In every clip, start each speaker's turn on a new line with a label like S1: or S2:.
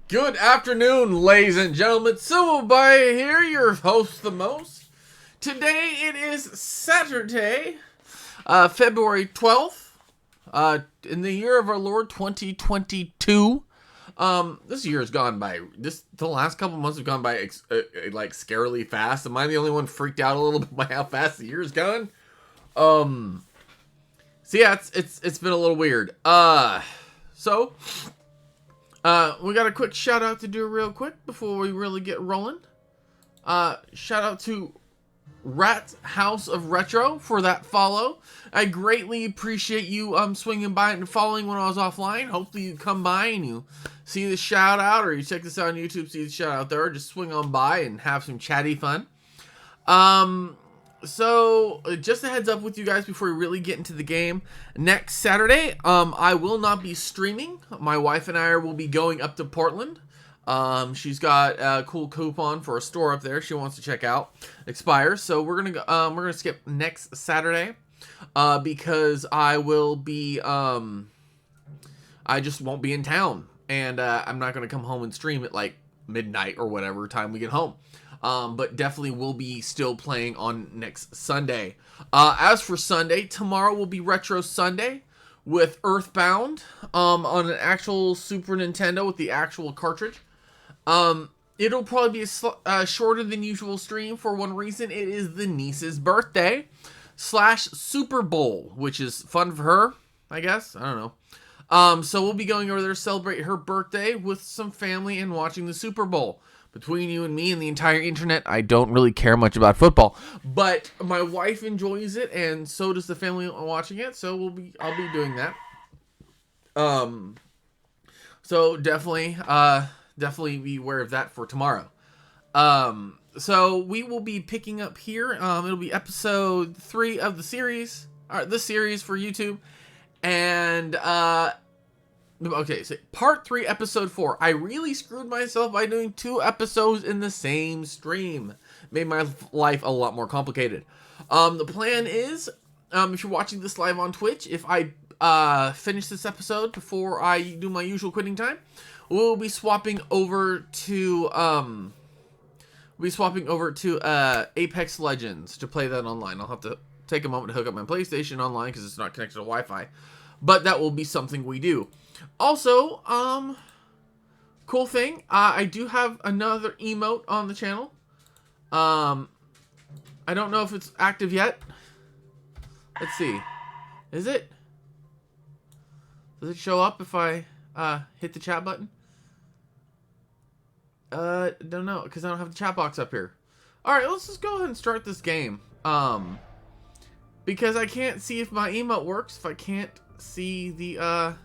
S1: Good afternoon, ladies and gentlemen. Simubaya here, your host the most. Today it is Saturday, February 12th, in the year of our Lord 2022. This year has gone by, the last couple months have gone by like scarily fast. Am I the only one freaked out a little bit by how fast the year's gone? So yeah, it's been a little weird. We got a quick shout out to do real quick before we really get rolling. Shout out to Rat House of Retro for that follow. I greatly appreciate you swinging by and following when I was offline. Hopefully you come by and you see the shout out, or you check this out on YouTube, see the shout out there, or just swing on by and have some chatty fun. So just a heads up with you guys before we really get into the game. Next Saturday, I will not be streaming. My wife and I will be going up to Portland. She's got a cool coupon for a store up there she wants to check out. Expires, so we're gonna skip next Saturday, because I will be I just won't be in town, and I'm not gonna come home and stream at like midnight or whatever time we get home. But definitely will be still playing on next Sunday. As for Sunday, tomorrow will be Retro Sunday with Earthbound on an actual Super Nintendo with the actual cartridge. It'll probably be a shorter than usual stream for one reason. It is the niece's birthday / Super Bowl, which is fun for her, I guess. I don't know. So we'll be going over there to celebrate her birthday with some family and watching the Super Bowl. Between you and me and the entire internet, I don't really care much about football, but my wife enjoys it, and so does the family watching it. So I'll be doing that. So definitely be aware of that for tomorrow. So we will be picking up here. It'll be episode 3 of the series, this series for YouTube, and okay, so part 3, episode 4. I really screwed myself by doing 2 episodes in the same stream. Made my life a lot more complicated. The plan is, if you're watching this live on Twitch, if I finish this episode before I do my usual quitting time, we'll be swapping over to Apex Legends to play that online. I'll have to take a moment to hook up my PlayStation online because it's not connected to Wi-Fi, but that will be something we do. Also, cool thing, I do have another emote on the channel. I don't know if it's active yet. Let's see. Is it? Does it show up if I hit the chat button? Don't know, because I don't have the chat box up here. Alright, let's just go ahead and start this game. Because I can't see if my emote works if I can't see the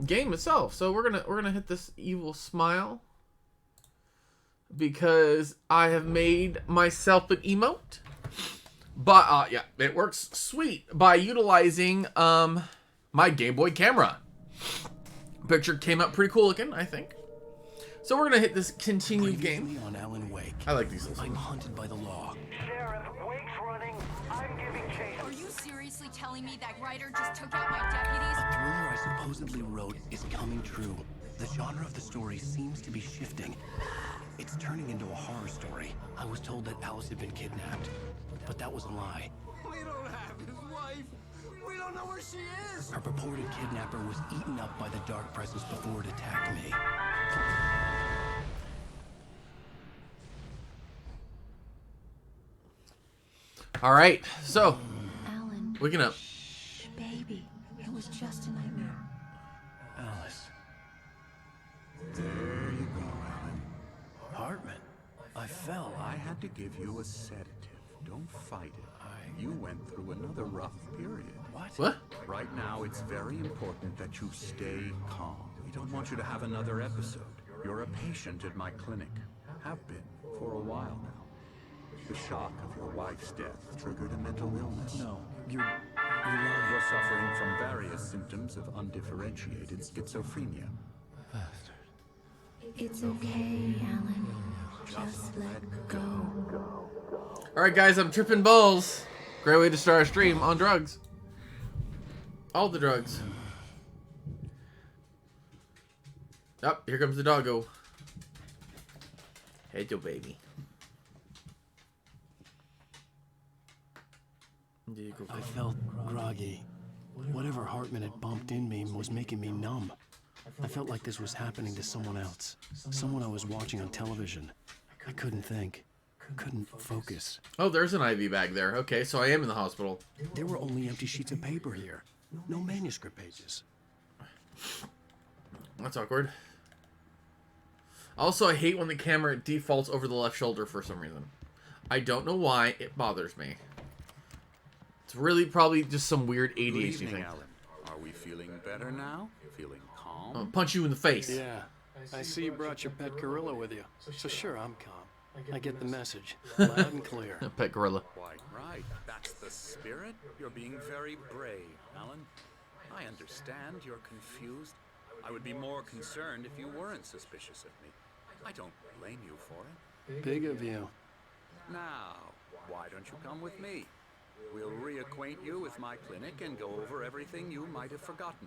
S1: game itself. So we're gonna hit this evil smile because I have made myself an emote. But yeah, it works sweet by utilizing my Game Boy camera. Picture came out pretty cool looking, I think. So we're gonna hit this continue game.
S2: On Alan Wake.
S1: I like these little
S2: I'm hunted by the law.
S3: Sheriff, Wake's running. I'm giving chase.
S4: Are you seriously telling me that writer just took out my deputies?
S2: The thriller I supposedly wrote is coming true. The genre of the story seems to be shifting. It's turning into a horror story. I was told that Alice had been kidnapped, but that was a lie.
S5: We don't have his wife. We don't know where she is.
S2: Her purported kidnapper was eaten up by the dark presence before it attacked me.
S1: All right, so
S4: Alan,
S1: waking up.
S4: baby, it was just a nightmare.
S2: Alice.
S5: There you go, Alan.
S2: Hartman. I fell.
S5: I had to give you a sedative. Don't fight it. You went through another rough period.
S1: What?
S5: Right now, it's very important that you stay calm. We don't want you to have another episode. You're a patient at my clinic. Have been for a while now. The shock of your wife's death triggered a mental illness.
S2: No, you're lying.
S5: You're suffering from various symptoms of undifferentiated schizophrenia.
S4: It's okay, Alan. Just let go.
S1: Alright guys, I'm tripping balls. Great way to start a stream on drugs. All the drugs. Oh, here comes the doggo. Hey, yo, baby.
S2: I felt groggy. Whatever Hartman had bumped in me was making me numb. I felt like this was happening to someone else. Someone I was watching on television. I couldn't think. Couldn't focus.
S1: Oh, there's an IV bag there. Okay, so I am in the hospital.
S2: There were only empty sheets of paper here. No manuscript pages.
S1: That's awkward. Also, I hate when the camera defaults over the left shoulder for some reason. I don't know why. It bothers me. It's really probably just some weird ADHD
S5: Good evening,
S1: thing.
S5: Alan. Are we feeling better now? Feeling calm?
S1: I'll punch you in the face.
S2: Yeah. I see you brought your pet gorilla with you. So sure, I'm calm. I get the message. Loud and clear.
S1: Pet gorilla.
S5: Quite right. That's the spirit. You're being very brave, Alan. I understand you're confused. I would be more concerned if you weren't suspicious of me. I don't blame you for it.
S2: Big of you.
S5: Now, why don't you come with me? We'll reacquaint you with my clinic and go over everything you might have forgotten.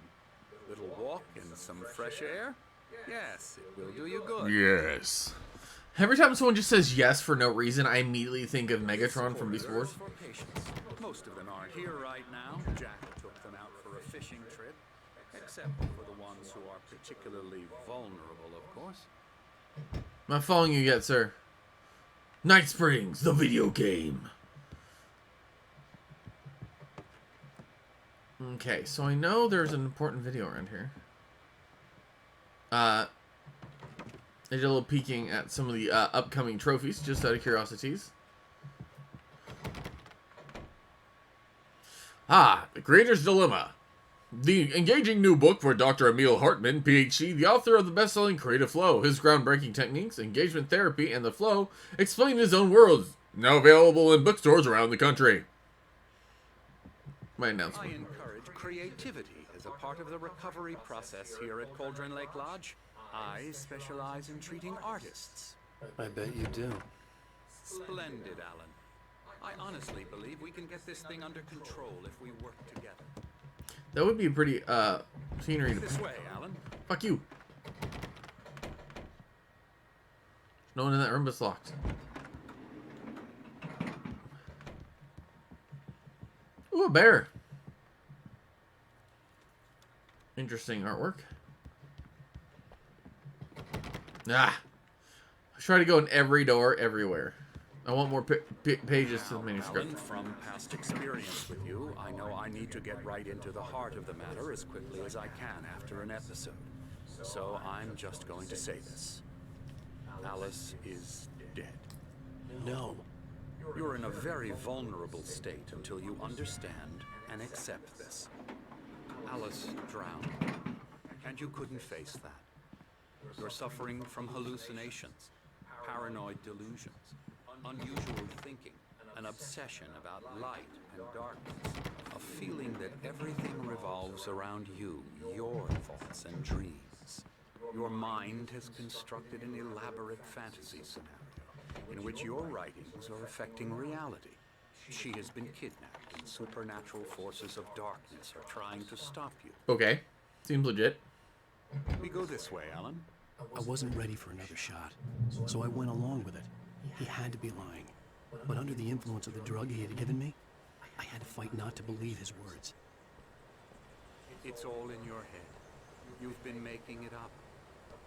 S5: Little walk in some fresh air? Yes, it will do you good.
S1: Yes. Every time someone just says yes for no reason, I immediately think of Megatron from Beast Wars.
S5: For patients. Most of them aren't here right now. Jack took them out for a fishing trip. Except for the ones who are particularly vulnerable, of course.
S1: I'm not following you yet, sir. Night Springs, the video game. Okay, so I know there's an important video around here. I did a little peeking at some of the upcoming trophies, just out of curiosities. The Creator's Dilemma. The engaging new book for Dr. Emil Hartman, PhD, the author of the best-selling Creative Flow. His groundbreaking techniques, engagement therapy, and the flow explained in his own words. Now available in bookstores around the country. My
S5: I
S1: announcement.
S5: encourage creativity as a part of the recovery process here at Cauldron Lake Lodge. I specialize in treating artists.
S2: I bet you do.
S5: Splendid, Alan. I honestly believe we can get this thing under control if we work together.
S1: That would be a pretty scenery to...
S5: This way, Alan.
S1: Fuck you. No one in that room but it's locked. Ooh, a bear. Interesting artwork. I try to go in every door, everywhere. I want more pages to the manuscript.
S5: Alan, from past experience with you, I know I need to get right into the heart of the matter as quickly as I can after an episode. So I'm just going to say this. Alice is dead.
S2: No.
S5: You're in a very vulnerable state until you understand and accept this. Alice drowned, and you couldn't face that. You're suffering from hallucinations, paranoid delusions, unusual thinking, an obsession about light and darkness, a feeling that everything revolves around you, your thoughts and dreams. Your mind has constructed an elaborate fantasy scenario in which your writings are affecting reality. She has been kidnapped, and supernatural forces of darkness are trying to stop you.
S1: Okay. Seems legit.
S5: We go this way, Alan.
S2: I wasn't ready for another shot, so I went along with it. He had to be lying. But under the influence of the drug he had given me, I had to fight not to believe his words.
S5: It's all in your head. You've been making it up.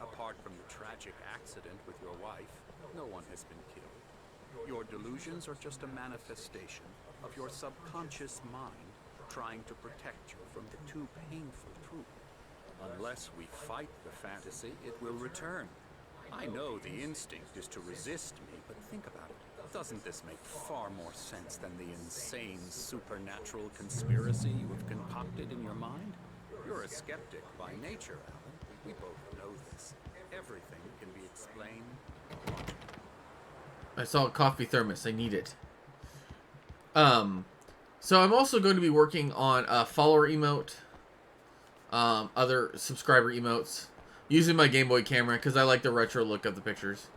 S5: Apart from the tragic accident with your wife, no one has been killed. Your delusions are just a manifestation of your subconscious mind trying to protect you from the too painful truth. Unless we fight the fantasy, it will return. I know the instinct is to resist me, but think about it. Doesn't this make far more sense than the insane supernatural conspiracy you have concocted in your mind? You're a skeptic by nature, Alan. We both know this. Everything can be explained logically.
S1: I saw a coffee thermos. I need it. So I'm also going to be working on a follower emote, other subscriber emotes, using my Game Boy camera because I like the retro look of the pictures.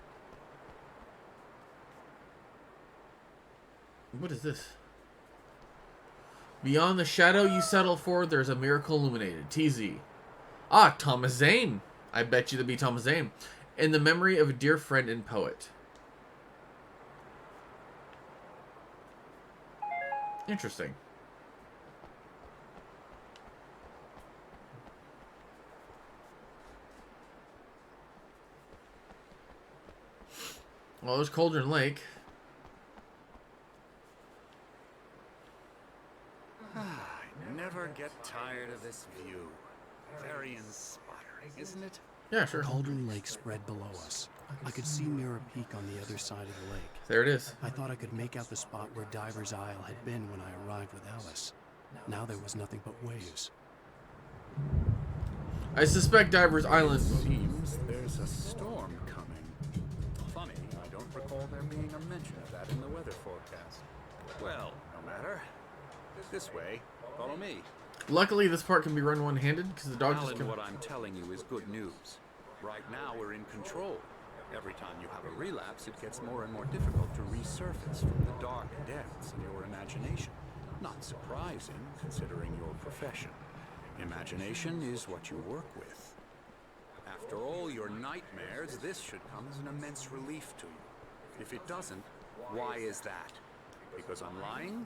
S1: What is this? Beyond the shadow you settle for, there's a miracle illuminated. TZ. Thomas Zane. I bet you that'd be Thomas Zane. In the memory of a dear friend and poet. Interesting. Well, there's Cauldron Lake.
S5: I never get tired of this view. Very inspiring, isn't it?
S1: Yeah, sure.
S2: Cauldron Lake spread below us. I could see Mirror Peak on the other side of the lake.
S1: There it is.
S2: I thought I could make out the spot where Diver's Isle had been when I arrived with Alice. Now there was nothing but waves.
S1: I suspect Diver's Island.
S5: Seems there's a storm coming. Funny, I don't recall there being a mention of that in the weather forecast. Well, no matter. This way. Follow me.
S1: Luckily, this part can be run one-handed because the dog just
S5: Alan,
S1: can...
S5: what I'm telling you is good news. Right now, we're in control. Every time you have a relapse, it gets more and more difficult to resurface from the dark depths of your imagination. Not surprising, considering your profession. Imagination is what you work with. After all your nightmares, this should come as an immense relief to you. If it doesn't, why is that? Because I'm lying?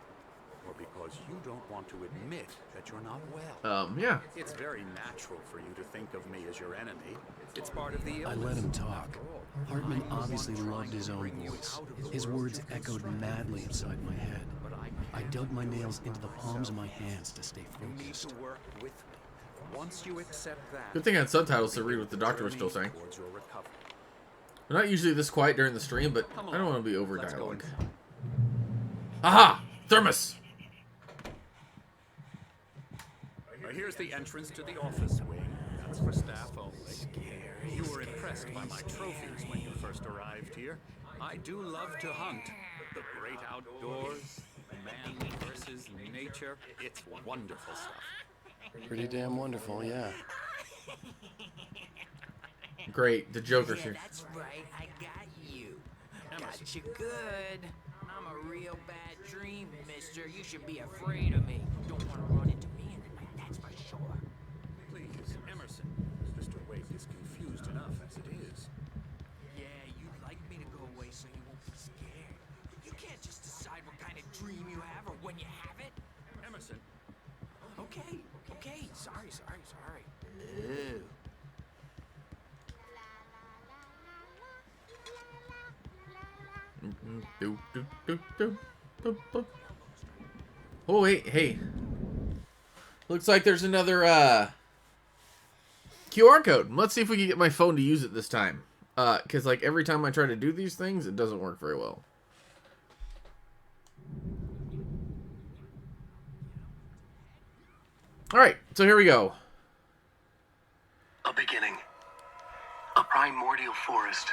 S5: Or because you don't want to admit that you're not well?
S1: Yeah.
S5: It's very natural for you to think of me as your enemy. It's part of the
S2: I
S5: illness.
S2: let him talk. Hartman obviously loved his own voice. His words echoed madly inside my head. I dug my nails into the palms of my hands to stay
S5: You need
S2: focused.
S5: to work with me. Once you accept that,
S1: Good thing I had subtitles to read what the doctor was still saying.
S5: towards your recovery.
S1: We're not usually this quiet during the stream, but
S5: Come
S1: I don't
S5: along.
S1: want to be over
S5: Let's go
S1: dialogue.
S5: in.
S1: Aha! Thermos!
S5: Here's the entrance to the office wing. That's for staff only. You were impressed by my trophies when you first arrived here. I do love to hunt. The great outdoors, man versus nature. It's wonderful stuff.
S2: Pretty damn wonderful, yeah.
S1: Great, the Joker's
S6: Yeah,
S1: here.
S6: that's right. I got you. Got you good. I'm a real bad dream, mister. You should be afraid of me. Don't want to run into me in the night, that's for sure.
S5: Please, Emerson. Mr. Wake is confused enough as it is.
S6: Yeah, you'd like me to go away so you won't be scared. You can't just decide what kind of dream you have or when you have it.
S5: Emerson,
S6: Okay. Sorry. Ew.
S1: Do, do, do, do, do, do. Oh, wait, hey. Looks like there's another QR code. Let's see if we can get my phone to use it this time. Because, like, every time I try to do these things, it doesn't work very well. Alright, so here we go.
S7: A beginning. A primordial forest.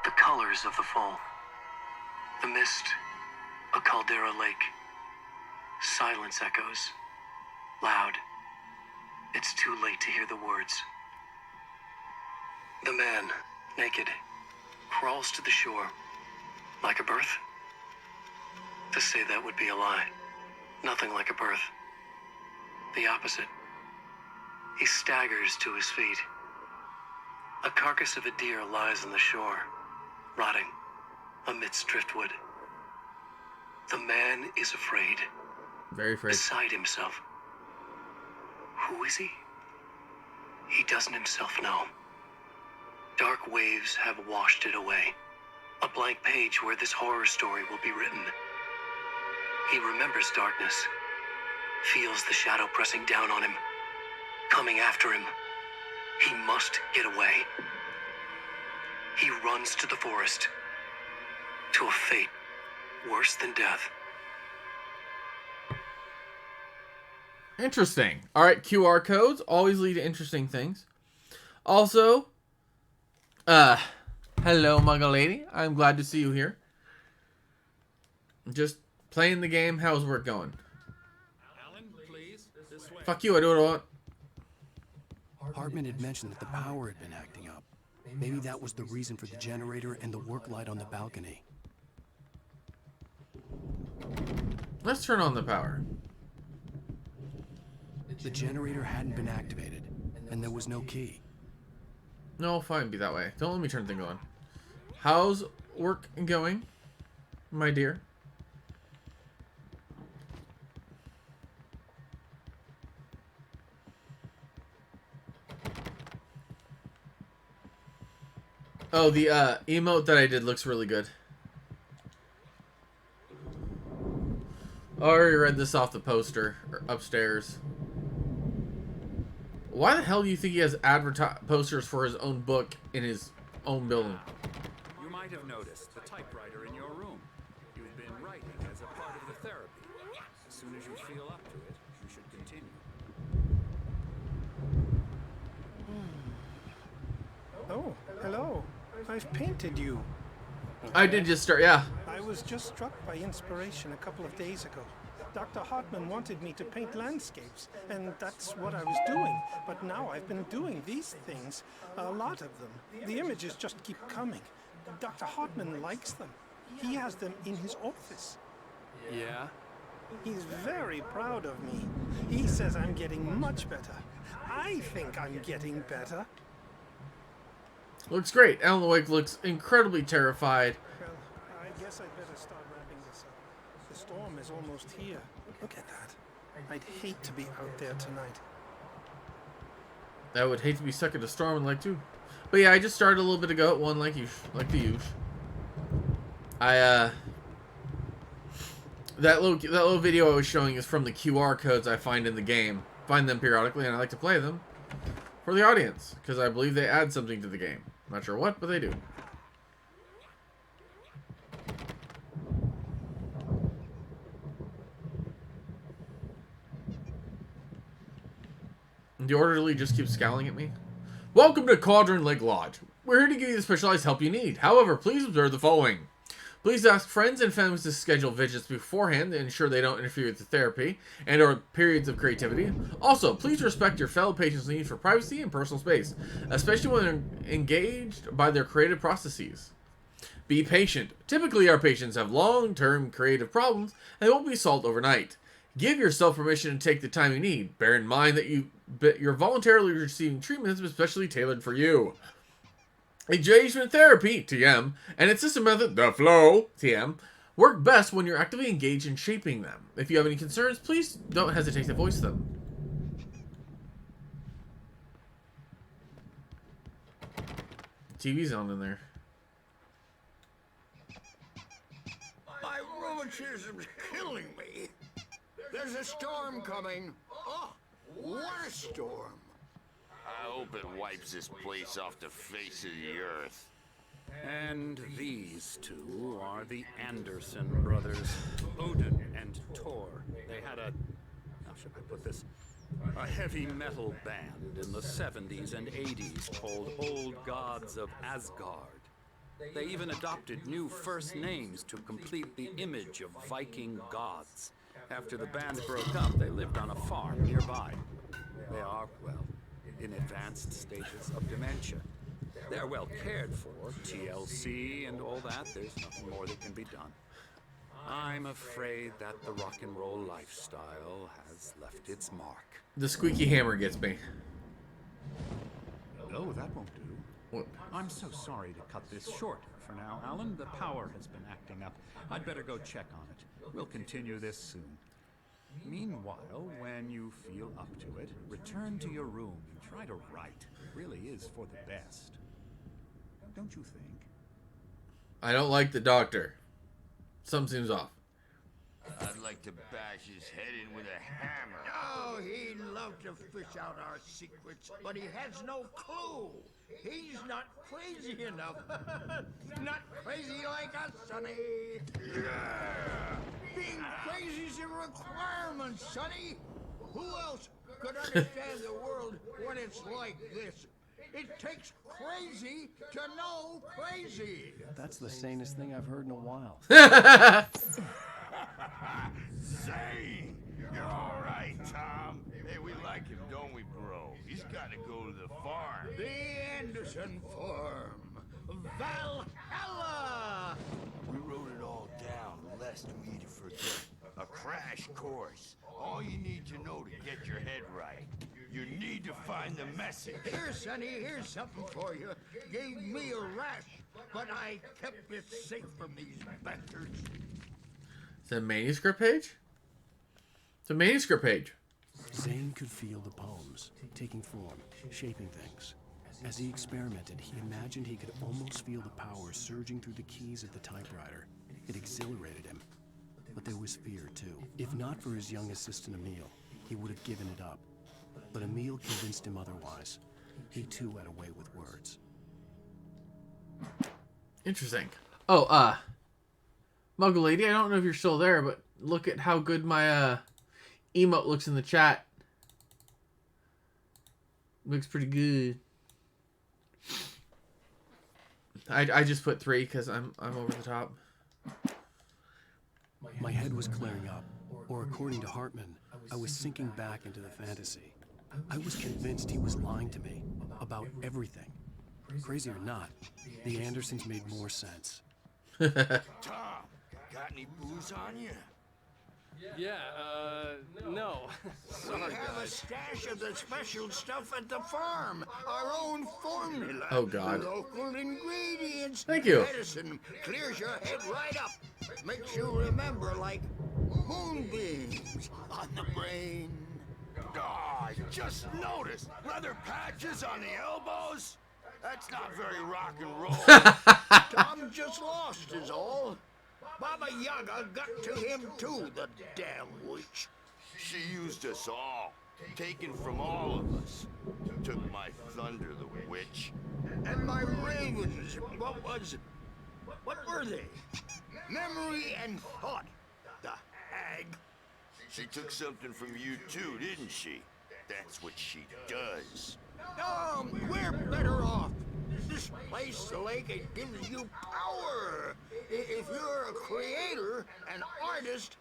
S7: The colors of the fall. The mist. A caldera lake. Silence echoes. Loud. It's too late to hear the words. The man, naked, crawls to the shore. Like a birth? To say that would be a lie. Nothing like a birth. The opposite. He staggers to his feet. A carcass of a deer lies on the shore, rotting amidst driftwood. The man is afraid,
S1: Very afraid.
S7: beside himself. Who is he? He doesn't himself know. Dark waves have washed it away. A blank page where this horror story will be written. He remembers darkness, feels the shadow pressing down on him, coming after him. He must get away. He runs to the forest, to a fate worse than death.
S1: Interesting. Alright, QR codes always lead to interesting things. Also, hello, Muggle Lady. I'm glad to see you here. Just playing the game. How's work going?
S5: Alan, please, this way.
S1: Fuck you, I do what I want.
S2: Hartman had mentioned that the power had been acting up. Maybe that was the reason for the generator and the work light on the balcony.
S1: Let's turn on the power.
S2: The generator hadn't been activated, and there was no key.
S1: No, fine, be that way. Don't let me turn things on. How's work going, my dear? Oh, the emote that I did looks really good. I already read this off the poster upstairs. Why the hell do you think he has posters for his own book in his own building?
S5: You might have noticed the typewriter in your room. You've been writing as a part of the therapy. As soon as you feel up to it, you should continue.
S8: Oh, hello. I've painted you.
S1: I did just start, yeah.
S8: I was just struck by inspiration a couple of days ago. Dr. Hartman wanted me to paint landscapes, and that's what I was doing. But now I've been doing these things, a lot of them. The images just keep coming. Dr. Hartman likes them. He has them in his office.
S2: Yeah?
S8: He's very proud of me. He says I'm getting much better. I think I'm getting better.
S1: Looks great. Alan Wake looks incredibly terrified.
S8: Well, I guess I'd better start wrapping this up. The storm is almost here. Look at that. I'd hate to be out there tonight.
S1: I would hate to be stuck in a storm and like too. But yeah, I just started a little bit ago at one like the usual. That little video I was showing is from the QR codes I find in the game. Find them periodically, and I like to play them for the audience because I believe they add something to the game. Not sure what, but they do. The orderly just keeps scowling at me. Welcome to Quadrant Lake Lodge. We're here to give you the specialized help you need. However, please observe the following. Please ask friends and families to schedule visits beforehand to ensure they don't interfere with the therapy and or periods of creativity. Also, please respect your fellow patients' need for privacy and personal space, especially when they're engaged by their creative processes. Be patient. Typically, our patients have long-term creative problems and won't be solved overnight. Give yourself permission to take the time you need. Bear in mind that you're voluntarily receiving treatment that's especially tailored for you. Engagement therapy, TM, and its system method, the flow, TM, work best when you're actively engaged in shaping them. If you have any concerns, please don't hesitate to voice them. TV's on in there.
S9: My rheumatism's killing me. There's a storm coming. Oh, what a storm.
S10: I hope it wipes this place off the face of the earth.
S5: And these two are the Anderson brothers, Odin and Thor. They had how should I put this? A heavy metal band in the 70s and 80s called Old Gods of Asgard. They even adopted new first names to complete the image of Viking gods. After the band broke up, they lived on a farm nearby. They are, well, in advanced stages of dementia. They're well cared for, TLC and all that. There's nothing more that can be done. I'm afraid that the rock and roll lifestyle has left its mark.
S1: The squeaky hammer gets me.
S5: Oh, that won't do.
S1: What?
S5: I'm so sorry to cut this short for now, Alan. The power has been acting up. I'd better go check on it. We'll continue this soon. Meanwhile, when you feel up to it, return to your room and try to write. It really is for the best. Don't you think?
S1: I don't like the doctor. Something seems off.
S10: I'd like to bash his head in with a hammer.
S9: Oh, he'd love to fish out our secrets, but he has no clue. He's not crazy enough. Not crazy like us, Sonny. Yeah. Being crazy's a requirement, Sonny. Who else could understand the world when it's like this? It takes crazy to know crazy.
S2: That's the sanest thing I've heard in a while.
S10: Say, you're all right, Tom. Hey, we like him, don't we, bro? He's got to go to the farm.
S9: The Anderson Farm. Valhalla!
S10: We wrote it all down, lest we forget. A crash course. All you need to know to get your head right. You need to find the message.
S9: Here, Sonny, here's something for you. Gave me a rash, but I kept it safe from these bastards.
S1: Is that a manuscript page? It's a manuscript page.
S2: Zane could feel the poems, taking form, shaping things. As he experimented, he imagined he could almost feel the power surging through the keys of the typewriter. It exhilarated him. But there was fear, too. If not for his young assistant, Emil, he would have given it up. But Emil convinced him otherwise. He, too, had a way with words.
S1: Interesting. Oh, Muggle Lady, I don't know if you're still there, but look at how good my, emote looks in the chat. Looks pretty good. I just put 3 because I'm over the top.
S2: My head was clearing up, or according to Hartman, I was sinking back into the fantasy. I was convinced he was lying to me about everything. Crazy or not, the Andersons made more sense.
S10: Tom, got any booze on you?
S11: Yeah, no.
S9: We have a stash of the special stuff at the farm. Our own formula.
S1: Oh, God.
S9: Local ingredients.
S1: Thank you.
S9: Medicine clears your head right up. Makes you remember like moonbeams on the brain.
S10: Oh, I just noticed. Leather patches on the elbows? That's not very rock and roll.
S9: Tom just lost is all. Baba Yaga got to him too, the damn witch.
S10: She used us all. Taken from all of us. Took my thunder, the witch.
S9: And my ravens, what were they? Memory and thought, the hag.
S10: She took something from you too, didn't she? That's what she does.
S9: No, we're better off. This place, the lake, it gives you power. If you're a creator, an artist,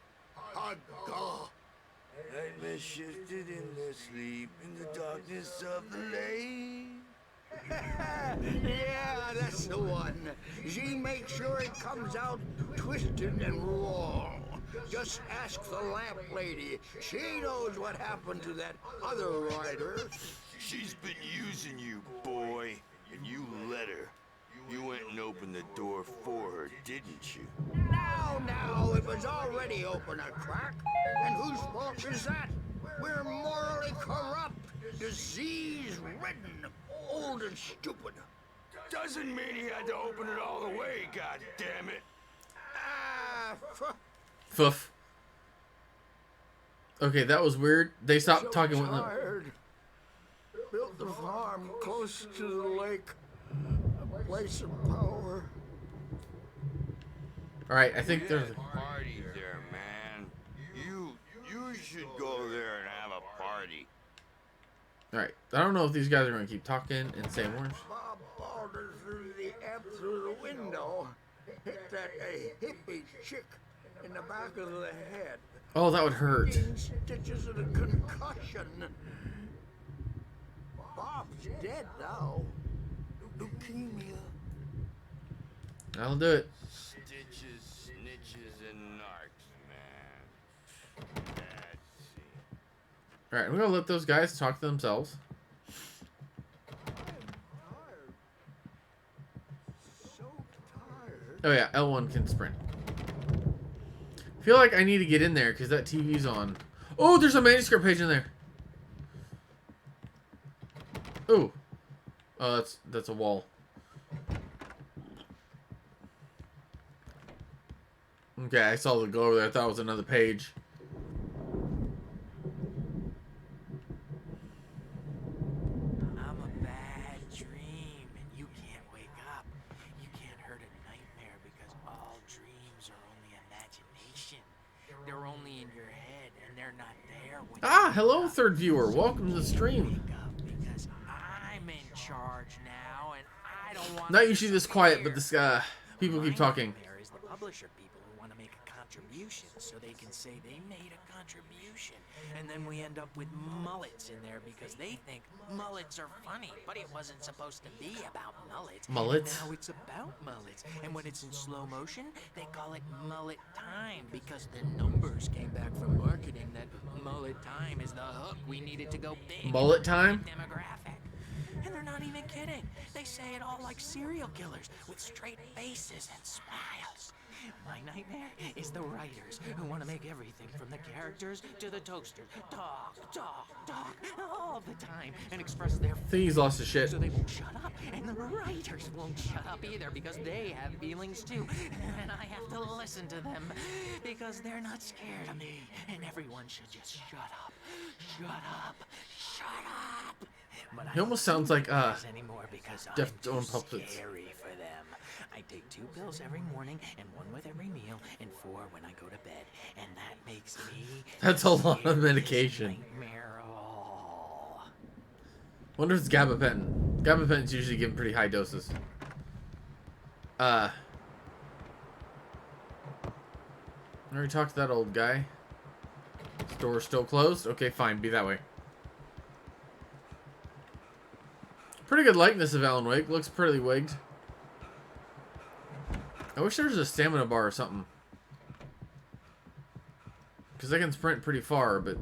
S9: a god.
S10: Nightmare shifted in their sleep in the darkness of the lake.
S9: Yeah, that's the one. She makes sure it comes out twisted and wrong. Just ask the lamp lady. She knows what happened to that other writer.
S10: She's been using you, boy, and you let her. You went and opened the door for her, didn't you?
S9: Now, it was already open a crack. And whose fault is that? We're morally corrupt, disease-ridden, old and stupid.
S10: Doesn't mean he had to open it all the way, goddammit.
S1: Foof. Okay, that was weird. They stopped talking with them.
S9: Tired. Built the farm close to the lake. A place of power.
S1: Alright, I think
S10: There's
S1: there's...
S10: a party there, man. You should go there and have a party.
S1: Alright, I don't know if these guys are going to keep talking and say more.
S9: Bob Balder threw the amp through the window. Hit that hippie chick in the back of the head.
S1: Oh, that would hurt.
S9: 15 stitches of a concussion. Bob's dead now. Leukemia.
S1: I'll do it.
S10: Stitches, snitches, and narcs, man. Bad scene.
S1: Alright, we're going to let those guys talk to themselves. Oh yeah, L1 can sprint. I feel like I need to get in there because that TV's on. Oh, there's a manuscript page in there. Oh. Oh, that's a wall. Okay, I saw the glow there. I thought it was another page.
S6: I'm a bad dream, and you can't wake up. You can't hurt a nightmare because all dreams are only imagination. They're only in your head, and they're not there when
S1: Ah, hello, third viewer. Welcome to the stream.
S6: wake up because I'm in charge now, and I don't want
S1: Not usually this quiet, but this people keep talking.
S6: There is the publisher people who want to make a contributions so they can say they made a contribution. And then we end up with mullets in there because they think mullets are funny, but it wasn't supposed to be about mullets.
S1: Mullets?
S6: And now it's about mullets. And when it's in slow motion, they call it mullet time because the numbers came back from marketing that mullet time is the hook we needed to go big.
S1: Mullet time?
S6: Demographic. And they're not even kidding. They say it all like serial killers with straight faces and smiles. My nightmare is the writers who want to make everything from the characters to the toaster talk all the time and express their
S1: I think he's lost his shit.
S6: so they won't shut up. And the writers won't shut up either because they have feelings too. And I have to listen to them because they're not scared of me. And everyone should just shut up. Shut up. Shut up. But
S1: He almost sounds like
S6: anymore because
S1: Deaf
S6: I'm too
S1: Tone Puppets.
S6: scary for them. I take 2 pills every morning and 1 with every meal and 4 when I go to bed, and that makes me.
S1: That's a lot of medication. Wonder if it's gabapentin. Gabapentin's usually given pretty high doses. I already talked to that old guy. Store's still closed? Okay, fine. Be that way. Pretty good likeness of Alan Wake. Looks pretty wigged. I wish there was a stamina bar or something. Because I can sprint pretty far, but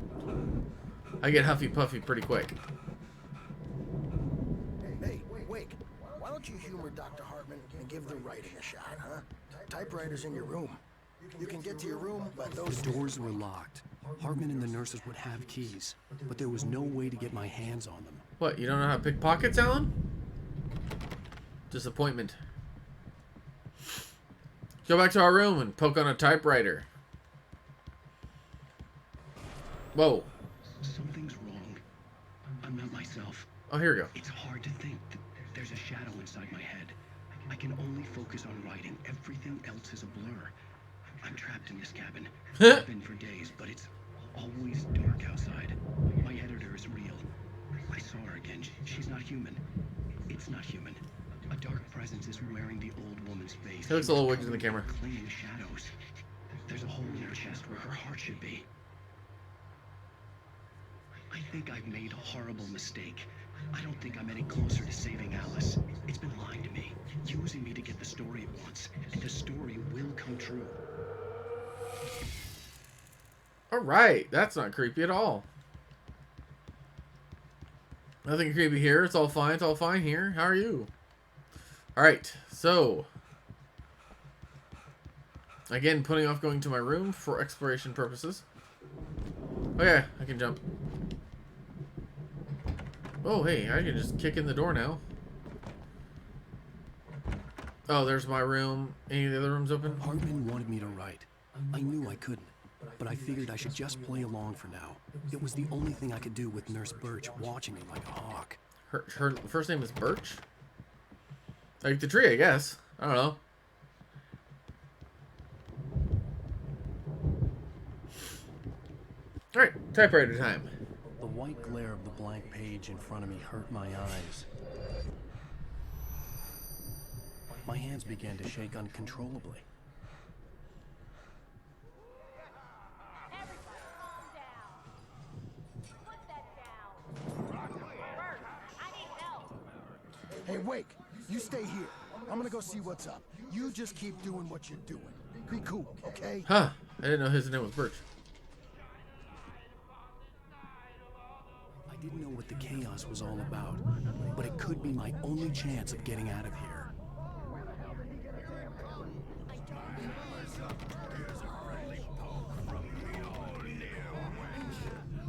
S1: I get huffy puffy pretty quick.
S12: Hey, Wake. Why don't you humor Dr. Hartman and give the writing a shot, huh? Typewriter's in your room. You can get to your room by those...
S2: The doors were locked. Hartman and the nurses would have keys, but there was no way to get my hands on them.
S1: What, you don't know how to pick pockets, Alan? Disappointment. Go back to our room and poke on a typewriter. Whoa.
S2: Something's wrong. I'm not myself.
S1: Oh, here we go.
S2: It's hard to think that there's a shadow inside my head. I can only focus on writing. Everything else is a blur. I'm trapped in this cabin. I've been for days, but it's always dark outside. My editor is real. I saw her again. She's not human. It's not human. A dark presence is wearing the old woman's face.
S1: He looks a little wicked in the camera.
S2: Claiming shadows. There's a hole in her chest where her heart should be. I think I've made a horrible mistake. I don't think I'm any closer to saving Alice. It's been lying to me, using me to get the story it wants, and the story will come true.
S1: Alright, that's not creepy at all. Nothing creepy here. It's all fine here. How are you? Alright, so again, putting off going to my room for exploration purposes. Okay, I can jump. Oh, hey, I can just kick in the door now. Oh, there's my room. Any of the other rooms open?
S2: Hartman wanted me to write. I knew I couldn't, but I figured I should just play along for now. It was the only thing I could do with Nurse Birch watching me like a hawk.
S1: Her first name is Birch? Like the tree, I guess. I don't know. Alright, typewriter time.
S2: The white glare of the blank page in front of me hurt my eyes. My hands began to shake uncontrollably.
S12: Hey, Wake, you stay here. I'm gonna go see what's up. You just keep doing what you're doing. Be cool, okay?
S1: Huh. I didn't know his name was Birch.
S2: I didn't know what the chaos was all about, but it could be my only chance of getting out of here.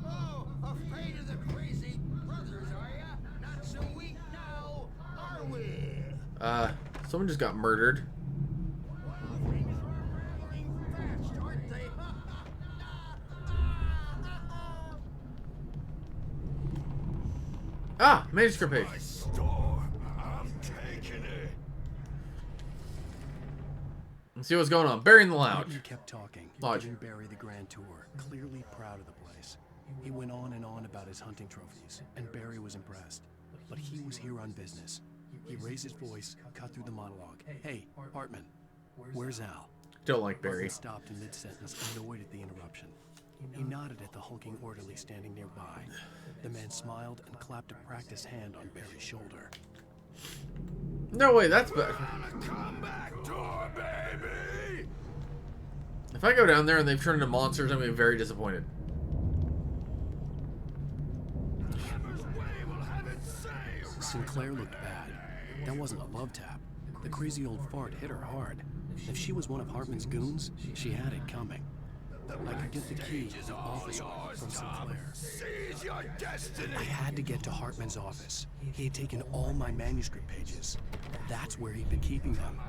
S9: Oh, afraid of the crazy brothers, are ya? Not so weak now, are we?
S1: Someone just got murdered.
S9: Aren't they?
S1: Ah, manuscript page.
S10: My store. I'm taking it.
S1: Let's see what's going on. Barry in the
S2: Hartman
S1: lounge.
S2: kept talking,
S1: Lodge.
S2: giving Barry the grand tour, clearly proud of the place. He went on and on about his hunting trophies, and Barry was impressed. But he was here on business. He raised his voice, cut through the monologue. Hey, Hartman, where's Al?
S1: Don't like Barry.
S2: Hartman stopped in mid-sentence, annoyed at the interruption. He nodded at the hulking orderly standing nearby. The man smiled and clapped a practiced hand on Barry's shoulder.
S1: No way, that's better. If I go down there and they've turned into monsters, I'm going to be very disappointed.
S2: Sinclair looked bad. That wasn't a love tap. The crazy old fart hit her hard. If she was one of Hartman's goons, she had it coming. I could get the key to the office from Sinclair. I had to get to Hartman's office. He had taken all my manuscript pages. That's where he'd been keeping them.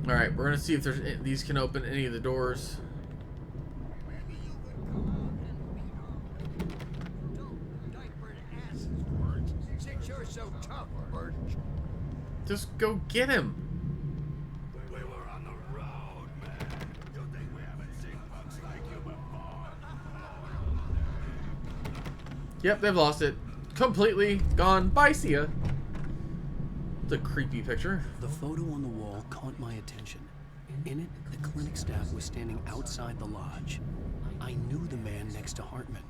S1: Alright, we're going to see if these can open any of the doors.
S9: Since you're so tough, Bert.
S1: Just go get him.
S10: We were on the road, man. You think we haven't seen punks like you before?
S1: Yep, they've lost it. Completely gone. Bye, see ya. It's a creepy picture.
S2: The photo on the wall caught my attention. In it, the clinic staff was standing outside the lodge. I knew the man next to Hartman.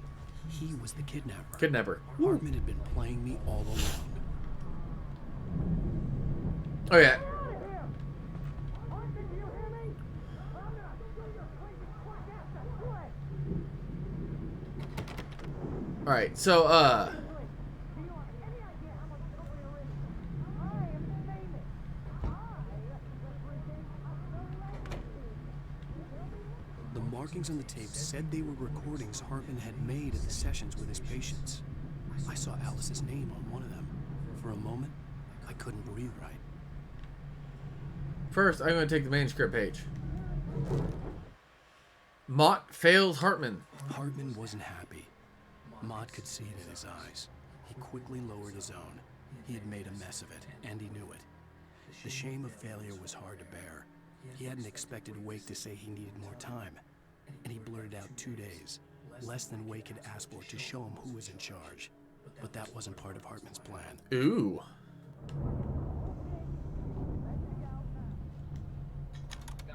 S2: He was the kidnapper.
S1: Kidnapper.
S2: Hartman had been playing me all along.
S1: Oh, yeah. Alright, so,
S2: The markings on the tape said they were recordings Hartman had made at the sessions with his patients. I saw Alice's name on one of them. For a moment, I couldn't breathe right.
S1: First, I'm going to take the manuscript page. Mott fails Hartman.
S2: Hartman wasn't happy. Mott could see it in his eyes. He quickly lowered his own. He had made a mess of it, and he knew it. The shame of failure was hard to bear. He hadn't expected Wake to say he needed more time, and he blurted out 2 days, less than Wake had asked for to show him who was in charge. But that wasn't part of Hartman's plan.
S1: Ooh.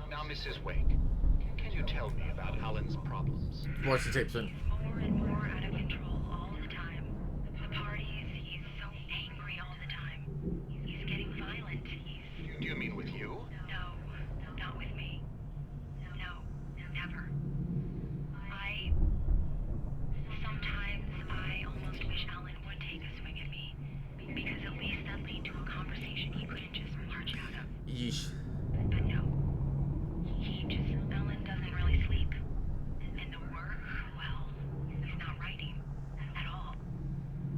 S13: Now, Mrs. Wake, can you tell me about Alan's problems?
S1: Watch the tape, son.
S14: More and more out of control all the time. The parties, he's so angry all the time. He's getting violent.
S13: Do you mean with you?
S14: No, not with me. No, never. Sometimes I almost wish Alan would take a swing at me. Because at least that lead to a conversation he couldn't just march out of.
S1: Yeesh.
S14: But no. Alan doesn't really sleep. And the work, well, he's not writing at all.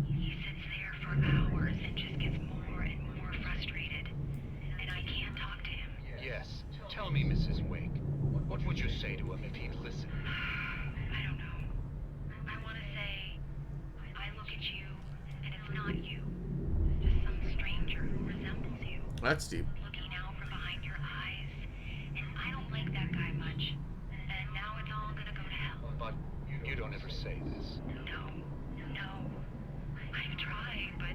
S14: He sits there for hours and just gets more and more frustrated. And I can't talk to him.
S13: Yes. Tell me, Mrs. Wake, what would you say to him if he'd listen?
S14: I don't know. I want to say, I look at you, and it's not you. Just some stranger who resembles you.
S1: That's deep.
S14: Looking out from behind your eyes. And I don't like that guy much. And now it's all gonna go to hell.
S13: But you don't ever say this.
S14: No. I've tried, but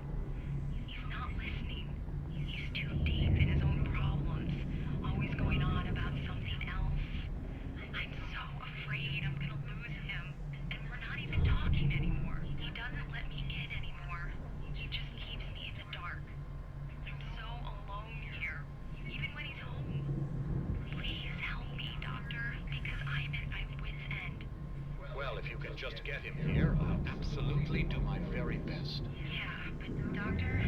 S14: he's not listening. He's too deep in his own problems, always going on about something else. I'm so afraid I'm gonna lose him, and we're not even talking anymore. He doesn't let me in anymore. He just keeps me in the dark. I'm so alone here, even when he's home. Please help me, doctor, because I'm at my wit's end.
S13: Well, if you can just get him here, I'll absolutely do my very best.
S14: Yeah, but doctor,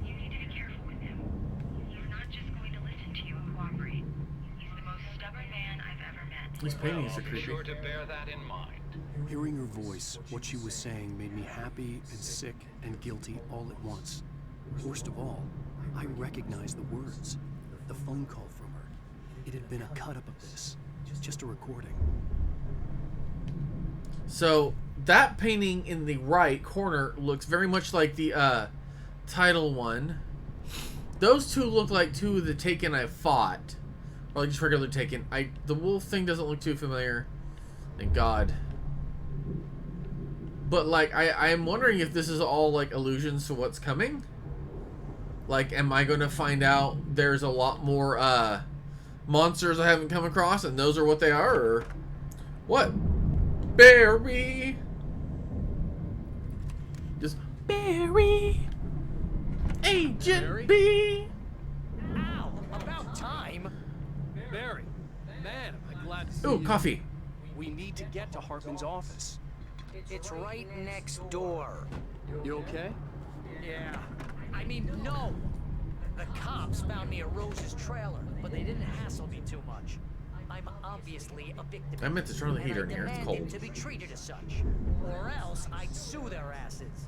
S14: you need to be careful with him. He's not just going to listen to you and cooperate. He's the most stubborn man I've ever met.
S1: These paintings are
S13: Be
S1: creepy.
S13: sure to bear that in mind.
S2: Hearing her voice, what she was saying made me happy and sick and guilty all at once. Worst of all, I recognized the words. The phone call from her. It had been a cut-up of this. Just a recording.
S1: So, that painting in the right corner looks very much like the title one. Those two look like two of the Taken I fought. Or like just regular Taken. The wolf thing doesn't look too familiar. Thank God. But like, I'm wondering if this is all like allusions to what's coming. Like, am I going to find out there's a lot more monsters I haven't come across, and those are what they are, or what? Barry! Just Barry! Agent
S2: Barry?
S1: B!
S2: Ow! About time! Barry, man, I'm glad to see
S1: Ooh,
S2: you.
S1: coffee.
S2: We need to get to Hartman's office.
S6: It's right next door.
S2: You okay?
S6: Yeah. I mean, no. The cops found me at Rose's trailer, but they didn't hassle me too much. I'm obviously a victim.
S1: I meant to turn the heater in here. It's cold.
S6: To be treated as such, or else I'd sue their asses.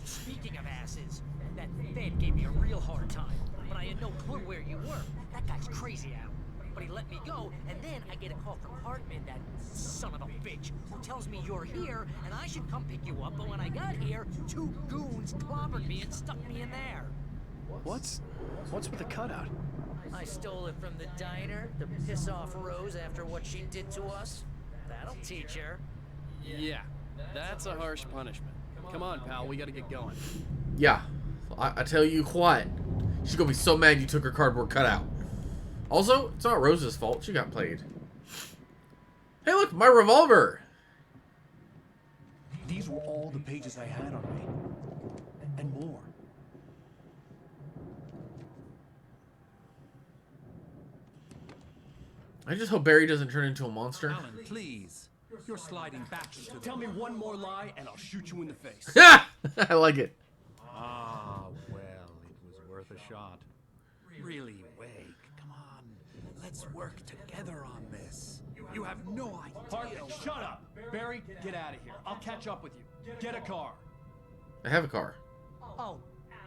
S6: Speaking of asses, that Fed gave me a real hard time, but I had no clue where you were. That guy's crazy out. But he let me go, and then I get a call from Hartman, that son of a bitch, who tells me you're here, and I should come pick you up, but when I got here, 2 goons clobbered me and stuck me in there.
S2: What's with the cutout?
S6: I stole it from the diner to piss off Rose after what she did to us. That'll teach her.
S2: Yeah, that's a harsh punishment. Come on, pal, we gotta get going.
S1: Yeah, I tell you what, she's gonna be so mad you took her cardboard cutout. Also, it's not Rose's fault. She got played. Hey, look, my revolver.
S2: These were all the pages I had on me. And more.
S1: I just hope Barry doesn't turn into a monster.
S5: Alan, please. You're sliding back into the...
S2: Tell me one more lie and I'll shoot you in the face.
S1: I like it.
S5: Ah, well, it was worth a shot. Really, Wake, come on. Let's work together on this. You have no idea.
S2: Hartman, shut up. Barry, get out of here. I'll catch up with you. Get a car.
S1: I have a car.
S6: Oh,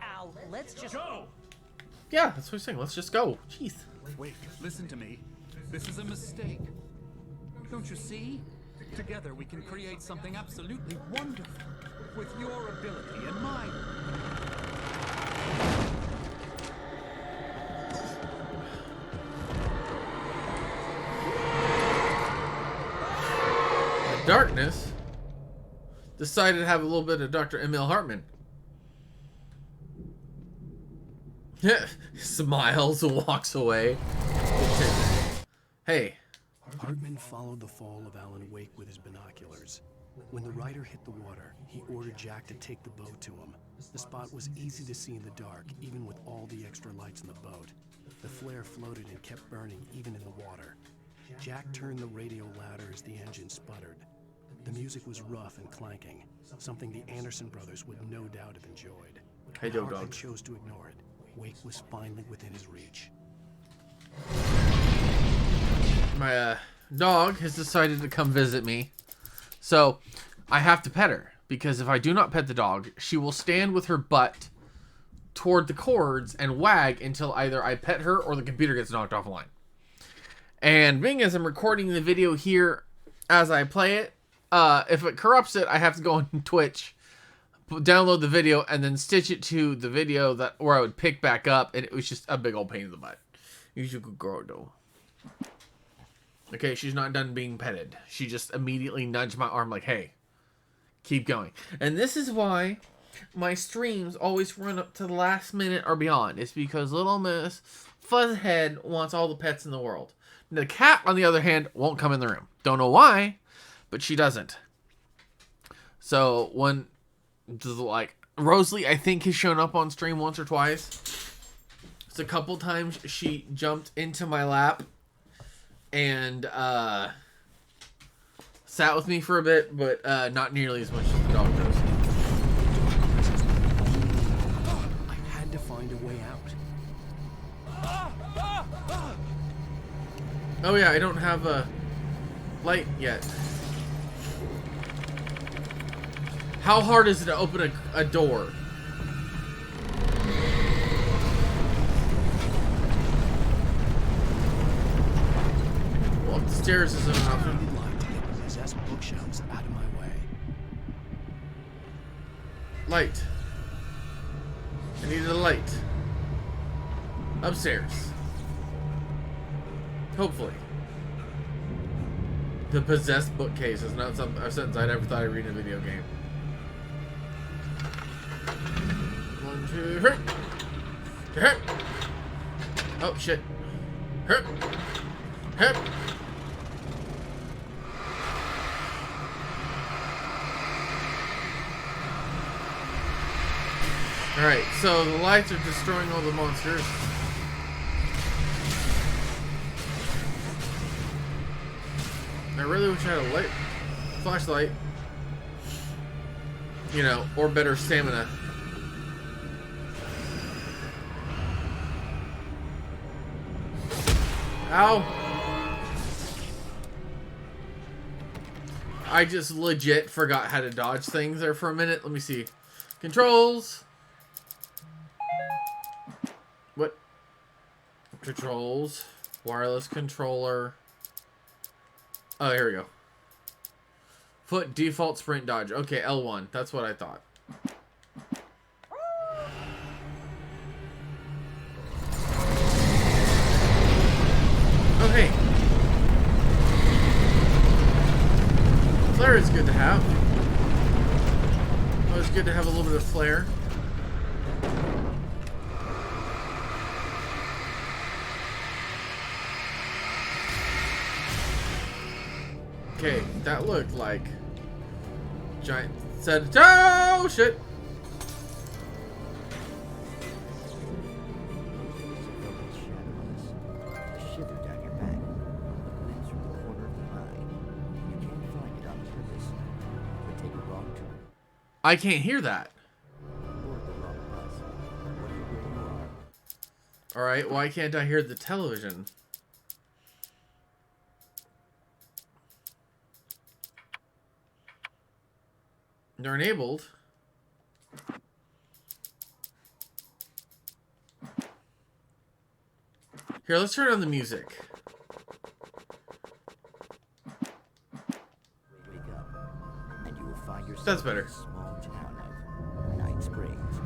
S6: Al, let's just...
S2: Go!
S1: Yeah, that's what I'm saying. Let's just go. Jeez.
S5: Wait, listen to me. This is a mistake. Don't you see? Together we can create something absolutely wonderful. With your ability and mine.
S1: The darkness decided to have a little bit of Dr. Emil Hartman. Smiles and walks away. Hey.
S2: Hartman followed the fall of Alan Wake with his binoculars. When the rider hit the water, he ordered Jack to take the boat to him. The spot was easy to see in the dark, even with all the extra lights in the boat. The flare floated and kept burning, even in the water. Jack turned the radio louder as the engine sputtered. The music was rough and clanking, something the Anderson brothers would no doubt have enjoyed.
S1: Hey,
S2: But
S1: dog.
S2: Hartman chose to ignore it. Wake was finally within his reach.
S1: My dog has decided to come visit me. So I have to pet her, because if I do not pet the dog, she will stand with her butt toward the cords and wag until either I pet her or the computer gets knocked offline. And being as I'm recording the video here as I play it, if it corrupts it, I have to go on Twitch, download the video, and then stitch it to the video that where I would pick back up, and it was just a big old pain in the butt. You should go though. Okay, she's not done being petted. She just immediately nudged my arm like, hey, keep going. And this is why my streams always run up to the last minute or beyond. It's because little Miss Fuzzhead wants all the pets in the world. The cat, on the other hand, won't come in the room. Don't know why, but she doesn't. So when, like, Rosalie, I think, has shown up on stream once or twice. It's a couple times she jumped into my lap and sat with me for a bit, but not nearly as much as the dog does.
S2: I had to find a way out.
S1: Oh yeah, I don't have a light yet. How hard is it to open a door? Well, the stairs isn't an option.
S2: Possessed bookshelves out of my way.
S1: Light. I needed a light. Upstairs. Hopefully. The possessed bookcase is not a sentence I never thought I'd read in a video game. 1, 2, 3. Hip. Oh shit. Hip. Hip. Alright, so the lights are destroying all the monsters. I really wish I had a light flashlight. You know, or better stamina. Ow! I just legit forgot how to dodge things there for a minute. Let me see. Controls. What? Controls. Wireless controller. Oh, here we go. Foot default sprint dodge. Okay, L1. That's what I thought. Okay. Flare is good to have. Always good to have a little bit of flare. Okay, that looked like giant set. Oh shit!
S15: Shiver down your back. Limbs from the corner of the eye. You can't find it on purpose. But take a wrong turn.
S1: I can't hear that.
S15: Board the wrong bus. Wonder where you are.
S1: Alright, why can't I hear the television? They're enabled. Here, let's turn on the music.
S15: Wake up, and you will find yourself
S1: That's better.
S15: in a small town of Night Springs.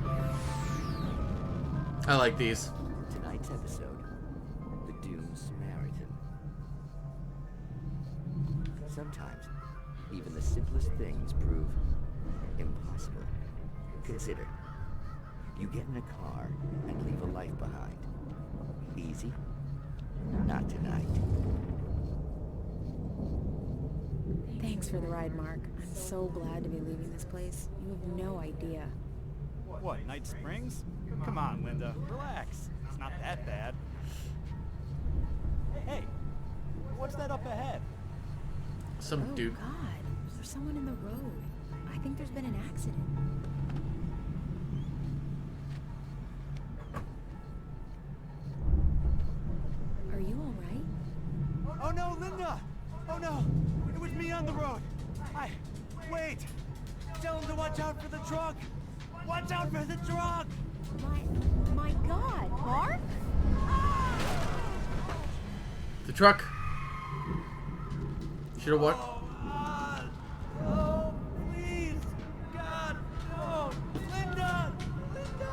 S1: I like these.
S15: Tonight's episode, The Doomed Samaritan. Sometimes, even the simplest things prove impossible. Consider, you get in a car and leave a life behind. Easy? Not tonight.
S16: Thanks for the ride, Mark. I'm so glad to be leaving this place. You have no idea.
S17: What, Night Springs? Come on, Linda. Relax. It's not that bad. Hey, what's that up ahead?
S1: Some dude.
S16: God, there's someone in the road. I think there's been an accident. Are you all right?
S17: Oh no, Linda! Oh no! It was me on the road! Wait! Tell him to watch out for the truck! Watch out for the truck!
S16: My God, Mark?
S1: The truck. Should have what?
S17: Oh, please! God, no! Linda! Linda!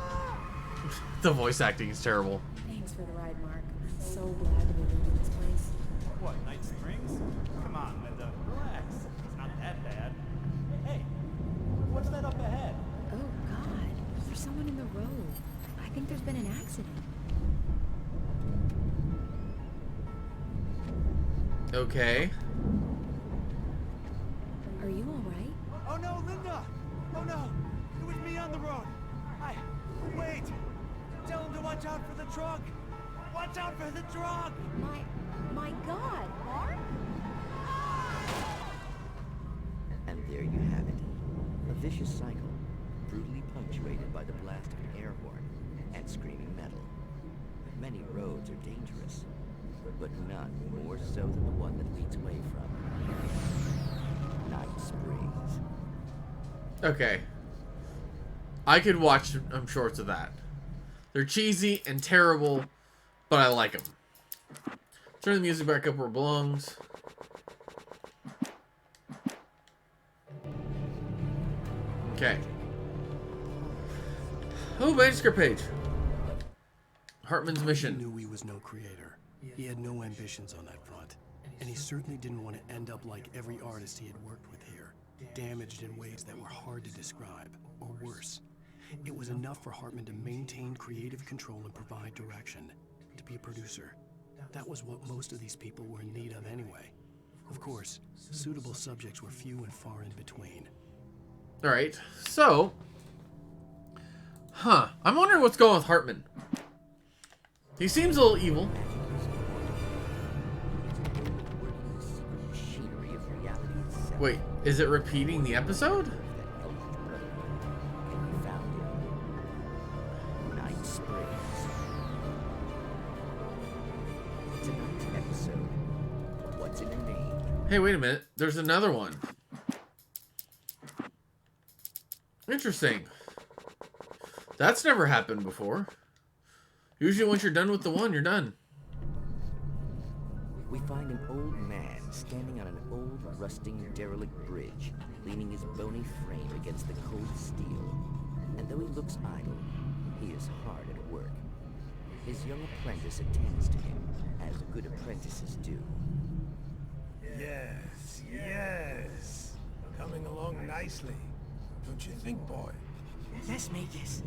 S1: The voice acting is terrible.
S16: Thanks for the ride, Mark. I'm so glad to be leaving this place.
S17: What, Night Springs? Come on, Linda. Relax. It's not that bad. Hey, what's that up ahead?
S16: Oh, God, there's someone in the road. I think there's been an accident.
S1: Okay.
S16: Are you all right?
S17: Oh no, Linda! Oh no! It was me on the road! Wait! Tell him to watch out for the truck! Watch out for the truck!
S16: My God, Mark?
S15: And there you have it. A vicious cycle, brutally punctuated by the blast of an air horn and screaming metal. Many roads are dangerous, but none more so than the one that leads away from Night Springs.
S1: Okay. I could watch shorts of that. They're cheesy and terrible, but I like them. Turn the music back up where it belongs. Okay. Oh, manuscript page. Hartman's mission.
S2: He knew he was no creator. He had no ambitions on that front. And he certainly didn't want to end up like every artist he had worked with here. Damaged in ways that were hard to describe, or worse. It was enough for Hartman to maintain creative control and provide direction. To be a producer. That was what most of these people were in need of anyway. Of course, suitable subjects were few and far in between.
S1: Alright, so... I'm wondering what's going on with Hartman. He seems a little evil. Wait, is it repeating the episode? Hey, wait a minute. There's another one. Interesting. That's never happened before. Usually once you're done with the one, you're done.
S15: We find an old man standing on an old, rusting, derelict bridge, leaning his bony frame against the cold steel. And though he looks idle, he is hard at work. His young apprentice attends to him, as good apprentices do.
S8: Yes, yes. Coming along nicely. Don't you think, boy?
S6: Let's make this.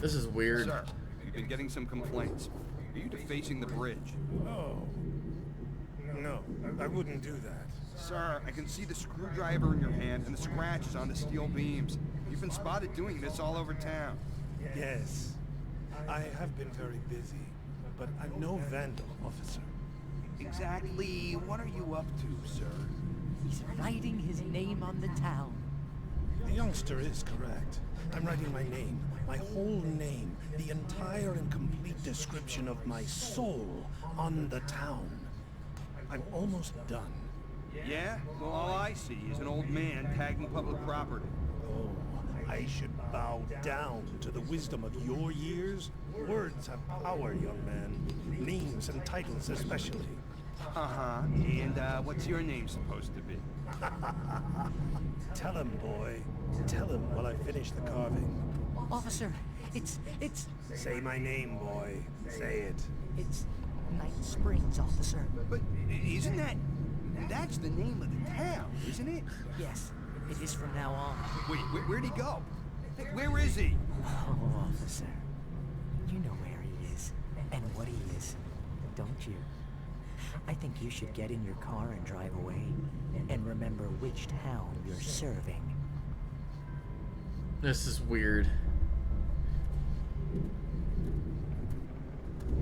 S1: This is weird.
S18: Sir, we've been getting some complaints. Are you defacing the bridge?
S8: Oh. No, I wouldn't do that.
S18: Sir, I can see the screwdriver in your hand and the scratches on the steel beams. You've been spotted doing this all over town.
S8: Yes. I have been very busy, but I'm no vandal, officer.
S18: Exactly what are you up to, sir?
S6: He's writing his name on the town.
S8: The youngster is correct. I'm writing my name, my whole name, the entire and complete description of my soul on the town. I'm almost done.
S18: Yeah? Well, all I see is an old man tagging public property.
S8: Oh, I should bow down to the wisdom of your years. Words have power, young man. Names and titles especially.
S18: Uh-huh. And, what's your name supposed to be?
S8: Tell him, boy. Tell him while I finish the carving.
S6: Officer, it's...
S8: Say my name, boy. Say it.
S6: It's Night Springs, officer.
S18: But isn't that... That's the name of the town, isn't it?
S6: Yes, it is from now on.
S18: Wait, where'd he go? Hey, where is he?
S6: Oh, officer. You know where he is, and what he is, don't you? I think you should get in your car and drive away, and remember which town you're serving.
S1: This is weird.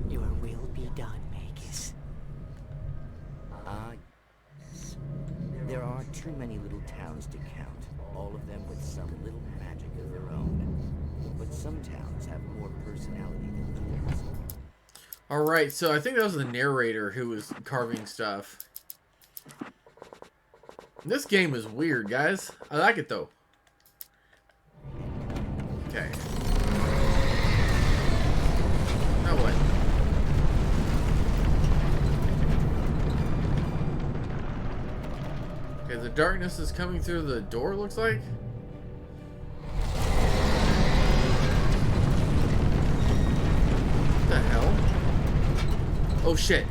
S6: Your will be done, Magus.
S15: Yes. There are too many little towns to count, all of them with some little magic of their own. But some towns have more personality than others.
S1: Alright, so I think that was the narrator who was carving stuff. This game is weird, guys. I like it, though. Okay. Now what? Okay, the darkness is coming through the door, looks like. What the hell? Oh shit.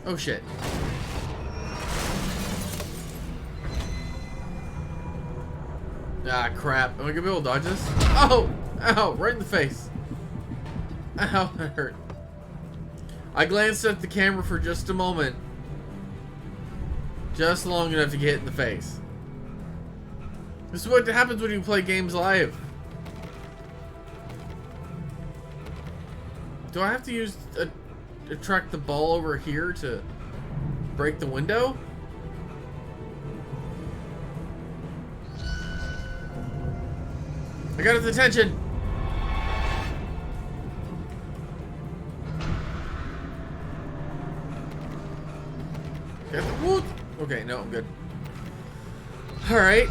S1: Oh shit. Ah crap. Am I gonna be able to dodge this? Oh! Ow! Right in the face. Ow, that hurt. I glanced at the camera for just a moment. Just long enough to get hit in the face. This is what happens when you play games live. Do I have to use attract the ball over here to break the window? I got his attention. Okay, no, I'm good. Alright.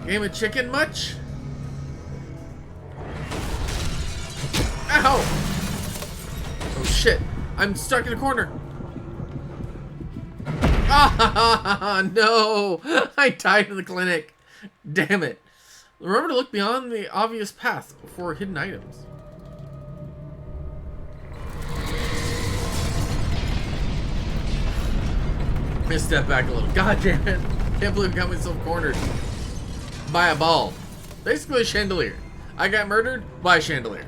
S1: Game of chicken much? Ow! Oh shit. I'm stuck in a corner. Ah, no! I died in the clinic. Damn it. Remember to look beyond the obvious path for hidden items. Just step back a little. God damn it. Can't believe I got myself cornered by a ball. Basically a chandelier. I got murdered by a chandelier.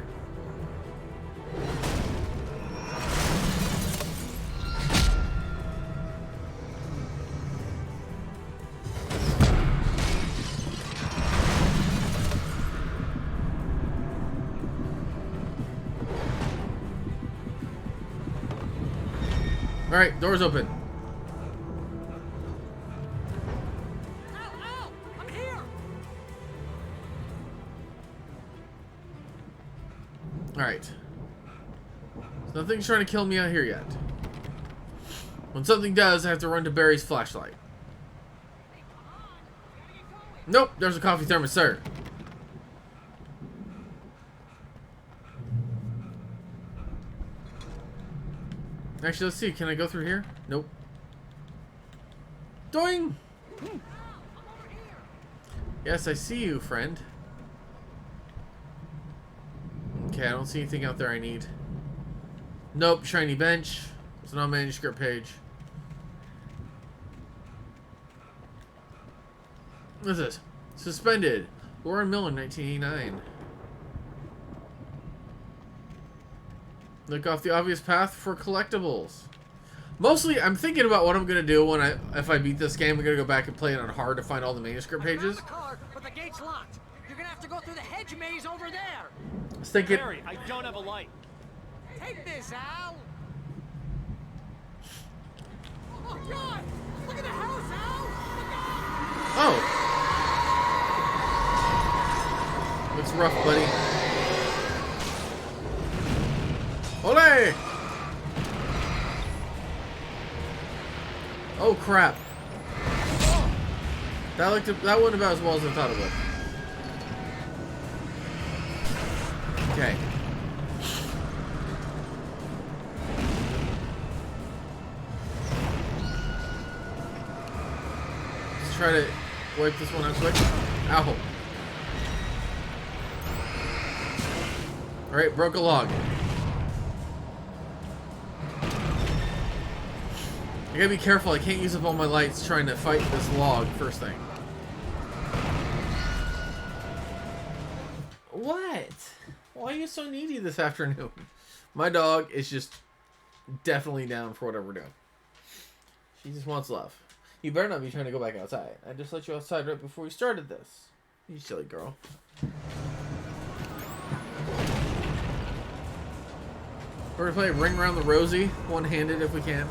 S1: Alright, door's open. Alright. So nothing's trying to kill me out here yet. When something does, I have to run to Barry's flashlight. Nope, there's a coffee thermos, sir. Actually, let's see. Can I go through here? Nope. Doing. Yes, I see you, friend. Okay, I don't see anything out there I need. Nope, shiny bench. It's not a manuscript page. What is this? Suspended. Lauren Miller, 1989. Look off the obvious path for collectibles. Mostly, I'm thinking about what I'm gonna do when if I beat this game. I'm gonna go back and play it on hard to find all the manuscript pages.
S6: The car, but the gate's locked. You're gonna have to go through the hedge maze over there.
S1: I was thinking.
S11: Barry, I don't have a light.
S6: Take this, Al. Oh God! Look at the house, Al.
S1: Oh. Looks rough, buddy. Ole! Oh crap! That went about as well as I thought it would. Okay. Let's try to wipe this one out quick. Ow! All right, broke a log. I gotta be careful, I can't use up all my lights trying to fight this log first thing. What? Why are you so needy this afternoon? My dog is just definitely down for whatever we're doing. She just wants love. You better not be trying to go back outside. I just let you outside right before we started this. You silly girl. We're gonna play Ring Around the Rosie, one-handed if we can.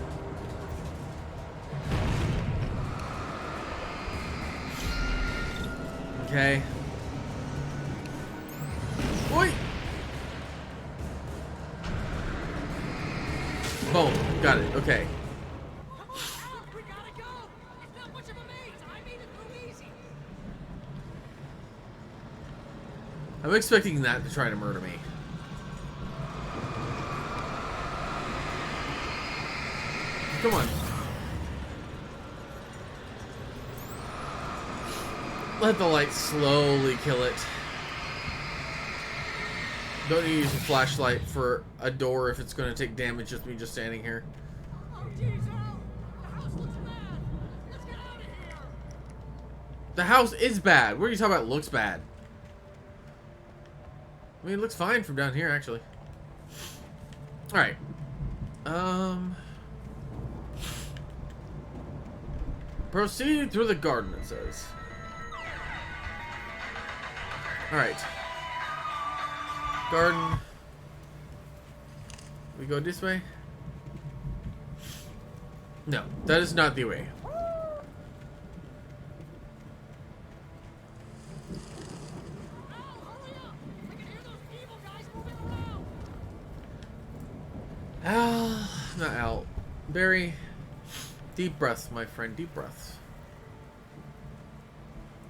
S1: Okay. Oi! Boom. Got it. Okay. I'm expecting that to try to murder me. Come on. Let the light slowly kill it. Don't need to use a flashlight for a door if it's going to take damage just me just standing here. The house is bad. What are you talking about? Looks bad. I mean, it looks fine from down here, actually. Alright. Proceed through the garden, it says. Alright. Garden. We go this way? No, that is not the way. Al, not Al. Barry. Deep breaths, my friend. Deep breaths.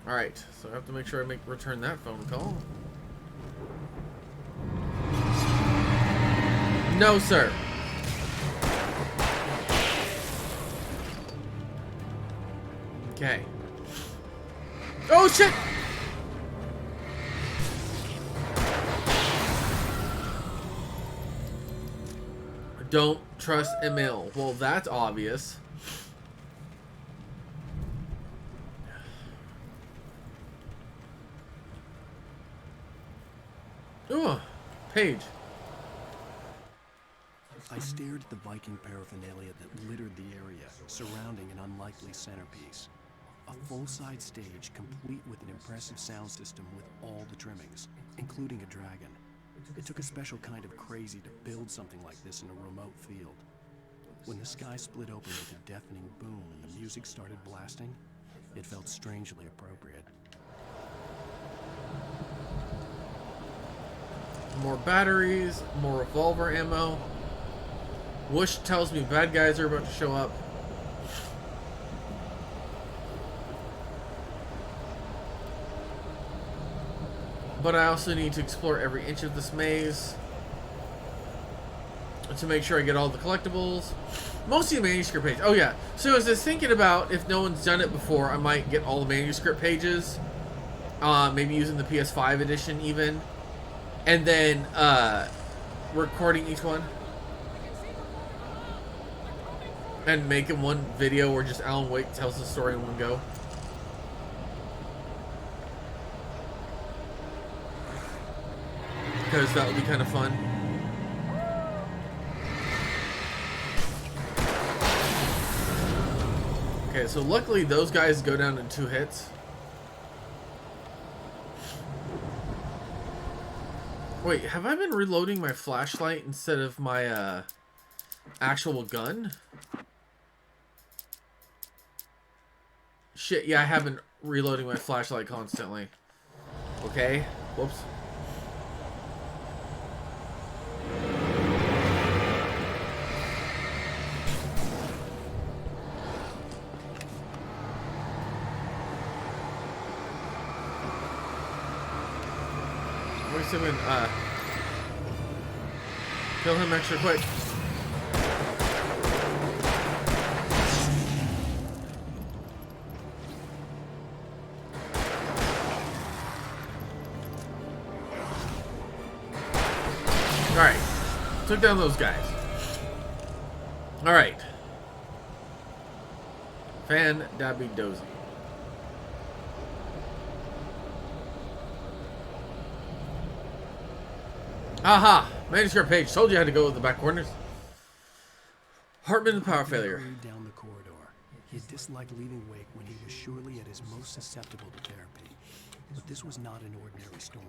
S1: Alright, so I have to make sure I return that phone call. No, sir. Okay. Oh, shit! Don't trust Emil. Well, that's obvious. Oh, page.
S2: I stared at the Viking paraphernalia that littered the area, surrounding an unlikely centerpiece. A full-size stage complete with an impressive sound system with all the trimmings, including a dragon. It took a special kind of crazy to build something like this in a remote field. When the sky split open with a deafening boom and the music started blasting, it felt strangely appropriate.
S1: More batteries, more revolver ammo. Whoosh tells me bad guys are about to show up. But I also need to explore every inch of this maze to make sure I get all the collectibles. Mostly the manuscript page. Oh yeah. So as I was thinking about, if no one's done it before, I might get all the manuscript pages. Maybe using the PS5 edition even. And then recording each one. And making one video where just Alan Wake tells the story in one go. Because that would be kind of fun. Okay, so luckily those guys go down in 2 hits. Wait, have I been reloading my flashlight instead of my actual gun? Shit, yeah, I have been reloading my flashlight constantly. Okay, whoops. Where's him in, kill him extra quick. Alright. Took down those guys. Alright. Fan Dabby Dozy. Aha! Manuscript page. Told you I had to go with the back corners. Hartman and power failure.
S2: Down the corridor. He disliked leaving Wake when he was surely at his most susceptible to therapy. But this was not an ordinary storm.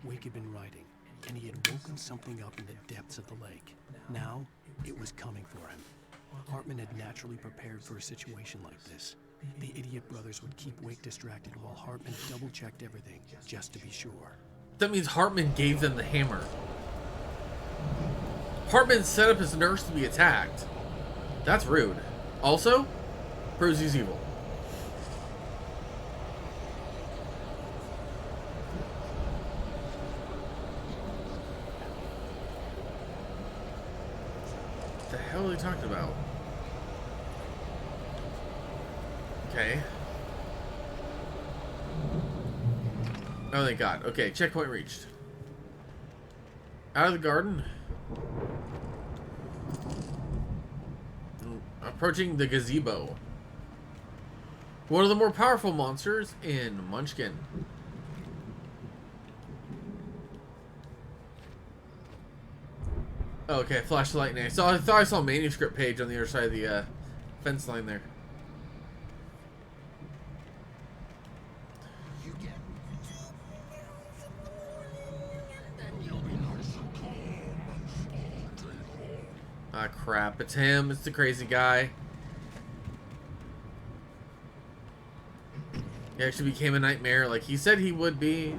S2: Wake had been writing, and he had woken something up in the depths of the lake. Now, it was coming for him. Hartman had naturally prepared for a situation like this. The idiot brothers would keep Wake distracted while Hartman double-checked everything, just to be sure.
S1: That means Hartman gave them the hammer. Hartman set up his nurse to be attacked. That's rude. Also, proves he's evil. What the hell are they talking about? Okay. Oh, thank God. Okay, checkpoint reached. Out of the garden. Approaching the gazebo. One of the more powerful monsters in Munchkin. Okay, flashlight. I thought I saw a manuscript page on the other side of the fence line there. Ah, crap. It's him. It's the crazy guy. He actually became a nightmare like he said he would be.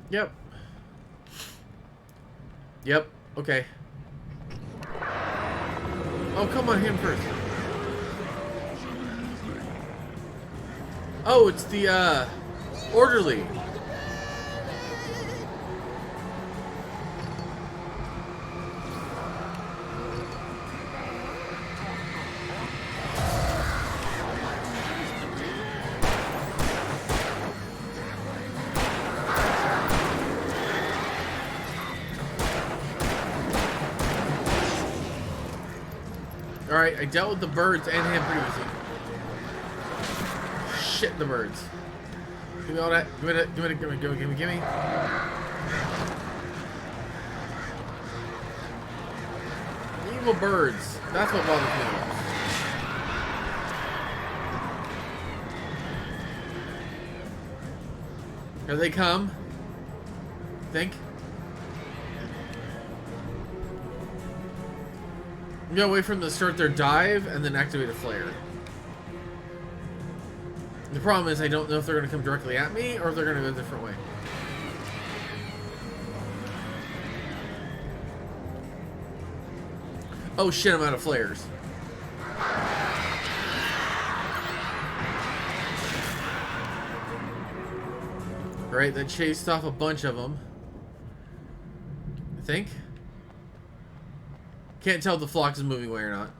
S1: Yep. Yep. Okay. Oh, come on, him first. Oh, it's the, orderly. Alright, I dealt with the birds and him pretty easy. Shit, the birds. Give me all that. Give me. Evil birds. That's what bothers me the most. Here they come. Think. I'm gonna wait for them to start their dive and then activate a flare. The problem is I don't know if they're gonna come directly at me or if they're gonna go a different way. Oh shit, I'm out of flares. Right, that chased off a bunch of them. I think. Can't tell if the flock is moving away or not.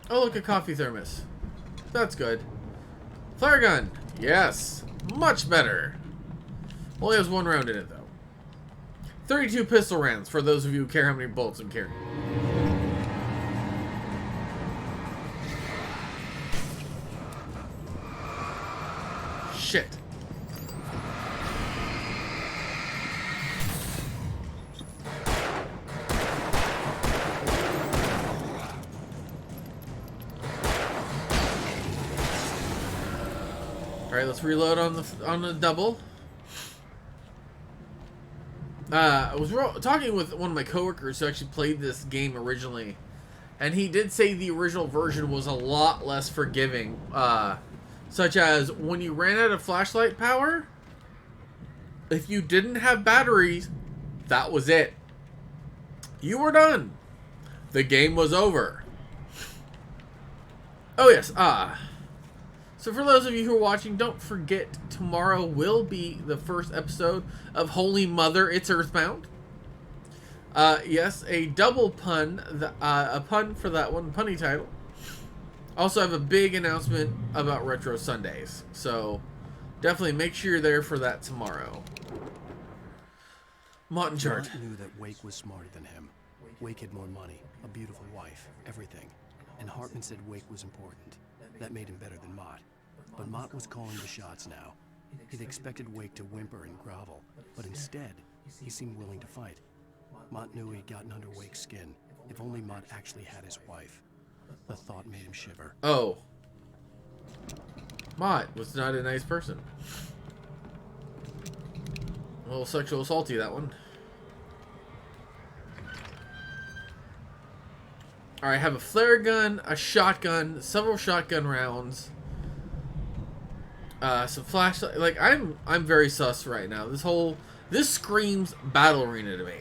S1: Oh, look, a coffee thermos. That's good. Flare gun. Yes. Much better. Only has 1 round in it, though. 32 pistol rounds, for those of you who care how many bullets I'm carrying. Shit. Alright, let's reload on the double. I was talking with one of my coworkers who actually played this game originally, and he did say the original version was a lot less forgiving, such as when you ran out of flashlight power, if you didn't have batteries, that was it. You were done. The game was over. Oh yes, so for those of you who are watching, don't forget tomorrow will be the first episode of Holy Mother, It's Earthbound. Yes, a double pun, a pun for that one, punny title. Also have a big announcement about Retro Sundays, so definitely make sure you're there for that tomorrow. Mott chart.
S2: Mott knew that Wake was smarter than him. Wake had more money, a beautiful wife, everything. And Hartman said Wake was important. That made him better than Mott. But Mott was calling the shots now. He'd expected Wake to whimper and grovel, but instead, he seemed willing to fight. Mott knew he'd gotten under Wake's skin. If only Mott actually had his wife. The thought made him shiver.
S1: Oh. Mott was not a nice person. A little sexual assaulty, that one. Alright, I have a flare gun, a shotgun, several shotgun rounds. Some flashlight. Like, I'm very sus right now. This screams battle arena to me.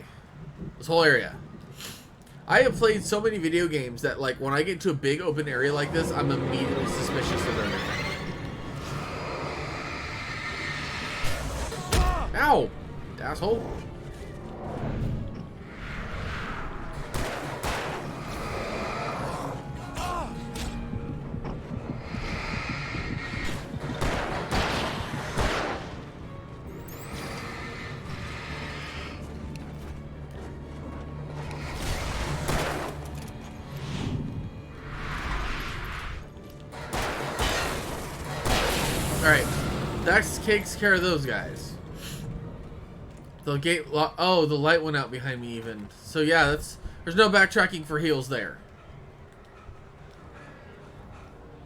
S1: This whole area. I have played so many video games that, like, when I get to a big open area like this, I'm immediately suspicious of everything. Ow! Asshole. Alright, that takes care of those guys. The gate, oh, the light went out behind me even. So yeah, there's no backtracking for heals there.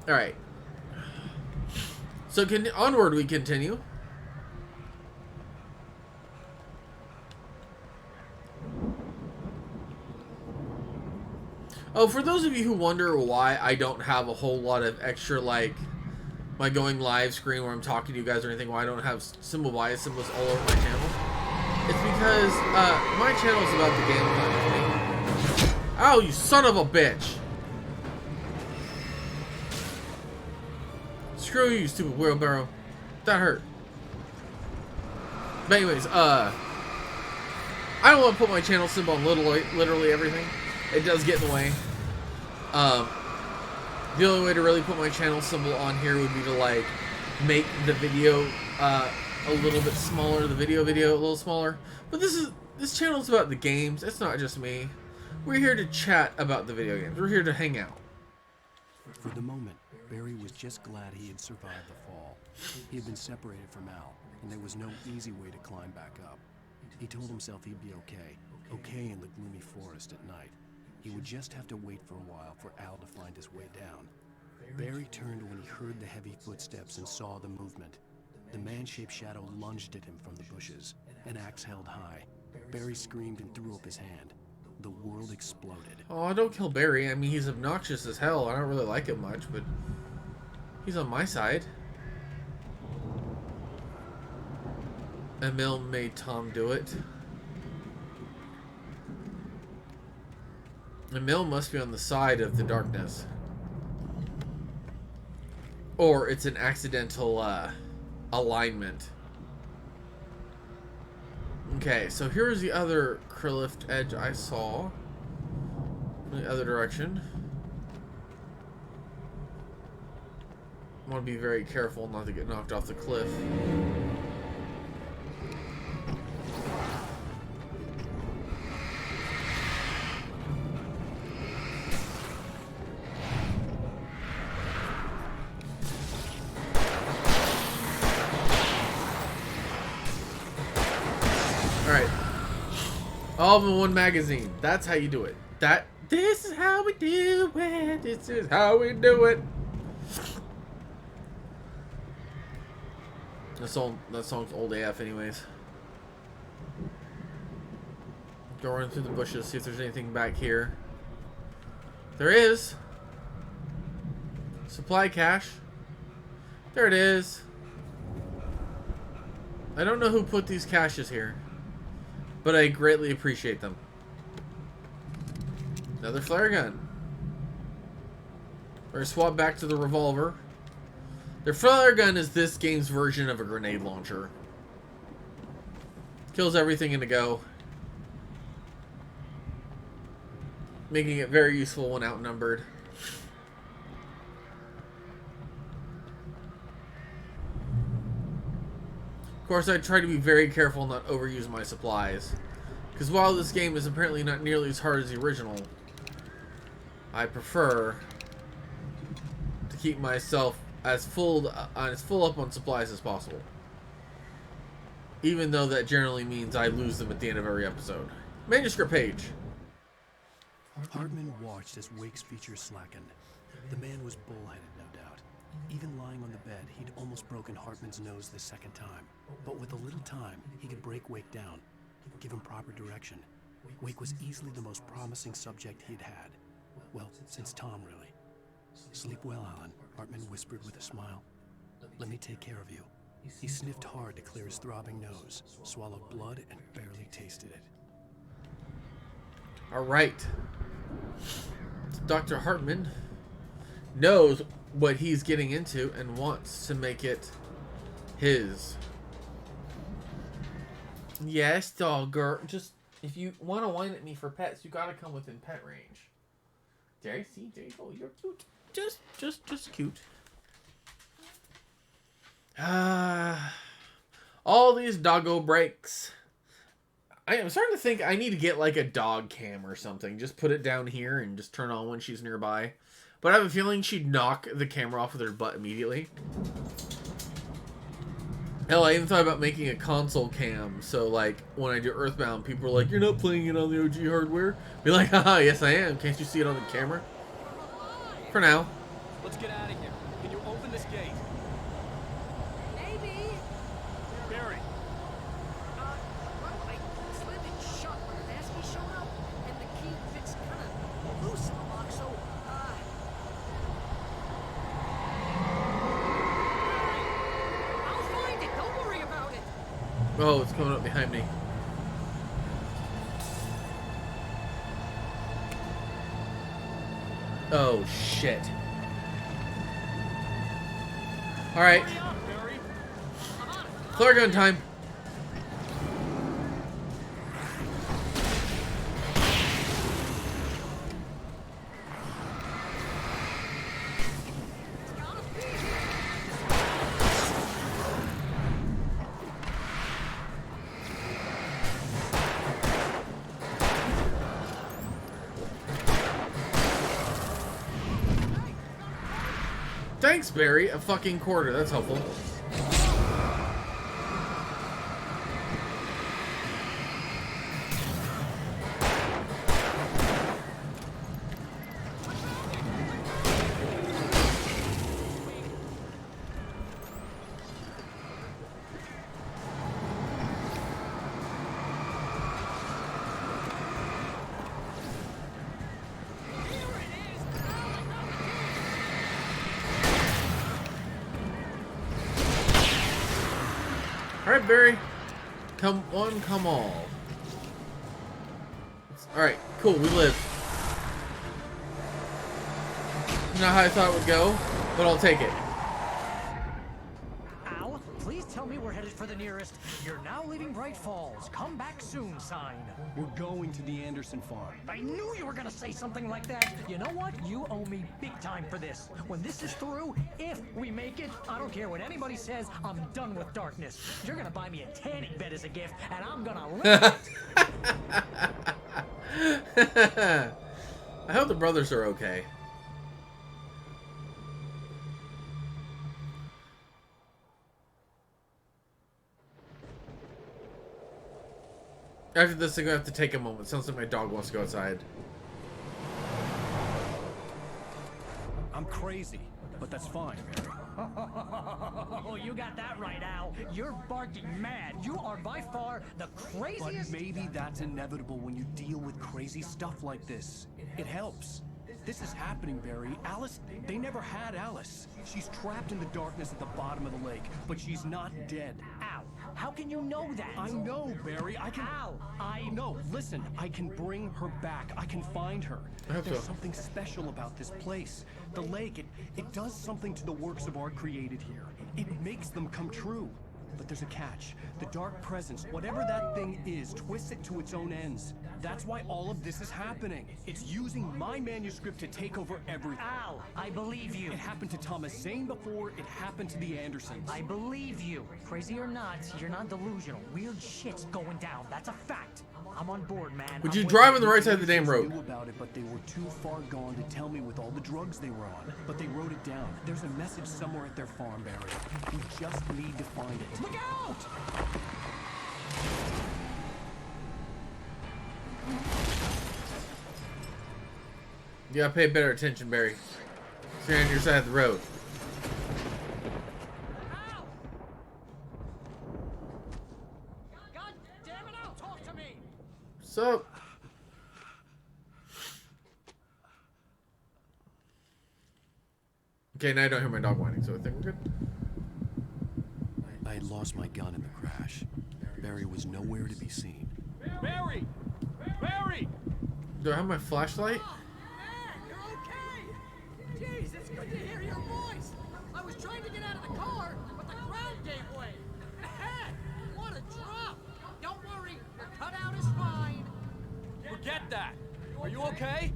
S1: Alright. So onward we continue. Oh, for those of you who wonder why I don't have a whole lot of extra, like, my going live screen where I'm talking to you guys or anything, why I don't have Simubaya symbols all over my channel, it's because my channel is about the game, not me. Oh, you son of a bitch! Screw you, stupid wheelbarrow. That hurt. But anyways, I don't want to put my channel symbol on literally everything. It does get in the way. The only way to really put my channel symbol on here would be to, like, make the video a little bit smaller, the video a little smaller. But this channel is about the games. It's not just me. We're here to chat about the video games. We're here to hang out.
S2: For the moment, Barry was just glad he had survived the fall. He had been separated from Al, and there was no easy way to climb back up. He told himself he'd be okay in the gloomy forest at night. He would just have to wait for a while for Al to find his way down. Barry turned when he heard the heavy footsteps and saw the movement. The man-shaped shadow lunged at him from the bushes, an axe held high. Barry screamed and threw up his hand. The world exploded.
S1: Oh, don't kill Barry. I mean, he's obnoxious as hell. I don't really like him much, but he's on my side. Emil made Tom do it. Emil must be on the side of the darkness. Or it's an accidental alignment. Okay, so here's the other cliff edge I saw. In the other direction. I want to be very careful not to get knocked off the cliff. Alright. All of them in one magazine. That's how you do it. This is how we do it. This is how we do it. That song's old AF anyways. Go run through the bushes, see if there's anything back here. There is. Supply cache. There it is. I don't know who put these caches here, but I greatly appreciate them. Another flare gun. Or swap back to the revolver. Their flare gun is this game's version of a grenade launcher. Kills everything in a go. Making it very useful when outnumbered. Of course, I try to be very careful not overuse my supplies. Because while this game is apparently not nearly as hard as the original, I prefer to keep myself as full up on supplies as possible. Even though that generally means I lose them at the end of every episode. Manuscript page.
S2: Hartman watched as Wake's features slackened. The man was bullheaded, no doubt. Even lying on the bed, he'd almost broken Hartman's nose the second time. But with a little time, he could break Wake down, give him proper direction. Wake was easily the most promising subject he'd had. Well, since Tom, really. Sleep well, Alan, Hartman whispered with a smile. Let me take care of you. He sniffed hard to clear his throbbing nose, swallowed blood, and barely tasted it.
S1: Alright. Dr. Hartman knows what he's getting into and wants to make it his. Yes, dogger. Just, if you want to whine at me for pets, you gotta come within pet range. There you go. You're cute. Just cute. All these doggo breaks. I am starting to think I need to get like a dog cam or something. Just put it down here and just turn on when she's nearby. But I have a feeling she'd knock the camera off with her butt immediately. Hell, I even thought about making a console cam. So like when I do Earthbound, people are like, "You're not playing it on the OG hardware?" Be like, "Haha, yes I am. Can't you see it on the camera?" For now.
S11: Let's get out of here. Can you open this gate?
S17: Maybe.
S11: Barry.
S17: Well, I slid it shut when Lasky showed up, and the key fits kind of loose in the lock, so, I'll find it. Don't worry about it.
S1: Oh, it's coming up behind me. Oh, shit. Alright. Flare gun time. Thanks, Barry. A fucking quarter. That's helpful. Alright, Barry. Come on, come all. Alright, cool, we live. Not how I thought it would go, but I'll take it.
S19: Al, please tell me we're headed for the nearest "You're now leaving Bright Falls. Come back soon" sign.
S2: We're going to the Anderson farm.
S19: I knew you were gonna say something like that. You know what? You owe me big time for this. When this is through, if we make it, I don't care what anybody says, I'm done with darkness. You're gonna buy me a tanning bed as a gift, and I'm gonna live it.
S1: I hope the brothers are okay. After this, I'm gonna have to take a moment. Sounds like my dog wants to go outside.
S2: I'm crazy, but that's fine, Barry.
S19: Oh, you got that right, Al. You're barking mad. You are by far the craziest.
S2: But maybe that's inevitable when you deal with crazy stuff like this. It helps. This is happening, Barry. Alice, they never had Alice. She's trapped in the darkness at the bottom of the lake, but she's not dead.
S19: Al, how can you know that?
S2: I know, Barry. I can...
S19: Al,
S2: No, listen. I can bring her back. I can find her.
S1: I hope
S2: There's
S1: so.
S2: something special about this place. The lake, it does something to the works of art created here. It makes them come true. But there's a catch. The dark presence, whatever that thing is, twists it to its own ends. That's why all of this is happening. It's using my manuscript to take over everything.
S19: Al, I believe you.
S2: It happened to Thomas Zane before, it happened to the Andersons.
S19: I believe you. Crazy or not, you're not delusional. Weird shit's going down. That's a fact. I'm on board, man.
S1: Would you drive on the right side of the damn road?
S2: Knew about it, but they were too far gone to tell me with all the drugs they were on. But they wrote it down. There's a message somewhere at their farm, Barry. You just need to find it.
S19: Look out!
S1: You gotta pay better attention, Barry. Stay on your side of the road.
S19: God damn it, Al, talk to me!
S1: So, okay, now I don't hear my dog whining, so I think we're good.
S2: I had lost my gun in the crash. Barry was nowhere to be seen.
S11: Barry! Barry!
S1: Do I have my flashlight?
S19: You're okay! Jeez, it's good to hear your voice! I was trying to get out of the car, but the ground gave way! What a drop! Don't worry, your cutout is fine!
S11: Forget that! Are you okay?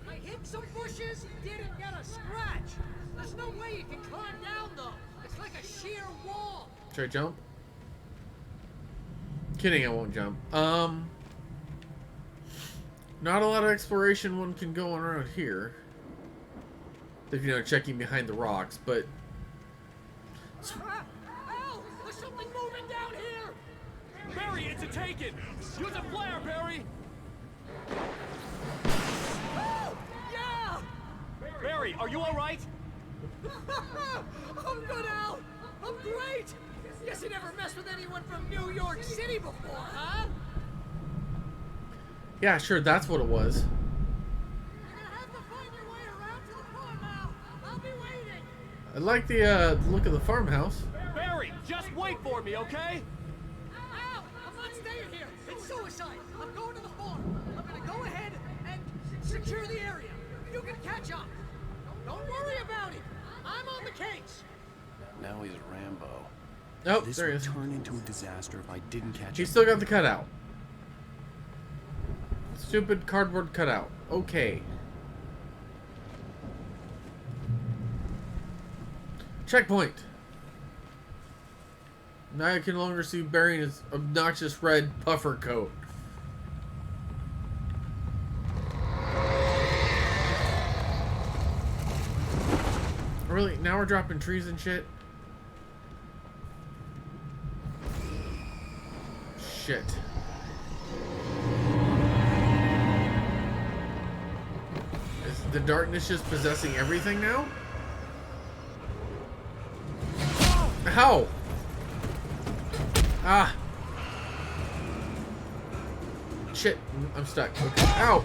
S19: I hit some bushes, didn't get a scratch! There's no way you can climb down, though! It's like a sheer wall!
S1: Should I jump? Kidding, I won't jump. Not a lot of exploration one can go on around here. If you know, checking behind the rocks, but...
S19: Al! There's something moving down here!
S11: Barry, it's a taken! Use a flare, Barry!
S19: Oh! Yeah!
S11: Barry, are you alright?
S19: I'm good, Al! I'm great! Guess you never messed with anyone from New York City before, huh?
S1: Yeah, sure, that's what it was.
S19: You're gonna have to find your way around to the farm, Al. I'll be waiting.
S1: I like the look of the farmhouse.
S11: Barry, just wait for me, okay?
S19: Al, I'm not staying here. It's suicide. I'm going to the farm. I'm gonna go ahead and secure the area. You can catch up. Don't worry about it. I'm on the case.
S2: Now he's Rambo.
S1: Oh,
S2: this
S1: there he
S2: would
S1: is.
S2: turn into a disaster if I didn't catch
S1: He's
S2: him.
S1: still got the cutout. Stupid cardboard cutout. Okay. Checkpoint. Now I can no longer see Barry in his obnoxious red puffer coat. really? Now we're dropping trees and shit? Shit. Is the darkness just possessing everything now? How? Ah. Shit. I'm stuck. Okay. Ow.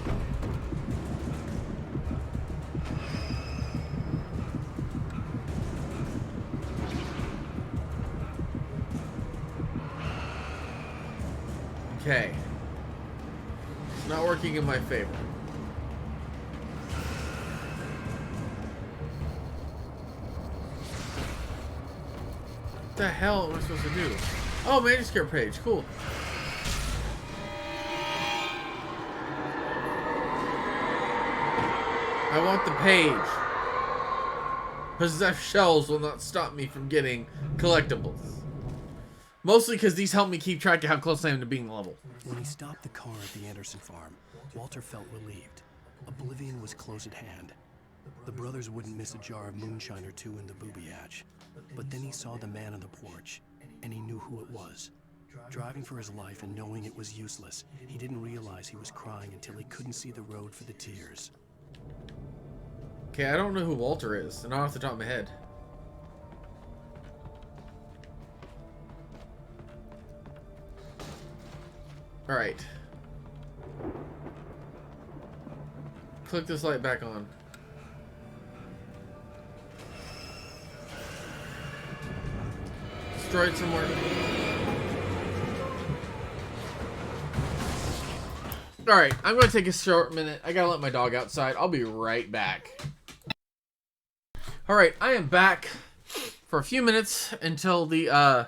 S1: Okay. It's not working in my favor. What the hell am I supposed to do? Oh, manuscript page. Cool. I want the page. Possessed shells will not stop me from getting collectibles. Mostly because these help me keep track of how close I am to being the level.
S2: When he stopped the car at the Anderson farm, Walter felt relieved. Oblivion was close at hand. The brothers wouldn't miss a jar of moonshine or two in the booby hatch. But then he saw the man on the porch, and he knew who it was. Driving for his life and knowing it was useless, he didn't realize he was crying until he couldn't see the road for the tears.
S1: Okay, I don't know who Walter is, not off the top of my head. Alright. Click this light back on. Destroyed somewhere. Alright, I'm going to take a short minute. I gotta let my dog outside. I'll be right back. Alright, I am back for a few minutes until the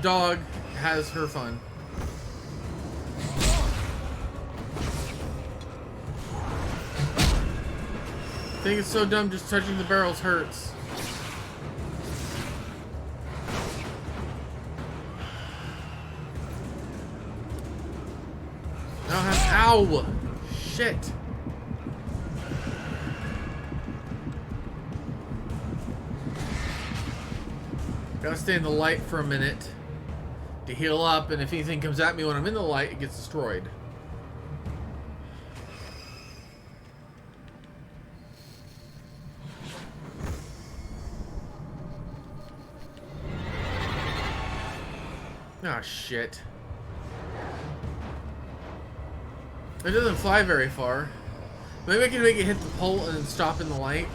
S1: dog has her fun. I think it's so dumb just touching the barrels hurts. Ow! Shit! Gotta stay in the light for a minute to heal up, and if anything comes at me when I'm in the light, it gets destroyed. Ah, shit. It doesn't fly very far. Maybe I can make it hit the pole and then stop in the light.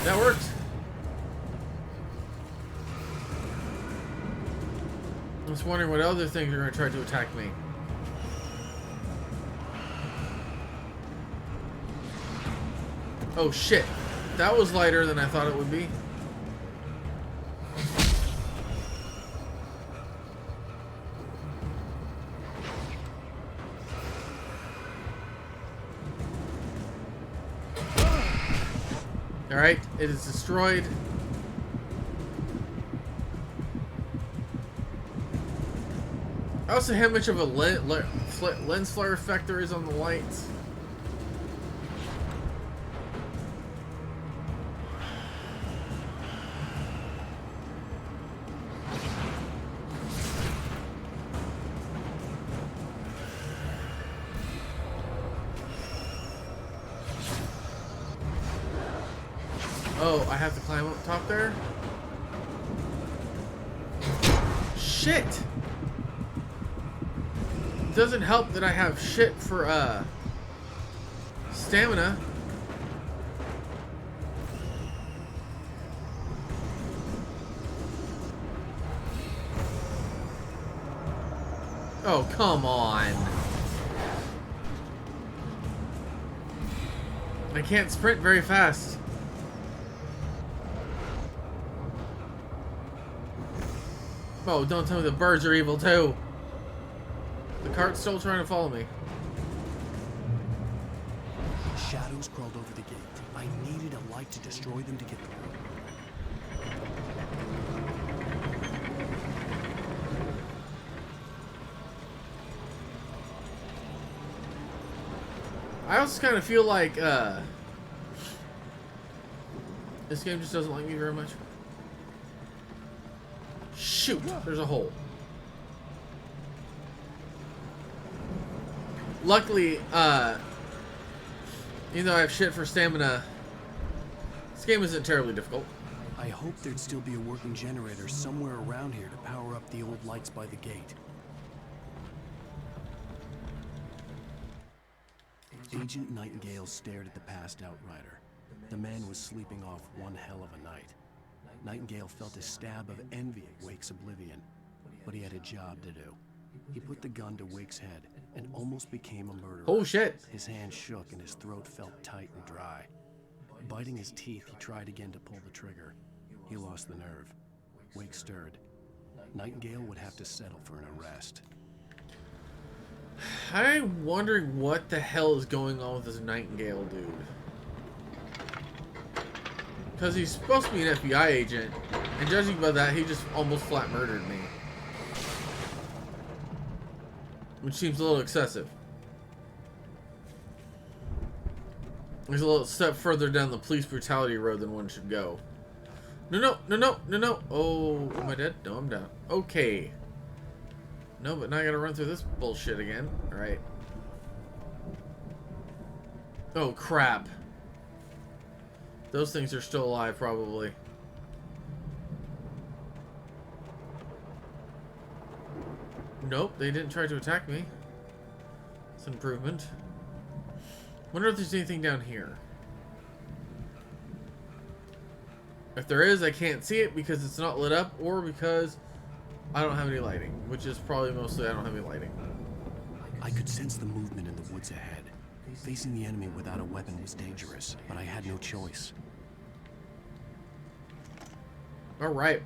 S1: That worked. I was wondering what other things are going to try to attack me. Oh shit. That was lighter than I thought it would be. Alright, it is destroyed. I also how much of a lens flare effect there is on the lights. Oh, I have to climb up top there? Shit! It doesn't help that I have shit for, stamina. Oh, come on. I can't sprint very fast. Oh, don't tell me the birds are evil too. The cart's still trying to follow me.
S2: Shadows crawled over the gate. I needed a light to destroy them to get through.
S1: I also kind of feel like this game just doesn't like me very much. Shoot, there's a hole. Luckily, even though I have shit for stamina, this game isn't terribly difficult.
S2: I hoped there'd still be a working generator somewhere around here to power up the old lights by the gate. Agent Nightingale stared at the passed out rider. The man was sleeping off one hell of a night. Nightingale felt a stab of envy at Wake's oblivion, but he had a job to do. He put the gun to Wake's head and almost became a murderer.
S1: Oh shit!
S2: His hand shook and his throat felt tight and dry. Biting his teeth, he tried again to pull the trigger. He lost the nerve. Wake stirred. Nightingale would have to settle for an arrest.
S1: I'm wondering what the hell is going on with this Nightingale dude. Because he's supposed to be an FBI agent, and judging by that, he just almost flat murdered me. Which seems a little excessive. He's a little step further down the police brutality road than one should go. No. Oh, am I dead? No, I'm down. Okay. No, but now I gotta run through this bullshit again. Alright. Oh, crap. Those things are still alive, probably. Nope, they didn't try to attack me. It's an improvement. Wonder if there's anything down here. If there is, I can't see it because it's not lit up, or because I don't have any lighting, which is probably mostly I don't have any lighting.
S2: I could sense the movement in the woods ahead. Facing the enemy without a weapon was dangerous, but I had no choice.
S1: Alright.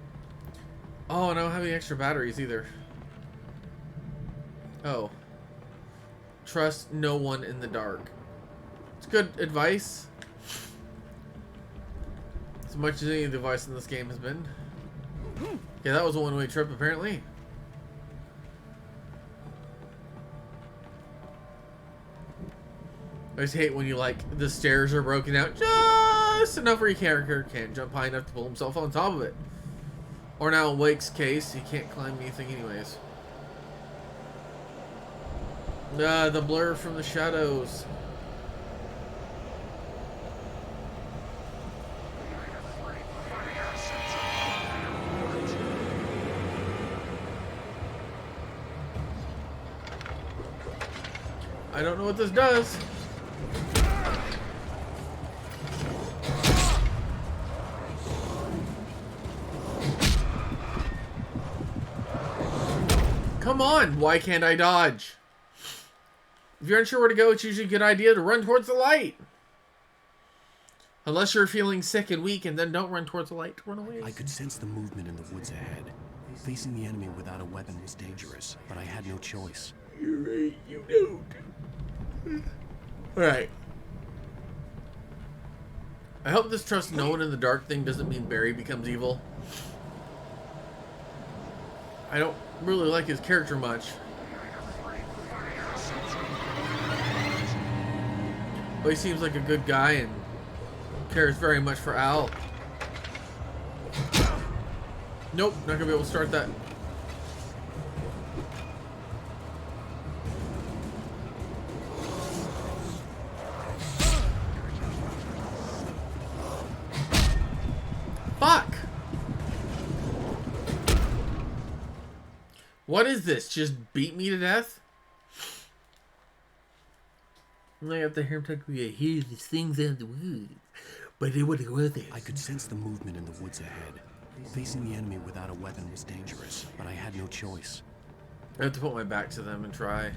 S1: Oh, and I don't have any extra batteries either. Oh. Trust no one in the dark. It's good advice. As much as any device in this game has been. Okay, that was a one-way trip apparently. I just hate when you like the stairs are broken out just enough where your character can't jump high enough to pull himself on top of it. Or now in Wake's case, he can't climb anything anyways. The blur from the shadows. I don't know what this does. Come on, why can't I dodge? If you're unsure where to go, it's usually a good idea to run towards the light. Unless you're feeling sick and weak, and then don't run towards the light. Run away.
S2: I could sense the movement in the woods ahead. Facing the enemy without a weapon was dangerous, but I had no choice.
S1: You're right, you don't. Alright. I hope this trust no one in the dark thing doesn't mean Barry becomes evil. I don't really like his character much. But he seems like a good guy and cares very much for Al. Nope, not gonna be able to start that. Fuck! What is this? Just beat me to death? I have to hear him talk about here's the things in the woods, but they wouldn't go there.
S2: I could sense the movement in the woods ahead. Facing the enemy without a weapon was dangerous, but I had no choice.
S1: I have to put my back to them and try.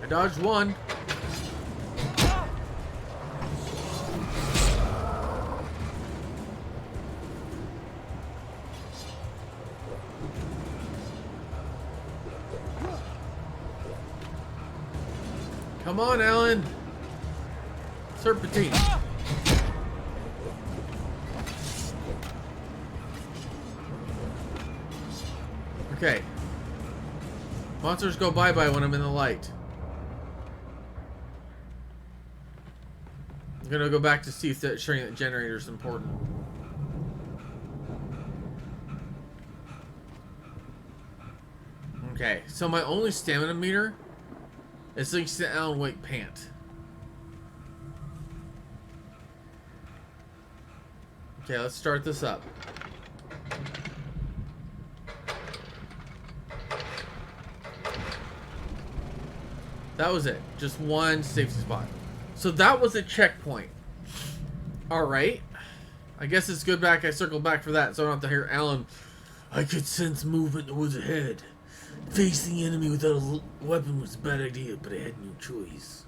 S1: I dodged one. Come on, Alan. Serpentine. Okay. Monsters go bye-bye when I'm in the light. I'm gonna go back to see if that showing that generator is important. Okay, so my only stamina meter is linked to the Alan Wake pant. Okay, let's start this up. That was it. Just one safety spot. So that was a checkpoint. Alright. I guess it's good back. I circled back for that, so I don't have to hear Alan. I could sense movement that was ahead. Facing the enemy without a weapon was a bad idea, but I had no choice.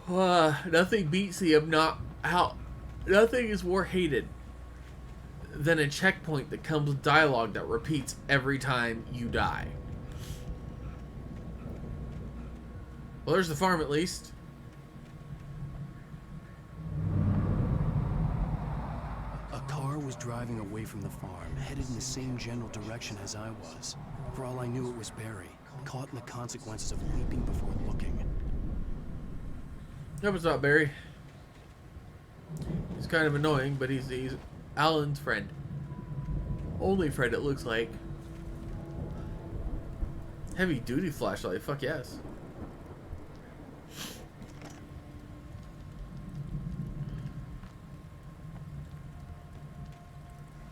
S1: Nothing beats the nothing is more hated than a checkpoint that comes with dialogue that repeats every time you die. Well, there's the farm at least.
S2: A car was driving away from the farm, headed in the same general direction as I was. For all I knew, it was Barry, caught in the consequences of leaping before looking.
S1: Nope, it's not Barry. He's kind of annoying, but he's Alan's friend. Only friend, it looks like. Heavy duty flashlight, fuck yes.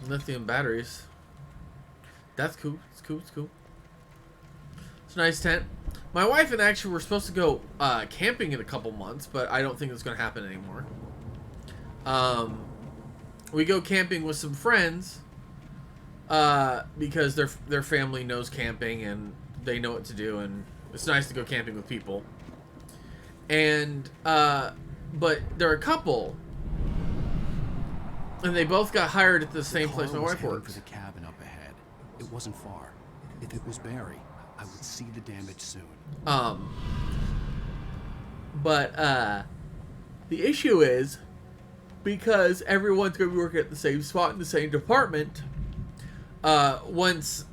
S1: Lithium batteries. That's cool. It's cool. It's cool. It's a nice tent. My wife and I actually were supposed to go camping in a couple months, but I don't think it's going to happen anymore. We go camping with some friends because their family knows camping and they know what to do, and it's nice to go camping with people. And but they're a couple. And they both got hired at the same place my wife works.
S2: For the cabin up ahead. It wasn't far. If it was Barry, I would see the damage soon.
S1: But the issue is because everyone's going to be working at the same spot in the same department. Once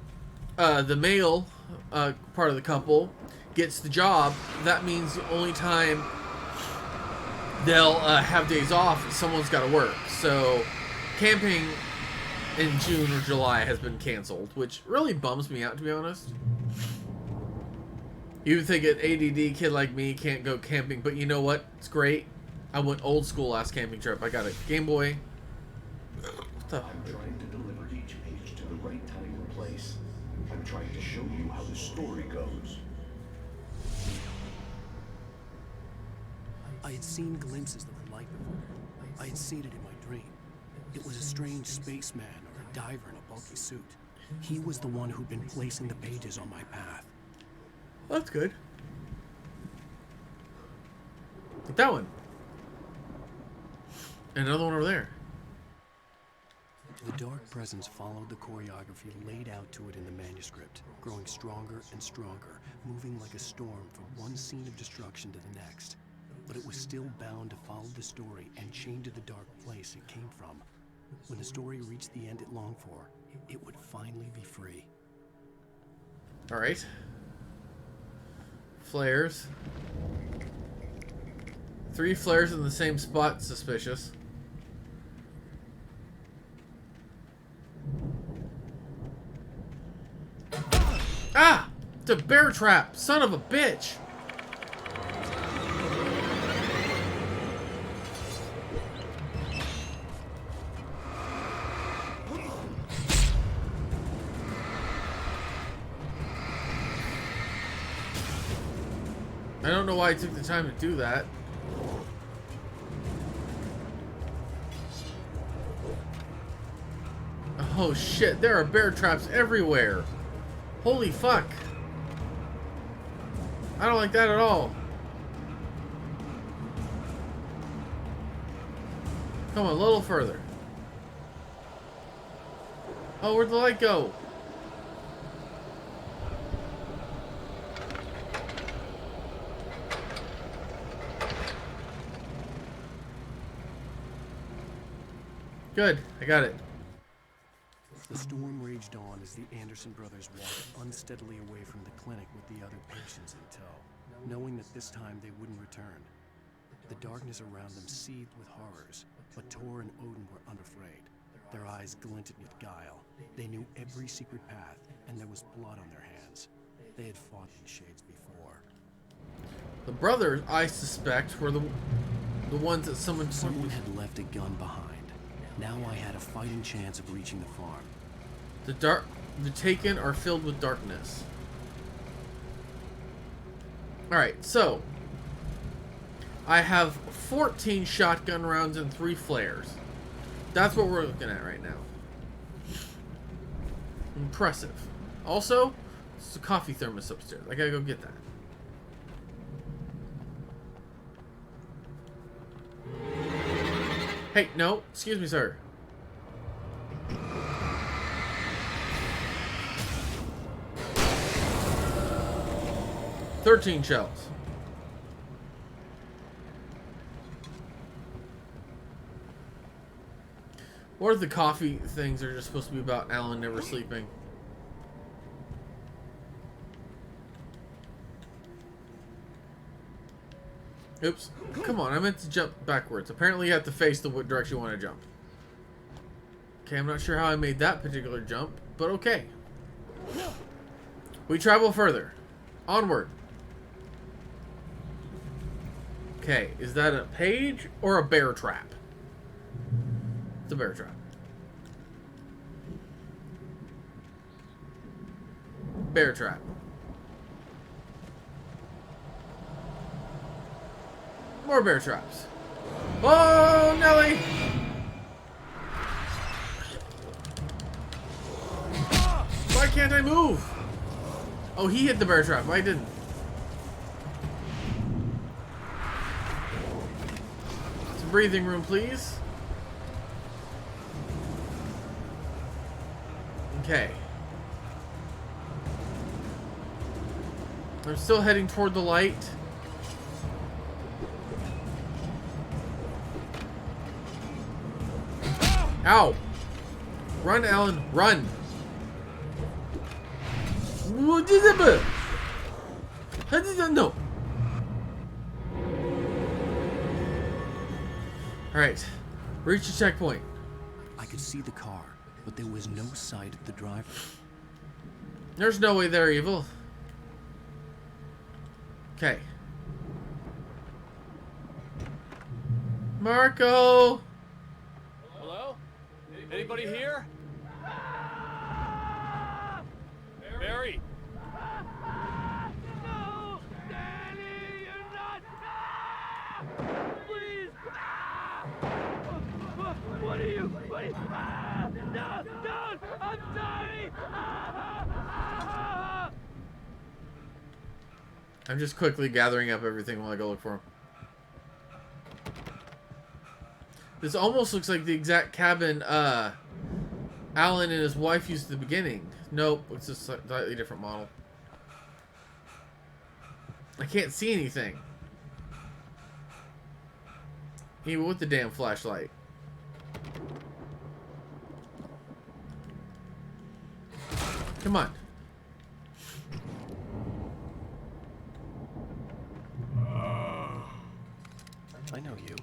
S1: the male part of the couple gets the job, that means the only time they'll have days off, someone's got to work. So camping in June or July has been canceled, which really bums me out, to be honest. You would think an ADD kid like me can't go camping, but you know what? It's great. I went old school last camping trip. I got a Game Boy. What the?
S20: I'm trying to deliver each page to the right time and place. I'm trying to show you how the story goes.
S2: I had seen glimpses of the light before. I had seen it in my dream. It was a strange spaceman or a diver in a bulky suit. He was the one who'd been placing the pages on my path.
S1: That's good. Like that one. And another one over there.
S2: The dark presence followed the choreography laid out to it in the manuscript, growing stronger and stronger, moving like a storm from one scene of destruction to the next. But it was still bound to follow the story and chained to the dark place it came from. When the story reached the end it longed for, it would finally be free.
S1: All right. Flares. 3 flares in the same spot. Suspicious. Ah! It's a bear trap! Son of a bitch! I don't know why I took the time to do that. Oh shit, there are bear traps everywhere. Holy fuck. I don't like that at all. Come on, a little further. Oh, where'd the light go? Good, I got it.
S2: The storm raged on as the Anderson brothers walked unsteadily away from the clinic with the other patients in tow, knowing that this time they wouldn't return. The darkness around them seethed with horrors, but Tor and Odin were unafraid. Their eyes glinted with guile. They knew every secret path, and there was blood on their hands. They had fought these shades before.
S1: The brothers, I suspect, were the ones that someone
S2: had left a gun behind. Now I had a fighting chance of reaching the farm.
S1: The Taken are filled with darkness. Alright, so I have 14 shotgun rounds and 3 flares. That's what we're looking at right now. Impressive. Also, it's a coffee thermos upstairs. I gotta go get that. Hey, no, excuse me, sir. $13 shells. What if the coffee things are just supposed to be about Alan never sleeping? Oops. Come on, I meant to jump backwards. Apparently you have to face the direction you want to jump. Okay, I'm not sure how I made that particular jump, but okay. We travel further. Onward. Okay, is that a page or a bear trap? It's a bear trap. Bear trap. More bear traps. Oh, Nelly! Why can't I move? Oh, he hit the bear trap. I didn't. Some breathing room, please. Okay. I'm still heading toward the light. Ow! Run, Alan, run! What is it? How did you know? Alright, reach the checkpoint.
S2: I could see the car, but there was no sight of the driver.
S1: There's no way they're evil. Okay. Marco!
S11: Hello? Anybody here? Barry!
S17: No! Danny, you're not! Please! What are you? No! Don't! I'm sorry!
S1: I'm just quickly gathering up everything while I go look for him. This almost looks like the exact cabin Alan and his wife used at the beginning. Nope, it's a slightly different model. I can't see anything. Even with the damn flashlight. Come on.
S2: I know you.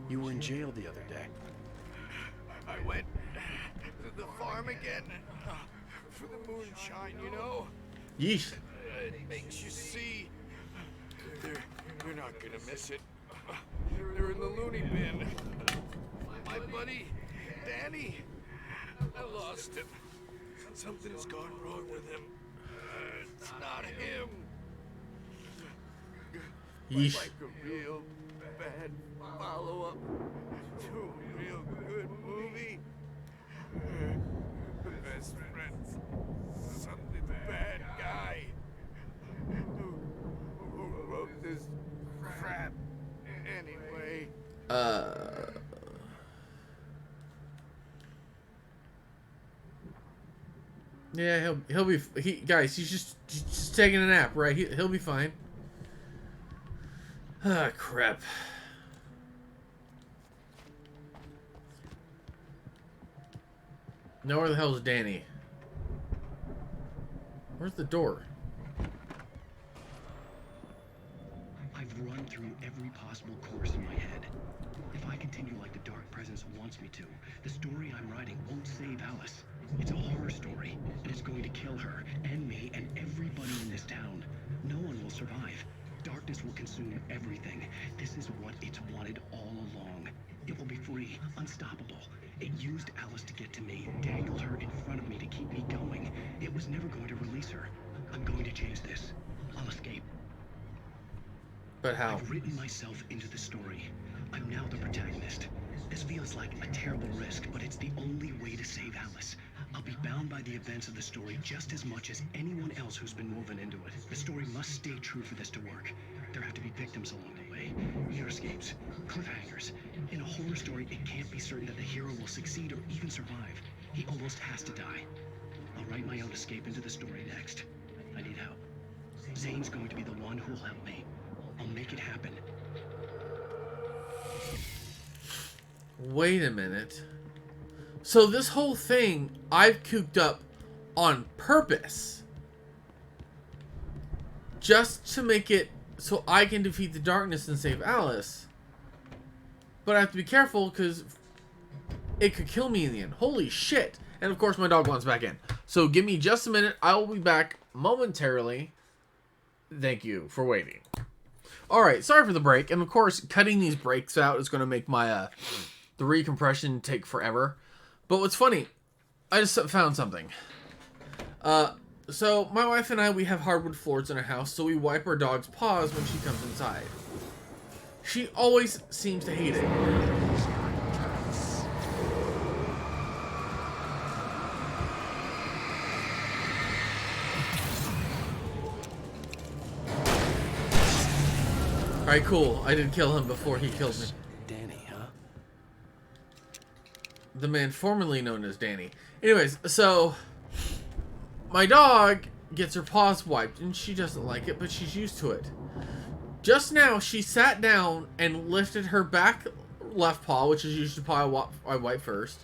S2: You were in jail the other day.
S10: I went to the farm again for the moonshine, you know?
S1: Yeesh.
S10: It makes you see. You're not gonna miss it. They're in the loony bin. My buddy, Danny, I lost him. Something's gone wrong with him. It's not him.
S1: Yeesh.
S10: Like a real bad follow-up to a real good movie. The best friends. Something bad guy who wrote this crap anyway.
S1: Yeah, he'll be guys. He's just taking a nap, right? He'll be fine. Ah, crap. Now where the hell is Danny? Where's the door?
S2: I've run through every possible course in my head. If I continue like the Dark Presence wants me to, the story I'm writing won't save Alice. It's a horror story, and it's going to kill her, and me, and everybody in this town. No one will survive. Darkness will consume everything. This is what it's wanted all along. It will be free, unstoppable. It used Alice to get to me, dangled her in front of me to keep me going. It was never going to release her. I'm going to change this. I'll escape.
S1: But how?
S2: I've written myself into the story. I'm now the protagonist. This feels like a terrible risk, but it's the only way to save Alice. I'll be bound by the events of the story just as much as anyone else who's been woven into it. The story must stay true for this to work. There have to be victims along the way. Near escapes, cliffhangers. In a horror story, it can't be certain that the hero will succeed or even survive. He almost has to die. I'll write my own escape into the story next. I need help. Zane's going to be the one who'll help me. I'll make it happen.
S1: Wait a minute. So this whole thing I've cooked up on purpose. Just to make it so I can defeat the darkness and save Alice. But I have to be careful because it could kill me in the end. Holy shit. And of course my dog wants back in. So give me just a minute. I will be back momentarily. Thank you for waiting. Alright, sorry for the break. And of course, cutting these breaks out is going to make my the recompression take forever. But what's funny, I just found something. So my wife and I, we have hardwood floors in our house, so we wipe our dog's paws when she comes inside. She always seems to hate it. Alright, cool. I didn't kill him before he killed me.
S2: Danny, huh?
S1: The man formerly known as Danny. Anyways, so my dog gets her paws wiped, and she doesn't like it, but she's used to it. Just now, she sat down and lifted her back left paw, which is usually the paw I wipe first.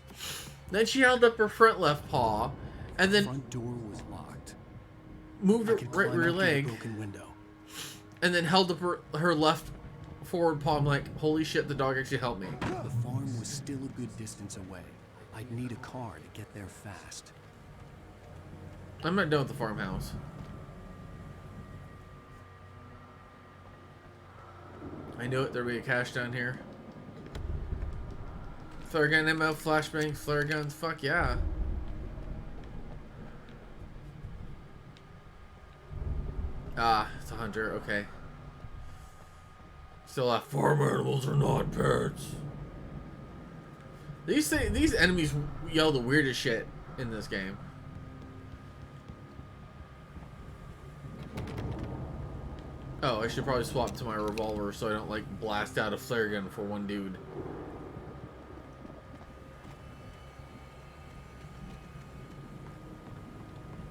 S1: Then she held up her front left paw, and then
S2: the front door was locked.
S1: Moved her right rear leg,
S2: broken window.
S1: And then held up her left forward paw. I'm like, holy shit, the dog actually helped me.
S2: The farm was still a good distance away. I'd need a car to get there fast.
S1: I'm not done with the farmhouse. I knew it. There'd be a cache down here. Flare gun ammo, flashbang, flare guns. Fuck yeah. Ah, it's a hunter. Okay. Still have farm animals are not pets. These enemies yell the weirdest shit in this game. Oh, I should probably swap to my revolver so I don't like blast out a flare gun for one dude.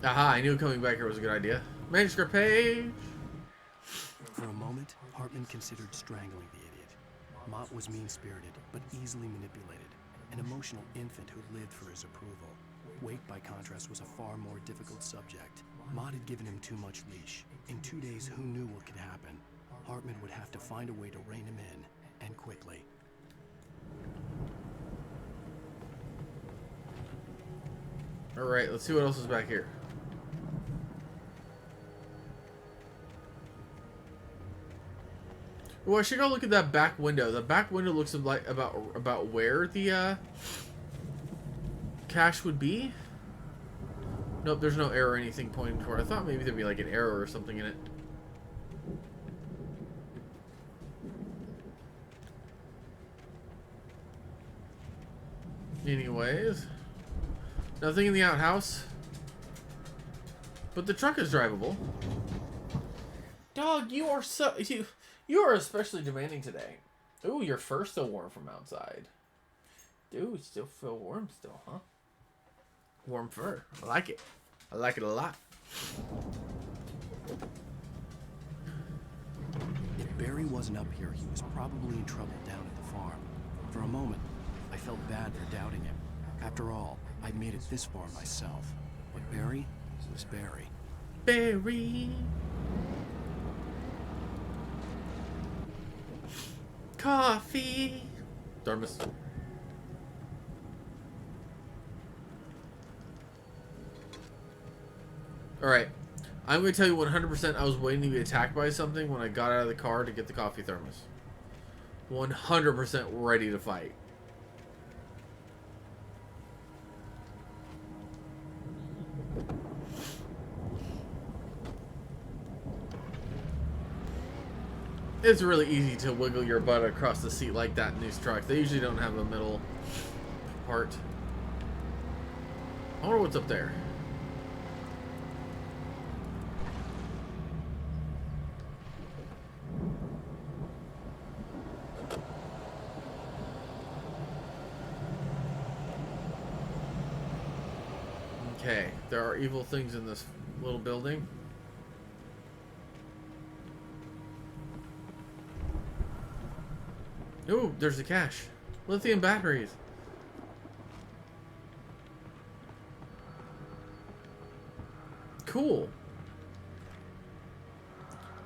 S1: Aha, I knew coming back here was a good idea. Manuscript page.
S2: For a moment, Hartman considered strangling the idiot. Mott was mean-spirited, but easily manipulated. An emotional infant who lived for his approval. Wake, by contrast, was a far more difficult subject. Mott had given him too much leash. In 2 days, who knew what could happen? Hartman would have to find a way to rein him in, and quickly.
S1: Alright, let's see what else is back here. Well, I should go look at that back window. The back window looks like about where the cache would be. Nope, there's no arrow or anything pointing toward. I thought maybe there'd be like an arrow or something in it. Anyways, nothing in the outhouse. But the truck is drivable. Dog, you are so you are especially demanding today. Ooh, your fur's still warm from outside. Dude, still feel warm still, huh? Warm fur. I like it. I like it a lot.
S2: If Barry wasn't up here, he was probably in trouble down at the farm. For a moment, I felt bad for doubting him. After After all, I'd made it this far myself. But Barry was Barry.
S1: Barry. Coffee. Thermos. Alright. I'm going to tell you 100% I was waiting to be attacked by something when I got out of the car to get the coffee thermos. 100% ready to fight. It's really easy to wiggle your butt across the seat like that in these trucks. They usually don't have a middle part. I wonder what's up there. Okay, there are evil things in this little building. Ooh, there's the cache. Lithium batteries. Cool.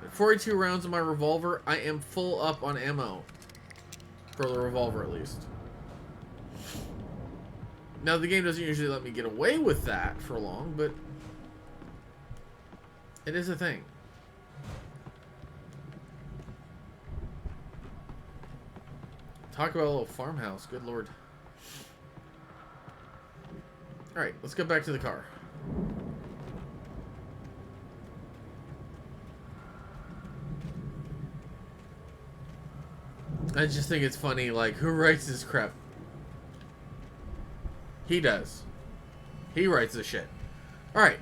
S1: 42 rounds of my revolver. I am full up on ammo. For the revolver, at least. Now, the game doesn't usually let me get away with that for long, but it is a thing. Talk about a little farmhouse. Good lord. Alright, let's get back to the car. I just think it's funny, like, who writes this crap? He does. He writes this shit. Alright,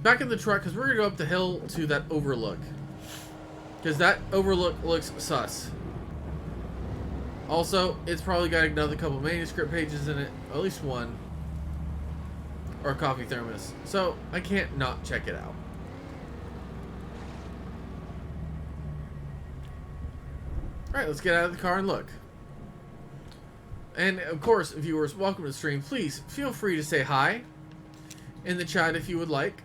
S1: back in the truck, because we're going to go up the hill to that overlook. Because that overlook looks sus. Also, it's probably got another couple manuscript pages in it. At least one. Or a coffee thermos. So, I can't not check it out. Alright, let's get out of the car and look. And, of course, viewers, welcome to the stream. Please, feel free to say hi in the chat if you would like.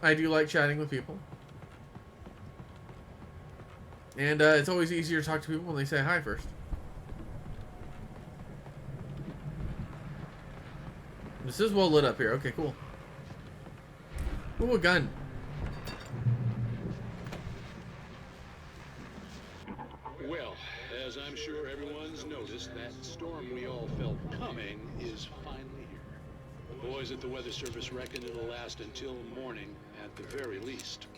S1: I do like chatting with people. And it's always easier to talk to people when they say hi first. This is well lit up here. Okay, cool. Ooh, a gun.
S20: Well, as I'm sure everyone's noticed, that storm we all felt coming is finally here. The boys at the Weather Service reckon it'll last until morning at the very least.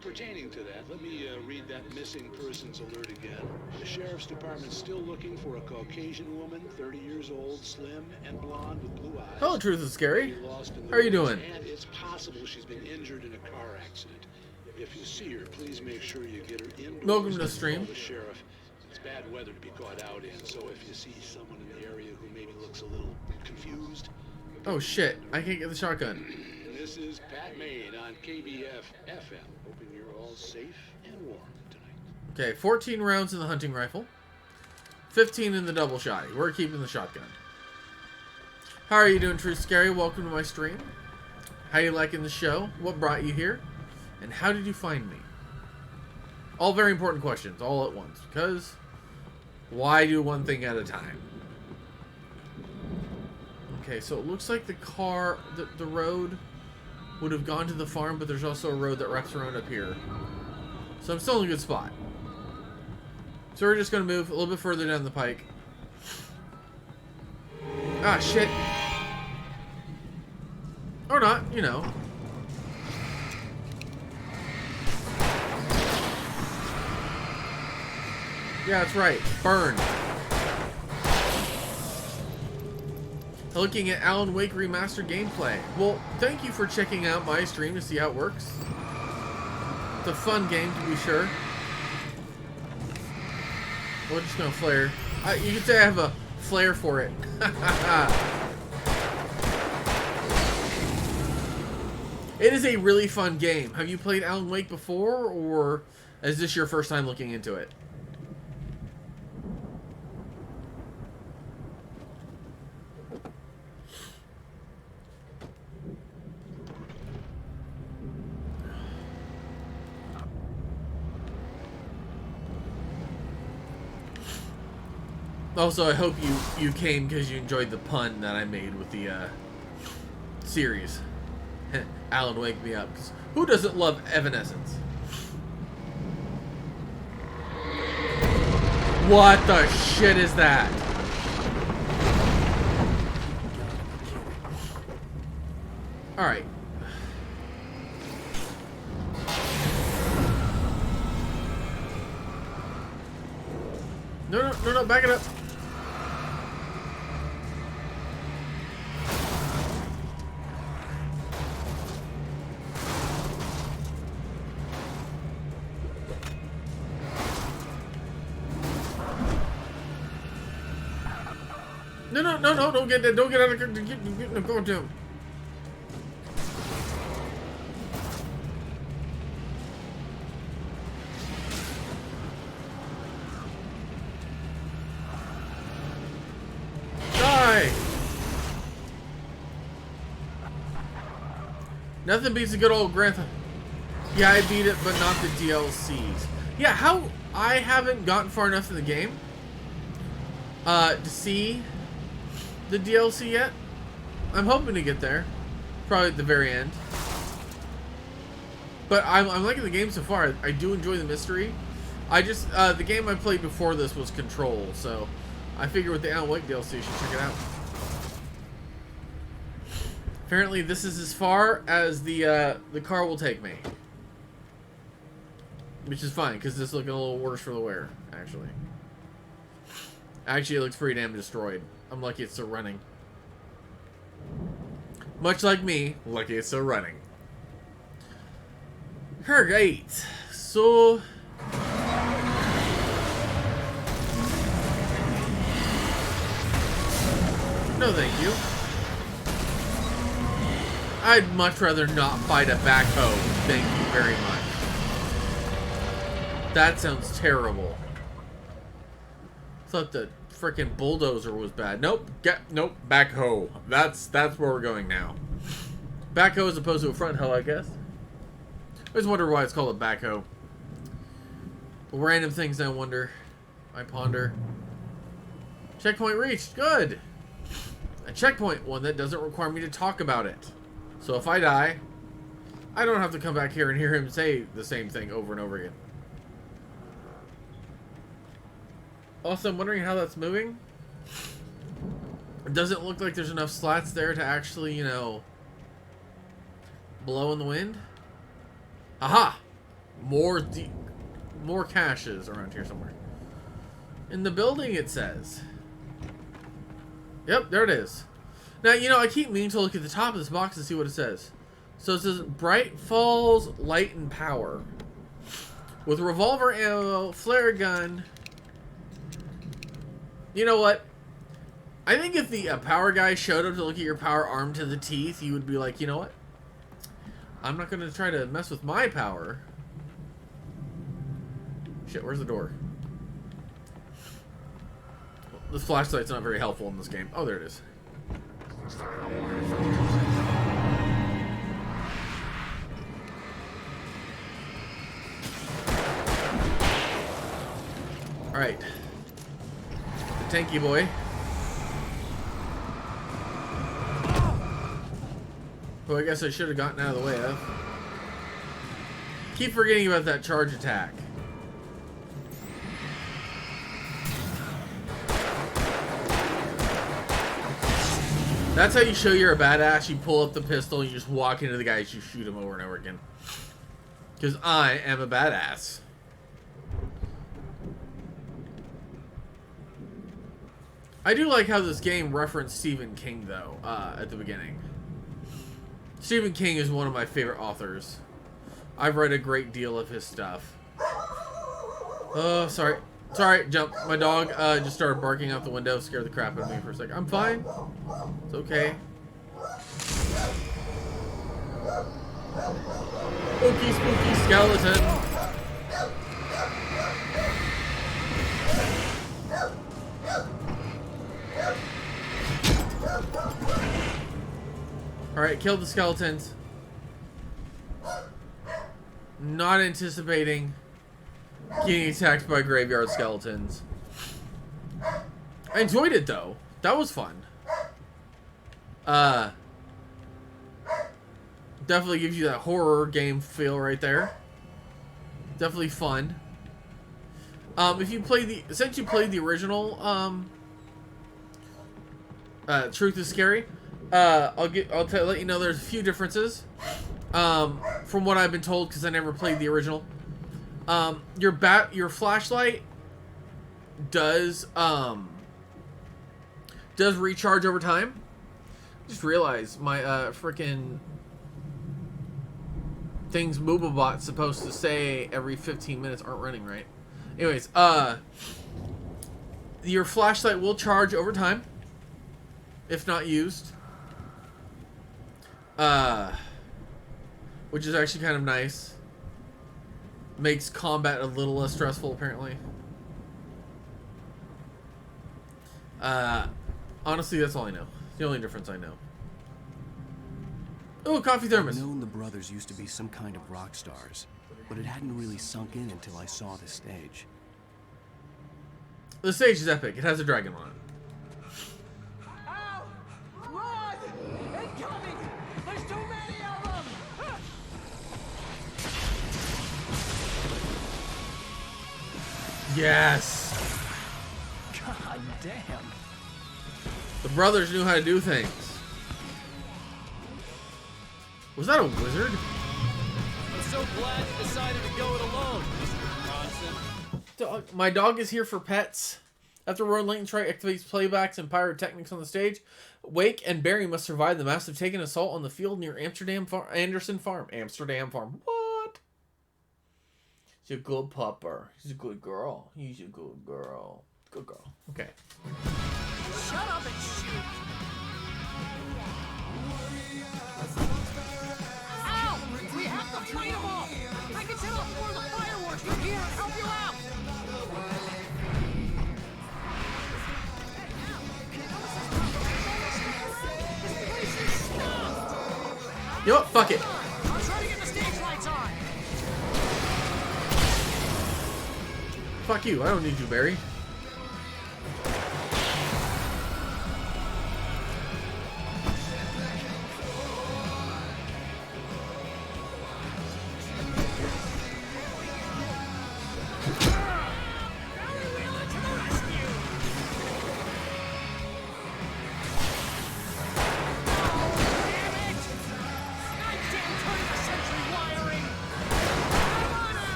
S20: Pertaining to that, let me read that missing persons alert again. The Sheriff's Department's still looking for a Caucasian woman, 30 years old, slim and blonde with blue eyes.
S1: Hello, Truth is Scary. How are you doing?
S20: And it's possible she's been injured in a car accident. If you see her, please make sure you get her indoors.
S1: Welcome to the stream.
S20: Call the sheriff. It's bad weather to be caught out in, so if you see someone in the area who maybe looks a little confused.
S1: Oh shit, I can't get the shotgun.
S20: This is Pat Maine on KBF FM. Hoping you're all safe and warm tonight.
S1: Okay, 14 rounds in the hunting rifle. 15 in the double shotty. We're keeping the shotgun. How are you doing, Truth Scary? Welcome to my stream. How you liking the show? What brought you here? And how did you find me? All very important questions, all at once. Because why do one thing at a time? Okay, so it looks like the car, the road would have gone to the farm, but there's also a road that wraps around up here. So I'm still in a good spot. So we're just going to move a little bit further down the pike. Ah, shit. Or not, you know. Yeah, that's right. Burn. Looking at Alan Wake Remastered gameplay. Well, thank you for checking out my stream to see how it works. It's a fun game, to be sure. We're just gonna flare. You could say I have a flair for it. It is a really fun game. Have you played Alan Wake before, or is this your first time looking into it? Also, I hope you came because you enjoyed the pun that I made with the series. Alan, wake me up. 'Cause who doesn't love Evanescence? What the shit is that? Alright. No, back it up. No, don't get that. Don't get out of the go down. Die! Nothing beats a good old Grand Theft. Yeah, I beat it, but not the DLCs. Yeah, how I haven't gotten far enough in the game to see the DLC yet. I'm hoping to get there, probably at the very end. But I'm liking the game so far. I do enjoy the mystery. I just the game I played before this was Control, so I figure with the Alan Wake DLC, I should check it out. Apparently, this is as far as the car will take me, which is fine because this is looking a little worse for the wear. Actually, it looks pretty damn destroyed. I'm lucky it's still running. Much like me, lucky it's still running. Alright, so no thank you. I'd much rather not fight a backhoe. Thank you very much. That sounds terrible. Thought the frickin' bulldozer was bad. Nope. Nope. Backhoe. That's where we're going now. Backhoe as opposed to a front hoe, I guess. I always wonder why it's called a backhoe. Random things I wonder. I ponder. Checkpoint reached. Good. A checkpoint. One that doesn't require me to talk about it. So if I die, I don't have to come back here and hear him say the same thing over and over again. Also, I'm wondering how that's moving. It doesn't look like there's enough slats there to actually, you know, blow in the wind. Aha! More caches around here somewhere. In the building, it says. Yep, there it is. Now, you know, I keep meaning to look at the top of this box and see what it says. So it says, Bright Falls Light and Power. With revolver ammo, flare gun. You know what? I think if the power guy showed up to look at your power armed to the teeth, you would be like, you know what? I'm not going to try to mess with my power. Shit, where's the door? This flashlight's not very helpful in this game. Oh, there it is. Alright. The tanky boy. Who I guess I should have gotten out of the way of. Keep forgetting about that charge attack. That's how you show you're a badass. You pull up the pistol and you just walk into the guys, you shoot him over and over again. Because I am a badass. I do like how this game referenced Stephen King, though, at the beginning. Stephen King is one of my favorite authors. I've read a great deal of his stuff. Oh, sorry. Sorry, jump. My dog just started barking out the window, scared the crap out of me for a second. I'm fine. It's okay. Spooky, spooky skeleton. Alright, kill the skeletons. Not anticipating getting attacked by graveyard skeletons. I enjoyed it though. That was fun. Definitely gives you that horror game feel right there. Definitely fun. If you play since you played the original, Truth is Scary, I'll let you know there's a few differences. From what I've been told, because I never played the original. Your flashlight does recharge over time. Just realized my freaking things Moobobot's supposed to say every 15 minutes aren't running right. Anyways, your flashlight will charge over time if not used. Which is actually kind of nice. Makes combat a little less stressful, apparently. Honestly, that's all I know. The only difference I know. Oh, coffee thermos.
S2: I've known the brothers used to be some kind of rock stars, but it hadn't really sunk in until I saw the stage.
S1: The stage is epic. It has a dragon on it.
S17: Run! Incoming! There's too many of them!
S1: Yes!
S2: God damn.
S1: The brothers knew how to do things. Was that a wizard?
S11: I'm so glad you decided to go it alone, Mr. Bronson.
S1: My dog is here for pets. After Roy Layton Strike activates playbacks and pyrotechnics on the stage, Wake and Barry must survive the massive taken assault on the field near Anderson Farm. Amsterdam Farm. What? She's a good pupper. She's a good girl. He's a good girl. Good girl. Okay.
S17: Shut up and shoot! Ow! We have to fight them all! I can set off more of the fireworks! You're here to help you out!
S1: You know what? Fuck it.
S17: I'm trying to get the stage lights on!
S1: Fuck you. I don't need you, Barry.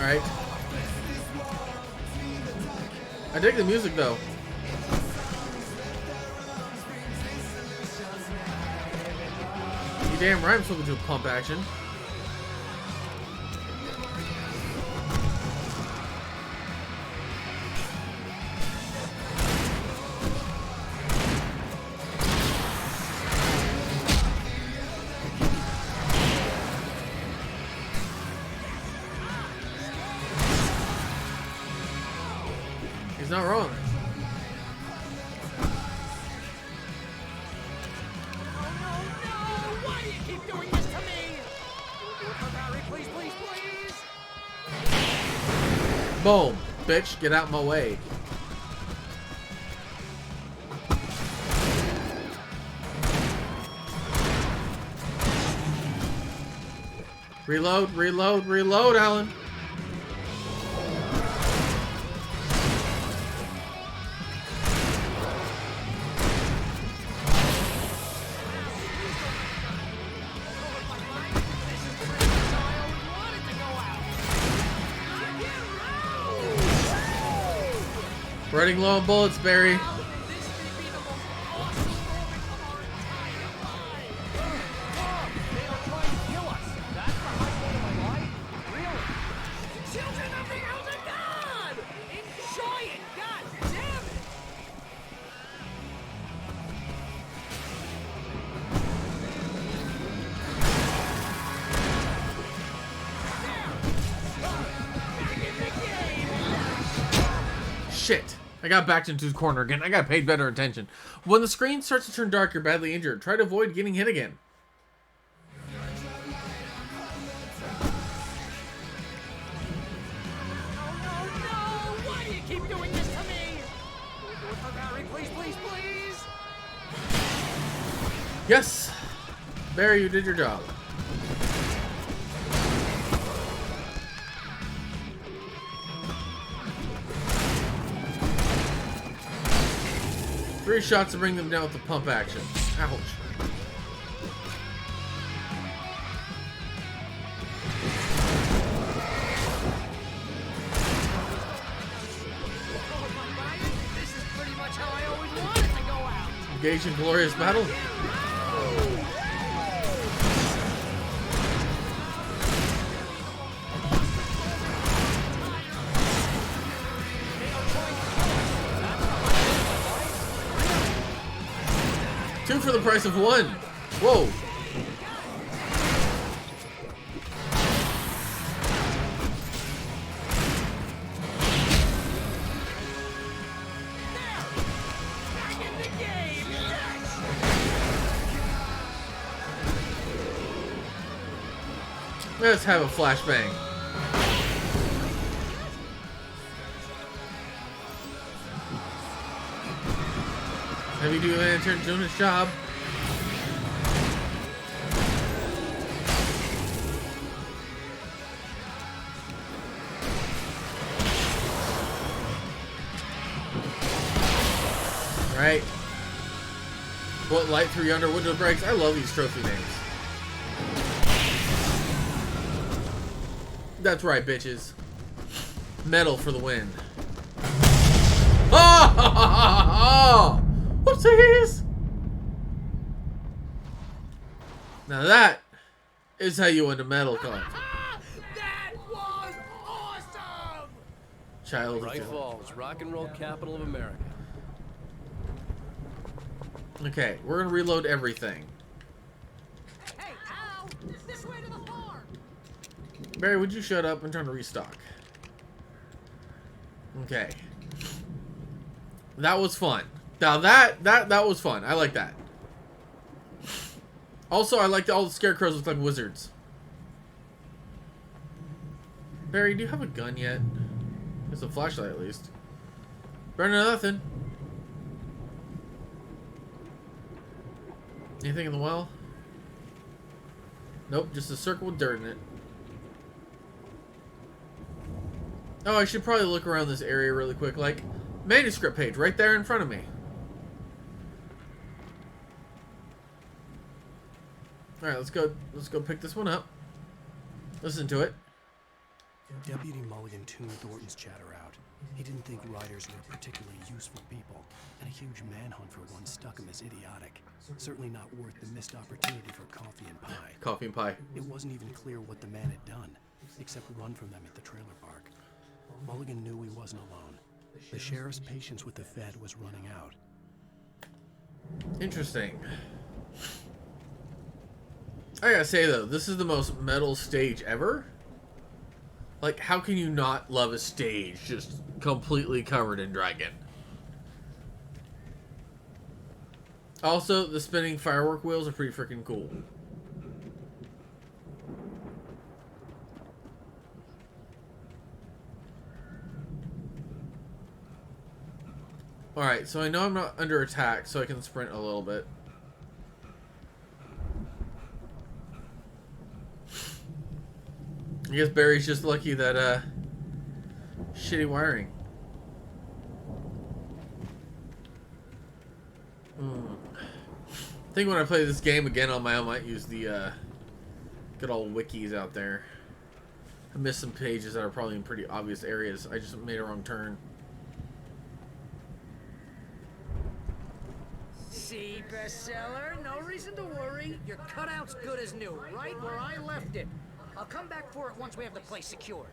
S1: Alright. I dig the music though. You damn right I'm supposed to do pump action. He's not wrong.
S17: Why do you keep doing this to me? Do it for Barry, please, please, please!
S1: Boom. Bitch, get out my way. Reload, reload, reload, Alan. Running low on bullets, Barry.
S17: Children of the Elder God! Enjoy it, God damn it!
S1: Shit. I got backed into the corner again. I got paid better attention. When the screen starts to turn dark, you're badly injured. Try to avoid getting hit again. Yes! Barry, you did your job. Three shots to bring them down with the pump action. Ouch.
S6: This is pretty much how I always wanted to go out.
S1: Engage in glorious battle. Two for the price of one. Whoa. Let's have a flashbang. Heavy duty lantern doing his job. Right. What light through yonder window breaks? I love these trophy names. That's right, bitches. Metal for the win. Oh! Whoopsies! Now that is how you win a medal card.
S6: That was awesome!
S1: Child.
S11: Bright Falls, rock and roll capital of America.
S1: Okay, we're gonna reload everything.
S6: Hey, ow! This way to the farm!
S1: Barry, would you shut up? I'm trying to restock. Okay. That was fun. Now that was fun. I like that. Also, I like all the scarecrows look like wizards. Barry, do you have a gun yet? It's a flashlight at least. Better than nothing. Anything in the well? Nope, just a circle with dirt in it. Oh, I should probably look around this area really quick. Like, manuscript page right there in front of me. Alright, let's go pick this one up. Listen to it.
S2: Deputy Mulligan tuned Thornton's chatter out. He didn't think riders were particularly useful people, and a huge manhunt for one stuck him as idiotic. Certainly not worth the missed opportunity for coffee and pie.
S1: Coffee and pie.
S2: It wasn't even clear what the man had done, except run from them at the trailer park. Mulligan knew he wasn't alone. The sheriff's patience with the Fed was running out.
S1: Interesting. I gotta say though, this is the most metal stage ever. Like, how can you not love a stage just completely covered in dragon? Also, the spinning firework wheels are pretty freaking cool. Alright, so I know I'm not under attack, so I can sprint a little bit. I guess Barry's just lucky that, shitty wiring. I think when I play this game again on my own, I might use the, good old wikis out there. I missed some pages that are probably in pretty obvious areas. I just made a wrong turn.
S6: See, bestseller? No reason to worry. Your cutout's good as new, right where I left it. I'll come back for it once we have the place secured.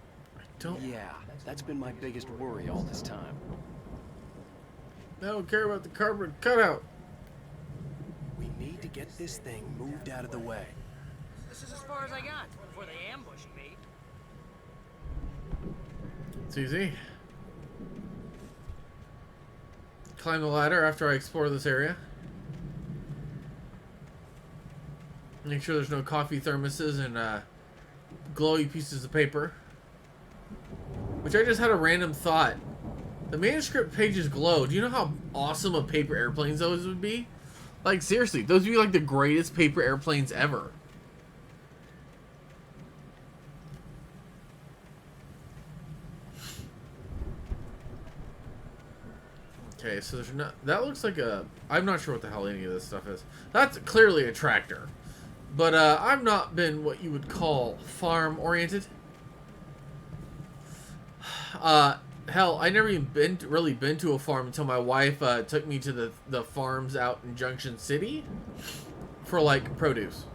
S2: Yeah, that's been my biggest worry all this time.
S1: I don't care about the cardboard cutout.
S2: We need to get this thing moved out of the way.
S6: This is as far as I got before they ambushed me.
S1: It's easy. Climb the ladder after I explore this area. Make sure there's no coffee thermoses and glowy pieces of paper. Which I just had a random thought. The manuscript pages glow. Do you know how awesome a paper airplanes those would be? Like, seriously, those would be like the greatest paper airplanes ever. Okay, so there's not... That looks like a... I'm not sure what the hell any of this stuff is. That's clearly a tractor. But, I've not been what you would call farm-oriented. Hell, I never even really been to a farm until my wife, took me to the farms out in Junction City for, like, produce.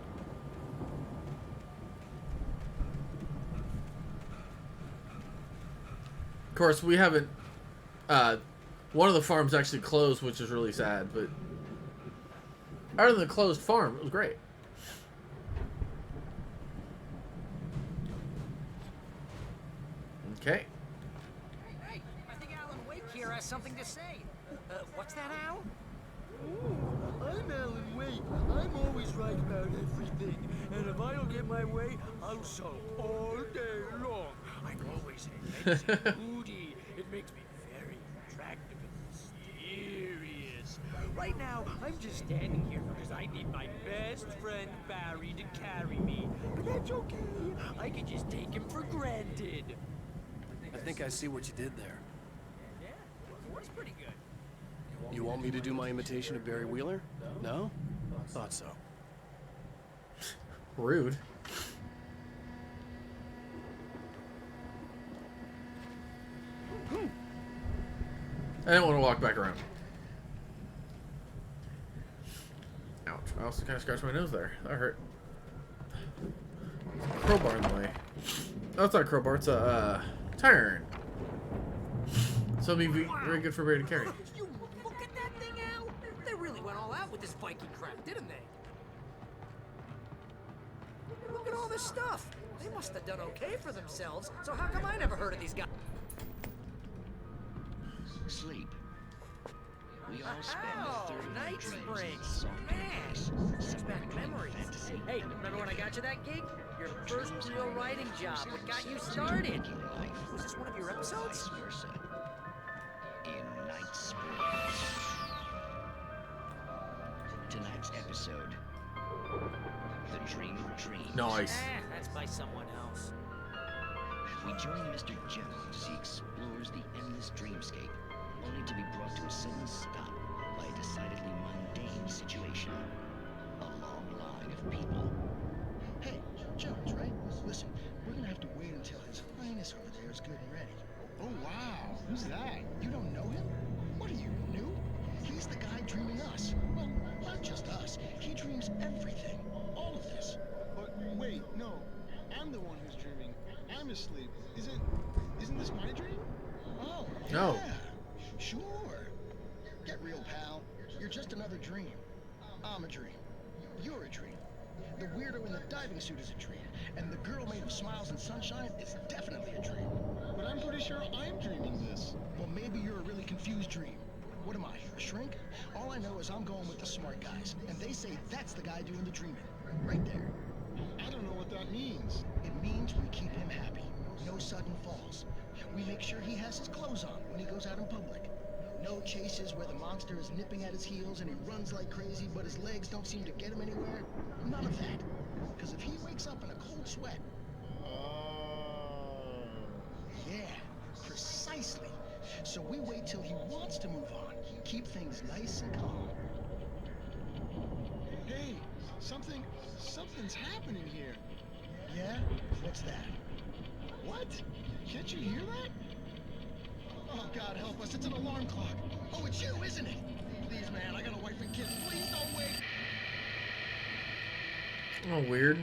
S1: Of course, we haven't... one of the farms actually closed, which is really sad, but... Other than the closed farm, it was great. Okay.
S19: Hey, I think Alan Wake here has something to say. What's that, Al?
S17: Ooh, I'm Alan Wake. I'm always right about everything. And if I don't get my way, I'll solve all day long. I'm always moody. It makes me very attractive and mysterious. Right now, I'm just standing here because I need my best friend Barry to carry me. But that's okay. I can just take him for granted.
S2: I think I see what you did there.
S19: Yeah, it was pretty good.
S2: You want me to do my imitation of Barry Wheeler? No? Thought so.
S1: Rude. I didn't want to walk back around. Ouch. I also kind of scratched my nose there. That hurt. Crowbar in the way. Oh, it's not a crowbar. It's a turn. So it'd be very good for Barry to carry.
S19: You look at that thing, Al. They really went all out with this Viking crap, didn't they? Look at all this stuff. They must have done okay for themselves. So how come I never heard of these guys?
S15: Sleep. We all spend
S19: Oh,
S15: a third of our
S19: night
S15: dreams
S19: springs.
S15: in
S19: Man, brings back memories. Hey, remember when I got you that gig? Your first real writing job. What got you started? Was this one of your episodes?
S15: In Night Springs. Tonight's episode. The Dream of Dreams.
S1: Nice.
S19: That's by someone else.
S15: We join Mr. Jones as he explores the endless dreamscape, only to be brought to a sudden stop by a decidedly mundane situation. A long line of people.
S12: Hey, Jones, right? Listen, we're gonna have to wait until His Highness over there is good and ready.
S18: Oh, wow. Who's that?
S12: You don't know him? What are you, new? He's the guy dreaming us. Well, not just us. He dreams everything. All of this.
S18: But wait, no. I'm the one who's dreaming. I'm asleep. Isn't this my dream?
S12: Oh,
S1: No.
S12: yeah. Sure. Get real, pal. You're just another dream. I'm a dream. You're a dream. The weirdo in the diving suit is a dream. And the girl made of smiles and sunshine is definitely a dream.
S18: But I'm pretty sure I'm dreaming this.
S12: Well, maybe you're a really confused dream. What am I, a shrink? All I know is I'm going with the smart guys. And they say that's the guy doing the dreaming. Right there.
S18: I don't know what that means.
S12: It means we keep him happy. No sudden falls. We make sure he has his clothes on when he goes out in public. No chases where the monster is nipping at his heels and he runs like crazy, but his legs don't seem to get him anywhere. None of that. Because if he wakes up in a cold sweat... Yeah, precisely. So we wait till he wants to move on. Keep things nice and calm.
S18: Hey, something's happening here.
S12: Yeah? What's that?
S18: What? Can't you hear that?
S12: Oh, God help us. It's an alarm clock. Oh, it's you, isn't it? Please, man, I got a wife and kids. Please don't wait.
S1: Oh, weird.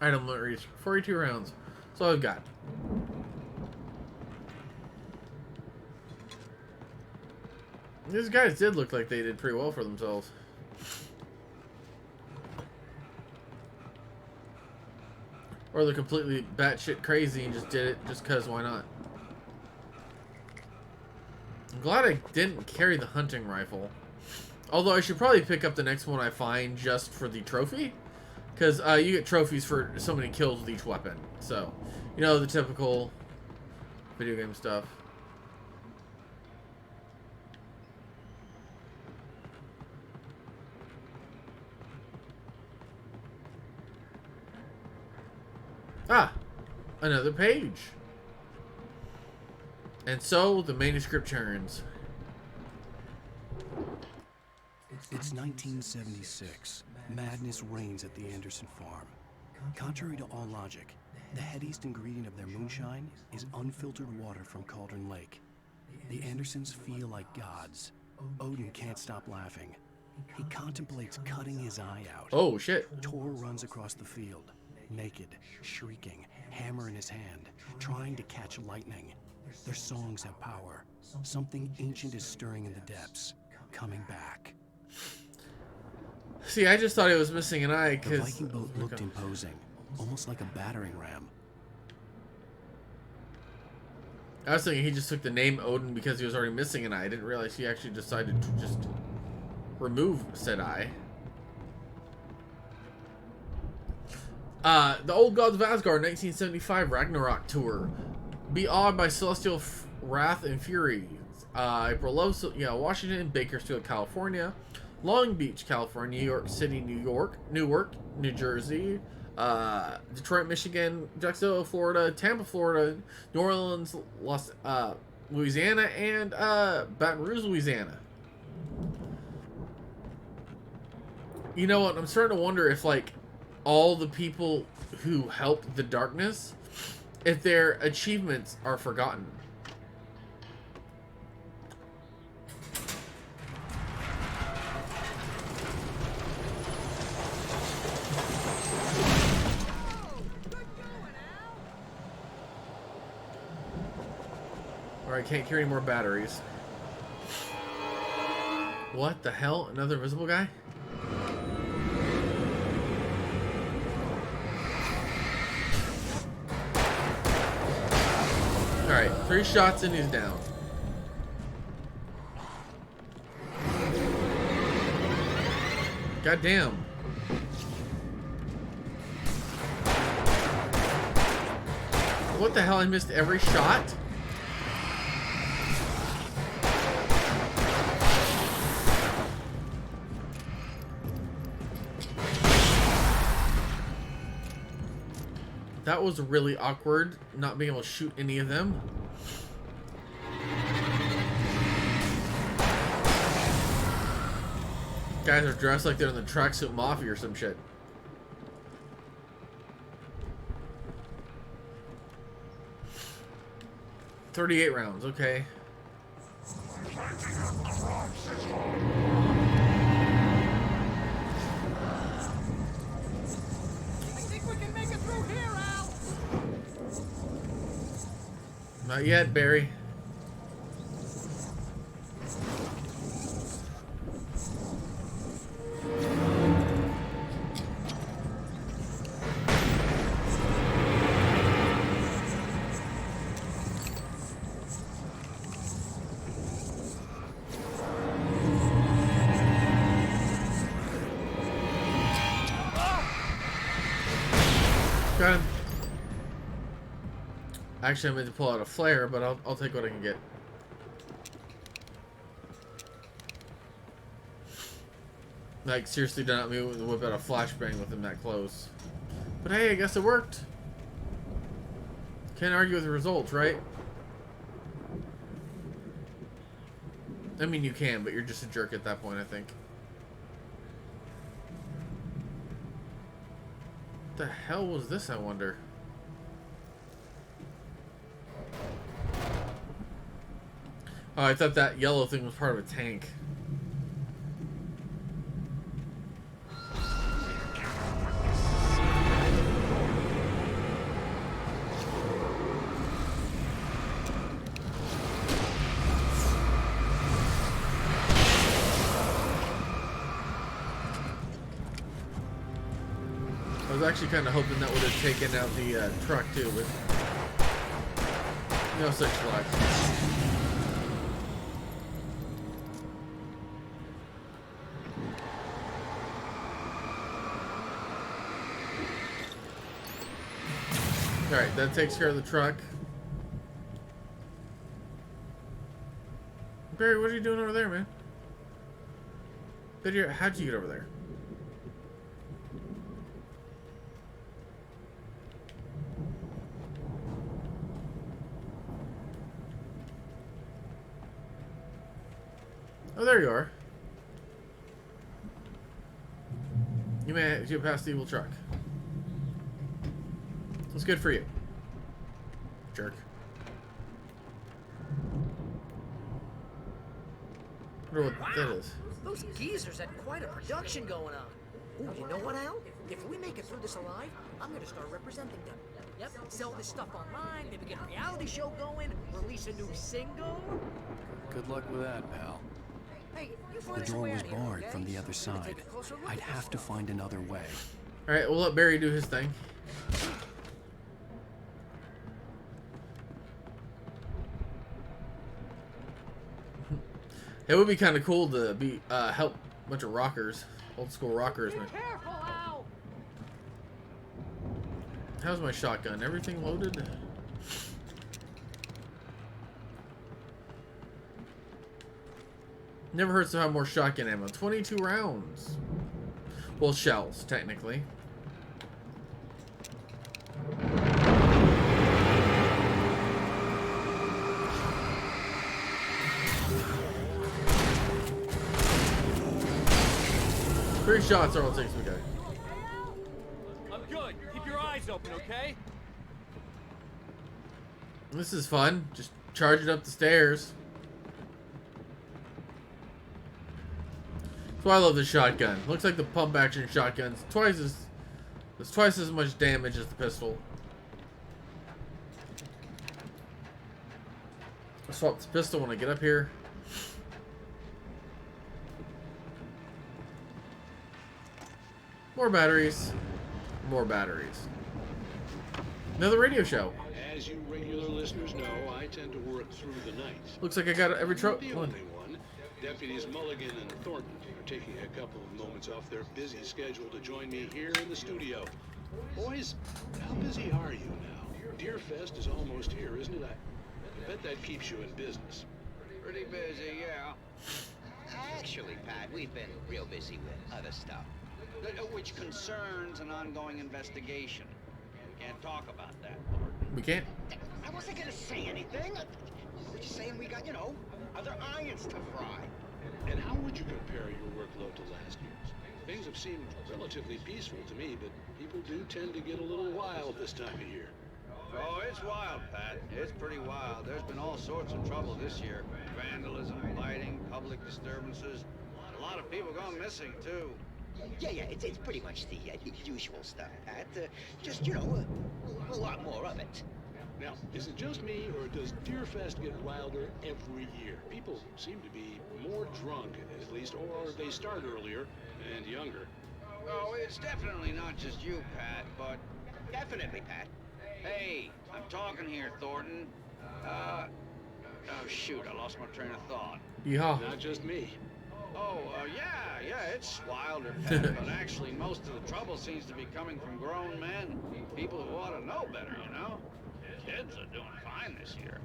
S1: Item limit reached 42 rounds. That's all I've got. These guys did look like they did pretty well for themselves. Or they're completely batshit crazy and just did it just cause why not. I'm glad I didn't carry the hunting rifle. Although I should probably pick up the next one I find just for the trophy. Because you get trophies for so many kills with each weapon. So, you know, the typical Video game stuff. Ah, another page. And so the manuscript turns.
S2: It's 1976. Madness reigns at the Anderson farm. Contrary to all logic, the headiest ingredient of their moonshine is unfiltered water from Cauldron Lake. The Andersons feel like gods. Odin can't stop laughing. He contemplates cutting his eye out.
S1: Oh, shit.
S2: Tor runs across the field, naked, shrieking, hammer in his hand, trying to catch lightning. Their songs have power. Something ancient is stirring in the depths, coming back.
S1: See, I just thought he was missing an eye because...
S2: The Viking boat looked imposing, almost like a battering ram.
S1: I was thinking he just took the name Odin because he was already missing an eye. I didn't realize he actually decided to just remove said eye. The Old Gods of Asgard 1975 Ragnarok Tour. Be awed by celestial wrath and fury. April Lowe, Washington, Bakersfield, California, Long Beach, California, New York City, New York, Newark, New Jersey, Detroit, Michigan, Jacksonville, Florida, Tampa, Florida, New Orleans, Louisiana, and Baton Rouge, Louisiana. You know what? I'm starting to wonder if, like, all the people who helped the darkness, if their achievements are forgotten. Alright, can't carry any more batteries. What the hell? Another invisible guy? Alright, 3 shots and he's down. God damn. What the hell? I missed every shot? That was really awkward, not being able to shoot any of them. Guys are dressed like they're in the tracksuit mafia or some shit. .38 rounds, okay. Not yet, Barry. Got him. Actually, I meant to pull out a flare, but I'll take what I can get. Like, seriously, do not mean to whip out a flashbang with him that close. But hey, I guess it worked. Can't argue with the results, right? I mean, you can, but you're just a jerk at that point, I think. What the hell was this, I wonder? Oh, I thought that yellow thing was part of a tank. I was actually kind of hoping that would have taken out the truck too, but no such luck. Alright, that takes care of the truck. Barry, what are you doing over there, man? Barry, how'd you get over there? Oh, there you are. You may get past the evil truck. That's good for you. Jerk. I wonder what that is.
S21: Those geezers had quite a production going on. Ooh, you know what, Al? If we make it through this alive, I'm gonna start representing them. Yep, sell this stuff online, maybe get a reality show going, release a new single.
S2: Good luck with that, pal.
S21: Hey, you find
S2: The
S21: us a
S2: door
S21: way
S2: was
S21: out of here,
S2: barred
S21: okay?
S2: from the other side.
S21: Take a closer look
S2: I'd
S21: at
S2: have to find another way.
S1: Alright, we'll let Barry do his thing. It would be kind of cool to be help a bunch of rockers, old school rockers, man.
S21: Careful, Al!
S1: How's my shotgun? Everything loaded? Never hurts to have more shotgun ammo. 22 rounds. Well, shells, technically. Three shots are all it takes to go.
S11: I'm good. Keep your eyes open, okay?
S1: This is fun. Just charging up the stairs. That's why I love the shotgun. Looks like the pump action shotgun's it's twice as much damage as the pistol. I'll swap the pistol when I get up here. More batteries. More batteries. Another radio show.
S20: As you regular listeners know, I tend to work through the night.
S1: Looks like I got every
S20: Not the only one. Deputies Mulligan and Thornton are taking a couple of moments off their busy schedule to join me here in the studio. Boys, how busy are you now? Deerfest is almost here, isn't it? I bet that keeps you in business.
S13: Pretty busy, yeah. Actually, Pat, we've been real busy with other stuff, which concerns an ongoing investigation. We can't talk about that.
S1: We can't?
S13: I wasn't gonna say anything. We're just saying we got, you know, other irons to fry.
S20: And how would you compare your workload to last year's? Things have seemed relatively peaceful to me, but people do tend to get a little wild this time of year.
S13: Oh, it's wild, Pat. It's pretty wild. There's been all sorts of trouble this year. Vandalism, lighting, public disturbances. A lot of people gone missing, too.
S22: Yeah, it's pretty much the usual stuff, Pat. Just, you know, a lot more of it.
S20: Now, is it just me, or does Deerfest get wilder every year? People seem to be more drunk, at least, or they start earlier and younger.
S13: Oh, it's definitely not just you, Pat, but...
S22: Definitely, Pat.
S13: Hey, I'm talking here, Thornton. Oh, shoot, I lost my train of thought.
S1: Yeehaw.
S20: Not just me.
S13: Oh, yeah, it's wilder, Pat, but actually most of the trouble seems to be coming from grown men. People who ought to know better, you know? Kids are doing fine this year.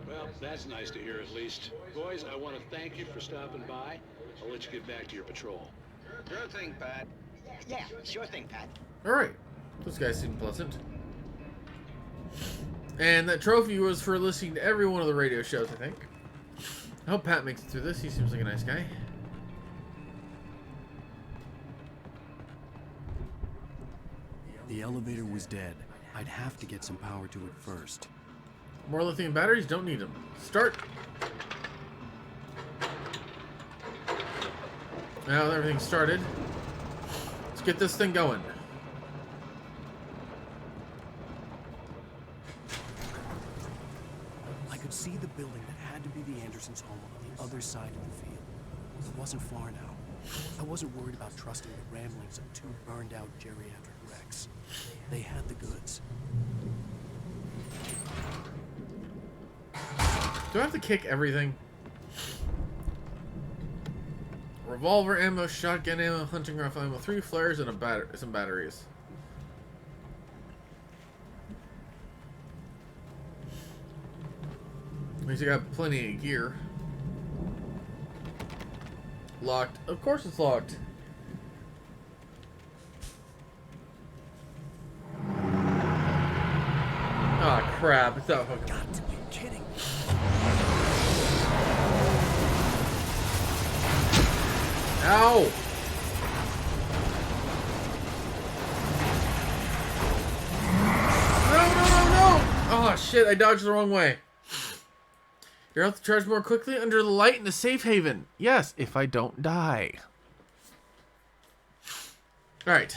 S20: Well, that's nice to hear, at least. Boys, I want to thank you for stopping by. I'll let you get back to your patrol.
S13: Sure thing, Pat.
S22: Yeah, sure thing, Pat.
S1: Alright. Those guys seem pleasant. And that trophy was for listening to every one of the radio shows, I think. I hope Pat makes it through this. He seems like a nice guy.
S2: The elevator was dead. I'd have to get some power to it first.
S1: More lithium batteries? Don't need them. Start. Now that everything's started, let's get this thing going.
S2: I could see the building that had to be the Andersons' home on the other side of the field. It wasn't far now. I wasn't worried about trusting the ramblings of two burned-out geriatric wrecks. They had the goods.
S1: Do I have to kick everything? Revolver ammo, shotgun ammo, hunting rifle ammo, 3 flares, and some batteries. At least I got plenty of gear. Locked. Of course it's locked. Oh crap, it's not fucking.
S2: Got to be kidding.
S1: Ow! No! Oh shit, I dodged the wrong way. You're able to charge more quickly under the light in a safe haven. Yes, if I don't die. Alright.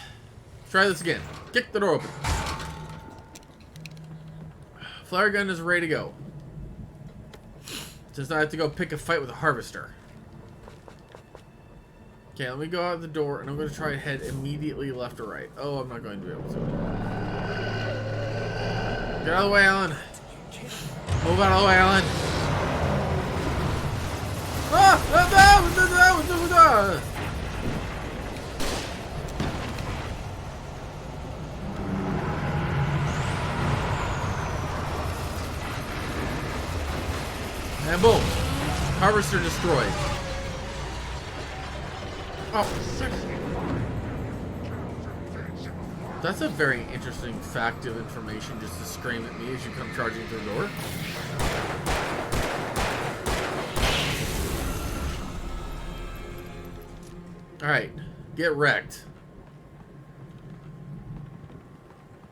S1: Try this again. Kick the door open. Flare gun is ready to go. Since I have to go pick a fight with a harvester. Okay, let me go out the door and I'm going to try to head immediately left or right. Oh, I'm not going to be able to. Get out of the way, Alan. Move out of the way, Alan. And boom. Harvester destroyed. Oh, that's a very interesting fact of information just to scream at me as you come charging through the door. Alright, get wrecked.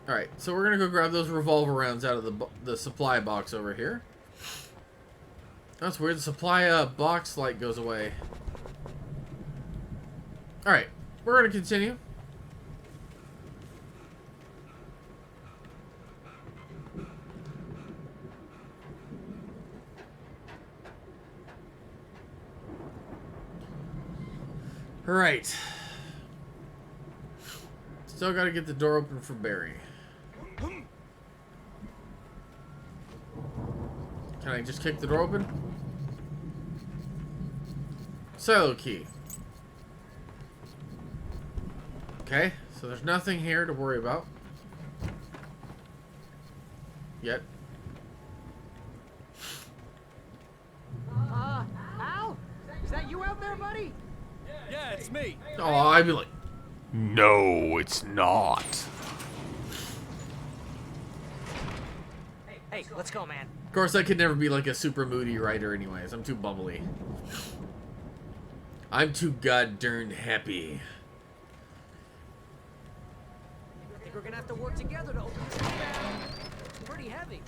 S1: Alright, so we're gonna go grab those revolver rounds out of the supply box over here. That's weird, the supply box light goes away. Alright, we're gonna continue. Alright. Still gotta get the door open for Barry. Can I just kick the door open? Silo key. Okay, so there's nothing here to worry about. Yet.
S19: Al? Is that you out there, buddy?
S11: Yeah, it's me.
S1: Oh, I'd be like, no, it's not.
S19: Hey, let's go, man.
S1: Of course, I could never be like a super moody writer anyways. I'm too bubbly. I'm too god-darn happy.
S19: I think we're gonna have to work together to open this thing down. It's pretty heavy.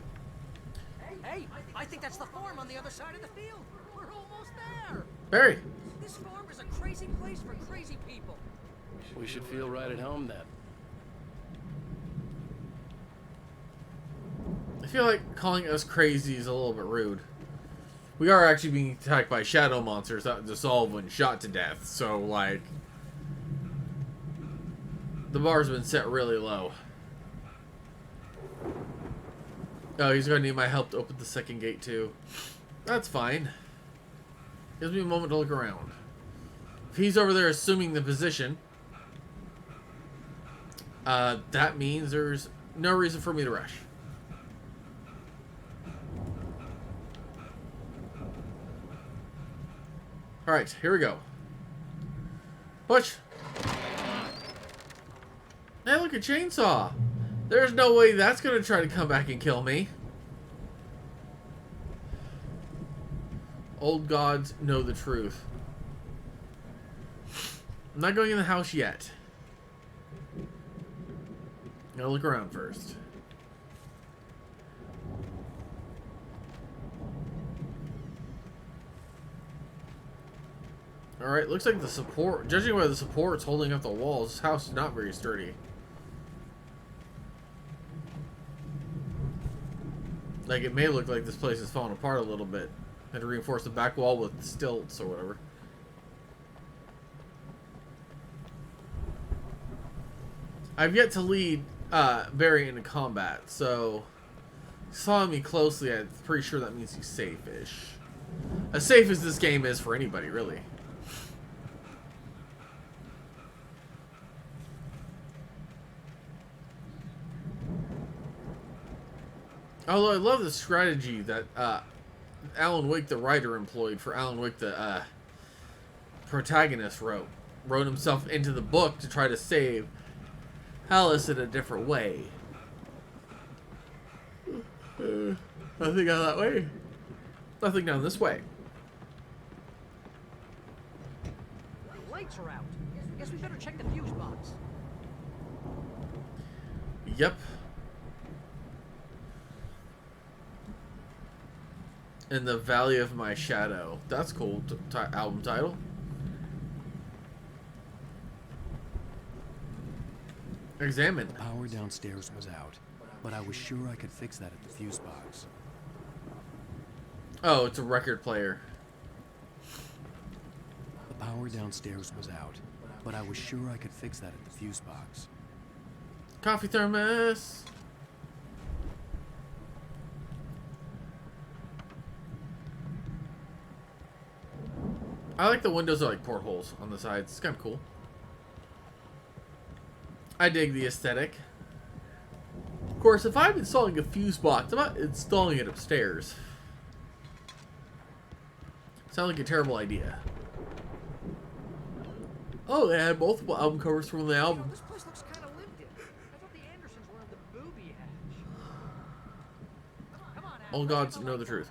S19: Hey, I think that's the farm on the other side of the field. We're almost there.
S1: Barry.
S19: This farm is a crazy place for crazy people.
S2: We should feel right at home then.
S1: I feel like calling us crazy is a little bit rude. We are actually being attacked by shadow monsters that dissolve when shot to death, so like the bar's been set really low. Oh, he's gonna need my help to open the second gate too. That's fine. Gives me a moment to look around. If he's over there assuming the position, that means there's no reason for me to rush. Alright, here we go. Push! Hey, look, a chainsaw! There's no way that's gonna try to come back and kill me. Old gods know the truth. I'm not going in the house yet. Gotta look around first. Alright, looks like the support, judging by the supports holding up the walls, this house is not very sturdy. Like, it may look like this place is falling apart a little bit. Had to reinforce the back wall with stilts or whatever. I've yet to lead Barry into combat, so following me closely, I'm pretty sure that means he's safe-ish. As safe as this game is for anybody, really. Although I love the strategy that Alan Wake, the writer, employed for Alan Wake, the protagonist wrote himself into the book to try to save Alice in a different way. Nothing down that way. Nothing down this way.
S19: The lights are out. Guess we better check the fuse box.
S1: Yep. In the Valley of My Shadow. That's cool. Album title. Examine.
S2: The power downstairs was out, but I was sure I could fix that at the fuse box.
S1: Oh, it's a record player.
S2: The power downstairs was out, but I was sure I could fix that at the fuse box.
S1: Coffee thermos. I like the windows are like portholes on the sides. It's kind of cool. I dig the aesthetic. Of course, if I'm installing a fuse box, I'm not installing it upstairs. Sounds like a terrible idea. Oh, they had multiple album covers from the album.
S19: This place looks kind of lived in. I thought the Andersons were in the booby hatch. Come on, Al.
S1: All gods know the truth.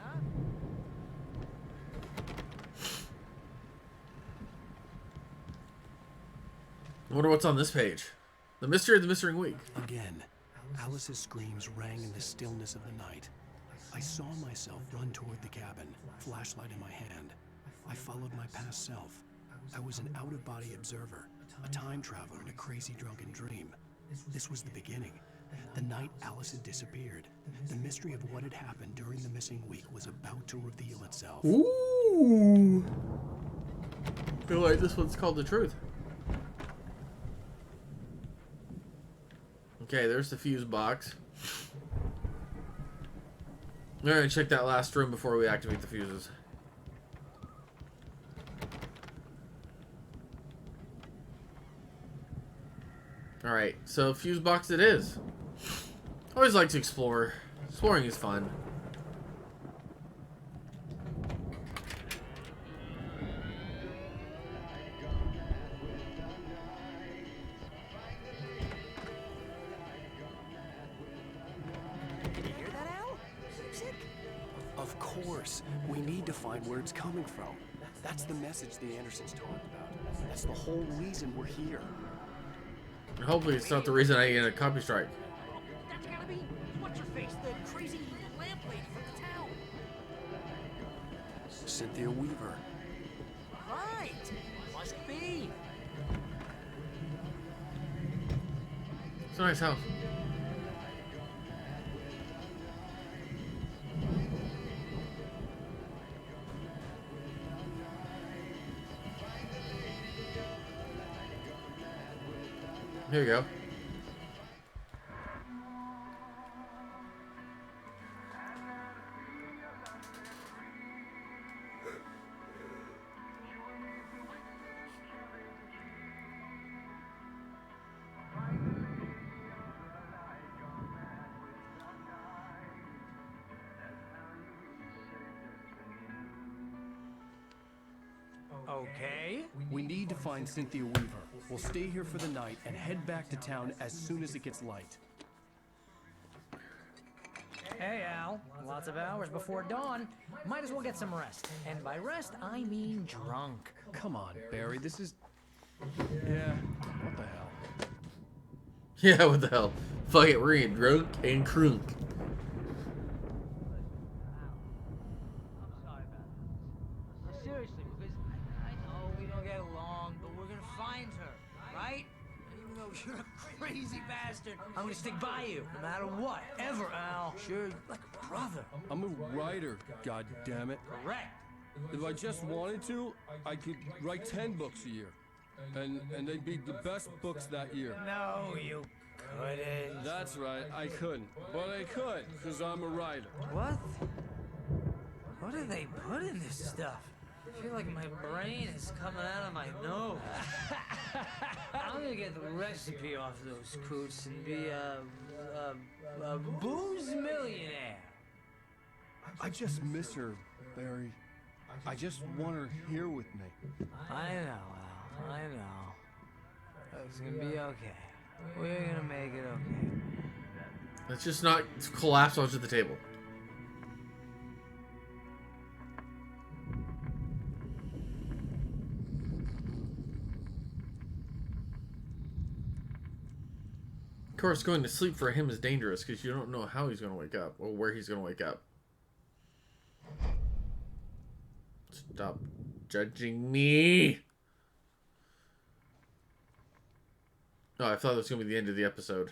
S1: I wonder what's on this page. The mystery of the missing week.
S2: Again, Alice's screams rang in the stillness of the night. I saw myself run toward the cabin, flashlight in my hand. I followed my past self. I was an out-of-body observer, a time traveler in a crazy drunken dream. This was the beginning. The night Alice had disappeared. The mystery of what had happened during the missing week was about to reveal itself.
S1: Ooh. I feel like this one's called The Truth. Okay, there's the fuse box. Alright, check that last room before we activate the fuses. Alright, so fuse box it is. I always like to explore. Exploring is fun.
S2: Of course, we need to find where it's coming from. That's the message the Andersons talked about. That's the whole reason we're here.
S1: Hopefully it's not the reason I get a copy strike.
S19: That's gotta be what's her face, the crazy lamp lady from the town.
S2: Cynthia Weaver.
S19: Right, must be.
S1: It's a nice house. Here you go.
S19: Okay.
S2: We need to find Cynthia Weaver. We'll stay here for the night and head back to town as soon as it gets light.
S19: Hey, Al. Lots of hours before dawn. Might as well get some rest. And by rest, I mean drunk.
S2: Come on, Barry. This is... Yeah, what the hell?
S1: Yeah, what the hell? Fuck it, we're getting drunk and crunk.
S6: Seriously, because I know we don't get along, but we're gonna find her, right? Even though you're a crazy bastard, I'm gonna stick by you, no matter what, ever, Al. Sure, like a brother.
S3: I'm a writer, goddammit.
S6: Correct.
S3: If I just wanted to, I could write 10 books a year. And they'd be the best books that year.
S6: No, you couldn't.
S3: That's right, I couldn't. But I could, because I'm a writer.
S6: What? What do they put in this stuff? I feel like my brain is coming out of my nose. I'm gonna get the recipe off those coots and be a booze millionaire.
S3: I just miss her, Barry.
S10: I just want her here with me.
S6: I know, Al. I know. It's gonna be okay. We're gonna make it okay.
S1: Let's just not collapse onto the table. Of course, going to sleep for him is dangerous because you don't know how he's going to wake up or where he's going to wake up. Stop judging me. Oh, I thought that was going to be the end of the episode.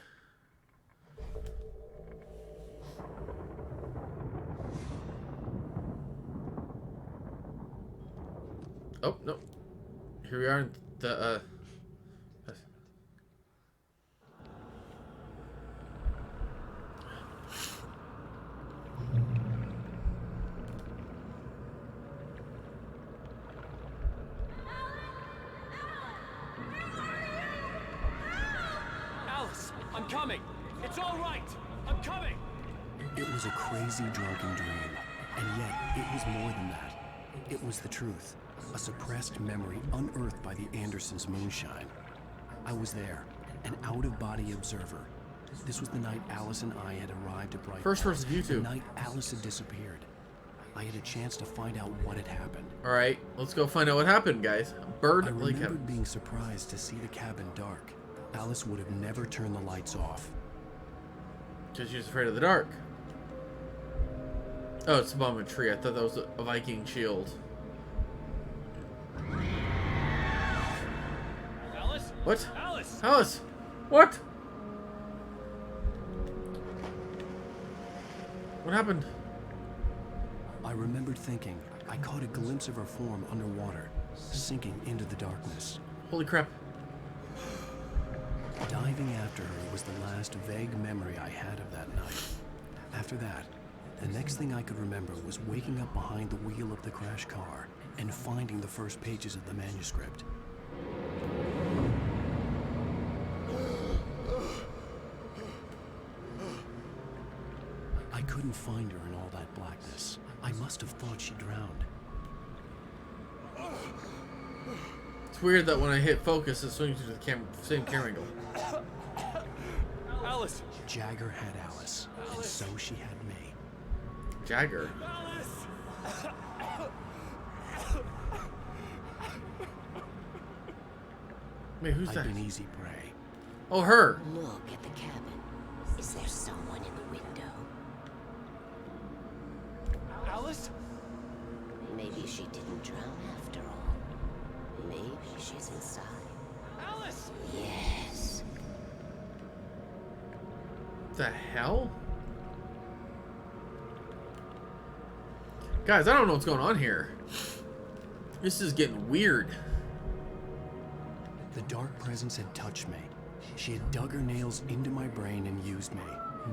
S1: Oh, no. Here we are in the,
S11: Alice, I'm coming. It's all right. I'm coming.
S2: It was a crazy drunken dream, and yet it was more than that. It was the truth, a suppressed memory unearthed by the Andersons' moonshine. I was there, an out-of-body observer. This was the night Alice and I had arrived at Bright
S1: First
S2: Falls,
S1: person view, too.
S2: the night Alice had disappeared. I had a chance to find out what had happened.
S1: All right, let's go find out what happened, guys. Bird
S2: I
S1: Lake
S2: remembered
S1: Cabin.
S2: being surprised to see the cabin dark. Alice would have never turned the lights off.
S1: Because she was afraid of the dark. Oh, it's the bottom of a tree. I thought that was a Viking shield.
S11: Alice?
S1: What?
S11: Alice!
S1: Alice! What? What happened?
S2: I remembered thinking I caught a glimpse of her form underwater, sinking into the darkness.
S1: Holy crap.
S2: Diving after her was the last vague memory I had of that night. After that, the next thing I could remember was waking up behind the wheel of the crash car and finding the first pages of the manuscript. I couldn't find her in all that blackness. I must have thought she drowned.
S1: It's weird that when I hit focus, it swings to the same camera angle.
S11: Alice!
S2: Jagger had Alice, and so she had me.
S1: Jagger? Wait, who's that?
S2: I've been easy prey.
S1: Oh, her!
S4: Look at the cabin. Is there someone in the window?
S11: Alice?
S4: Maybe she didn't drown after all. Maybe she's inside.
S11: Alice!
S4: Yes.
S1: The hell? Guys, I don't know what's going on here. This is getting weird.
S2: The dark presence had touched me. She had dug her nails into my brain and used me,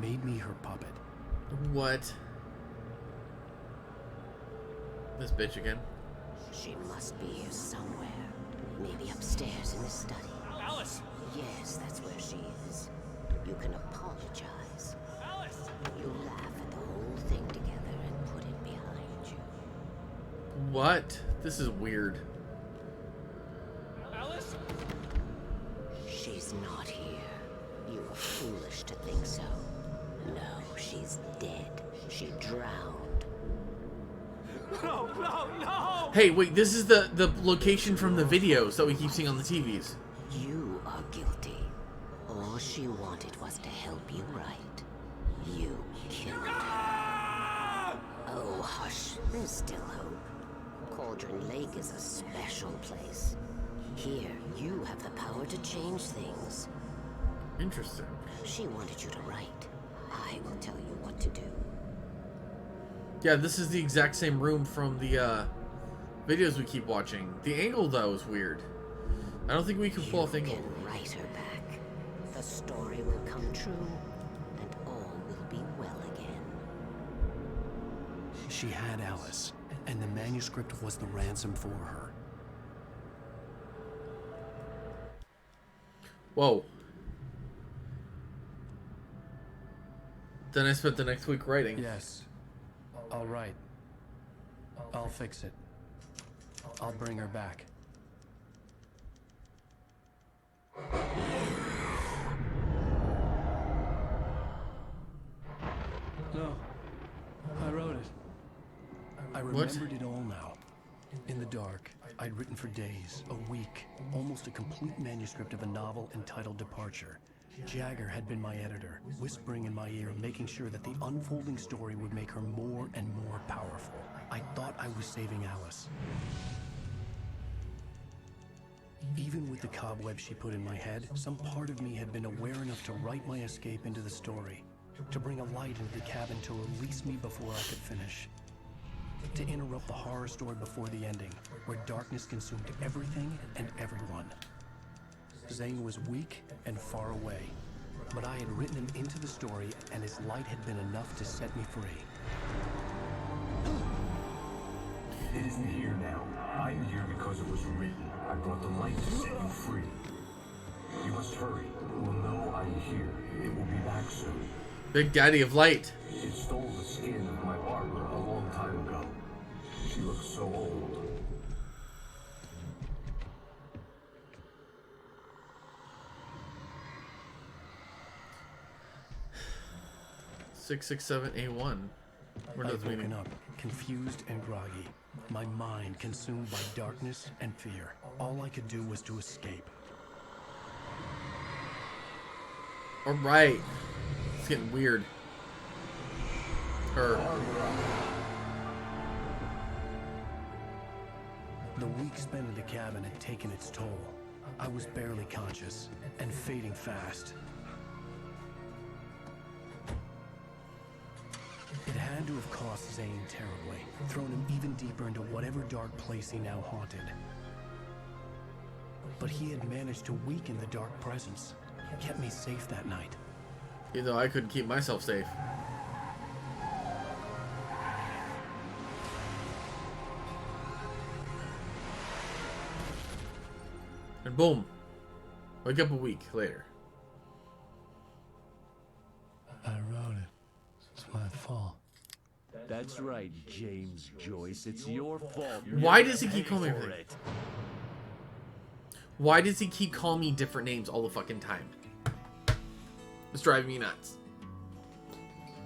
S2: made me her puppet.
S1: What? This bitch again.
S4: She must be here somewhere. Maybe upstairs in the study.
S11: Alice!
S4: Yes, that's where she is. You can apologize.
S11: Alice!
S4: You laugh at the whole thing together and put it behind you.
S1: What? This is weird.
S11: Alice?
S4: She's not here. You were foolish to think so. No, she's dead. She drowned.
S11: No, no, no!
S1: Hey, wait, this is the location from the videos that we keep seeing on the TVs.
S4: You are guilty. All she wanted was to help you right. You killed her. Oh, hush. There's still hope. Cauldron Lake is a special place. Here, you have the power to change things.
S1: Interesting.
S4: She wanted you to write. I will tell you what to do.
S1: Yeah, this is the exact same room from the videos we keep watching. The angle, though, is weird. I don't think we can pull off the angle.
S4: You can write her back. The story will come true, and all will be well again.
S2: She had Alice, and the manuscript was the ransom for her.
S1: Whoa. Then I spent the next week writing.
S2: Yes. I'll write. I'll fix it. I'll bring her back.
S3: No, I wrote it.
S2: I remembered it all now. In the dark, I'd written for days, a week, almost a complete manuscript of a novel entitled Departure. Jagger had been my editor, whispering in my ear, making sure that the unfolding story would make her more and more powerful. I thought I was saving Alice. Even with the cobweb she put in my head, some part of me had been aware enough to write my escape into the story, to bring a light into the cabin to release me before I could finish. To interrupt the horror story before the ending, where darkness consumed everything and everyone. Zane was weak and far away, but I had written him into the story, and his light had been enough to set me free.
S7: It isn't here now. I'm here because it was written. I brought the light to set you free. You must hurry. It will know I'm here. It will be back soon.
S1: Big Daddy of Light.
S7: It stole the skin of my barber a long time ago. She looks so old.
S1: 667A1.
S2: I'd woken up, confused and groggy. My mind consumed by darkness and fear. All I could do was to escape.
S1: Alright. It's getting weird.
S2: The week spent in the cabin had taken its toll. I was barely conscious, and fading fast. It had to have cost Zane terribly, thrown him even deeper into whatever dark place he now haunted. But he had managed to weaken the dark presence, kept me safe that night.
S1: Even though I couldn't keep myself safe. And boom. Wake up a week later.
S2: I wrote it. It's my fault.
S11: That's right, James Joyce. It's your fault.
S1: Why does he keep calling me everything? Why does he keep calling me different names all the fucking time? It's driving me nuts.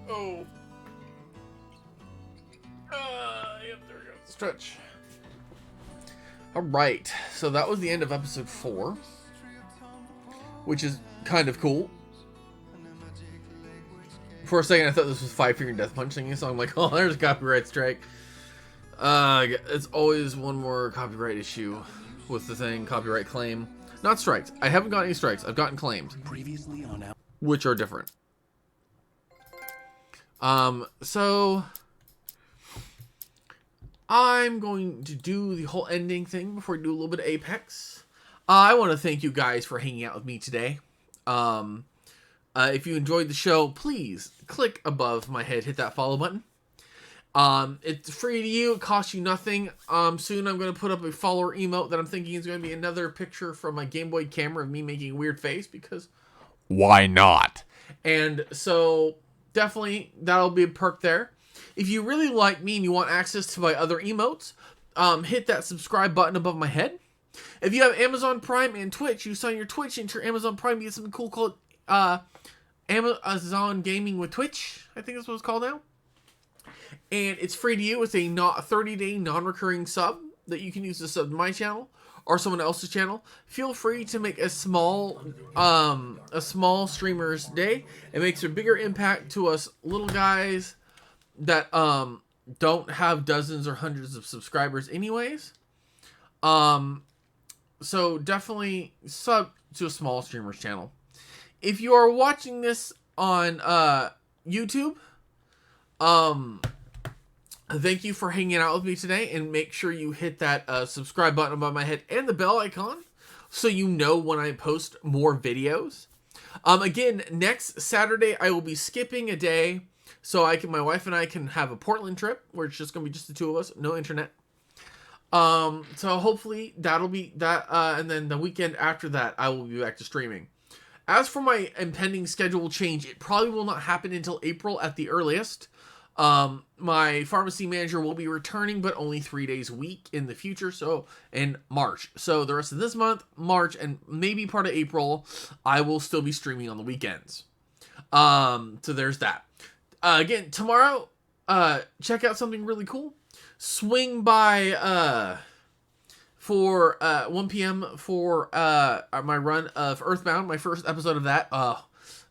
S1: Oh. Yep, there we go. Stretch. Alright, so that was the end of episode 4. Which is kind of cool. For a second, I thought this was Five Finger Death Punch singing, so I'm like, oh, there's a copyright strike. It's always one more copyright issue with the thing, copyright claim. Not strikes. I haven't gotten any strikes. I've gotten claims.
S2: Previously on out.
S1: Which are different. So I'm going to do the whole ending thing before we do a little bit of Apex. I want to thank you guys for hanging out with me today. If you enjoyed the show, please click above my head, hit that follow button. It's free to you, it costs you nothing. Soon I'm going to put up a follower emote that I'm thinking is going to be another picture from my Game Boy camera of me making a weird face, because why not? And so definitely that'll be a perk there. If you really like me and you want access to my other emotes, hit that subscribe button above my head. If you have Amazon Prime and Twitch, you sign your Twitch into your Amazon Prime, you get something cool called Amazon Gaming with Twitch, I think that's what it's called now. And it's free to you. It's a 30-day non-recurring sub that you can use to sub to my channel or someone else's channel. Feel free to make a small streamer's day. It makes a bigger impact to us little guys that don't have dozens or hundreds of subscribers anyways. So definitely sub to a small streamer's channel. If you are watching this on YouTube, thank you for hanging out with me today, and make sure you hit that subscribe button above my head and the bell icon so you know when I post more videos. Again, next Saturday I will be skipping a day so my wife and I can have a Portland trip where it's just going to be just the two of us, no internet. So hopefully that'll be that, and then the weekend after that I will be back to streaming. As for my impending schedule change, it probably will not happen until April at the earliest. My pharmacy manager will be returning, but only 3 days a week in the future. So in March. So the rest of this month, March, and maybe part of April, I will still be streaming on the weekends. So there's that. Again, tomorrow, check out something really cool. Swing by for 1 p.m. for my run of Earthbound, my first episode of that.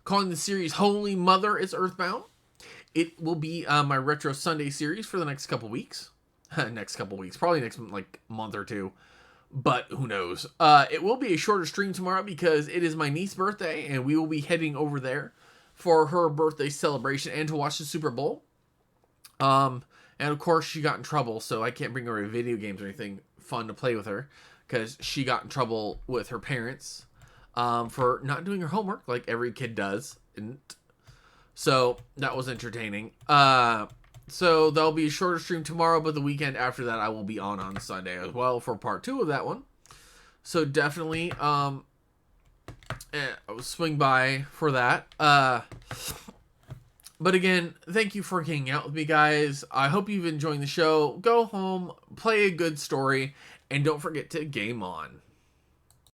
S1: Calling the series Holy Mother is Earthbound. It will be my Retro Sunday series for the next couple weeks. Probably next month or two. But who knows? It will be a shorter stream tomorrow because it is my niece's birthday, and we will be heading over there for her birthday celebration and to watch the Super Bowl. And of course, she got in trouble, so I can't bring her any video games or anything fun to play with her because she got in trouble with her parents for not doing her homework like every kid does. And so that was entertaining. So there'll be a shorter stream tomorrow, but the weekend after that I will be on Sunday as well for part 2 of that one. So definitely swing by for that. But again, thank you for hanging out with me, guys. I hope you've enjoyed the show. Go home, play a good story, and don't forget to game on.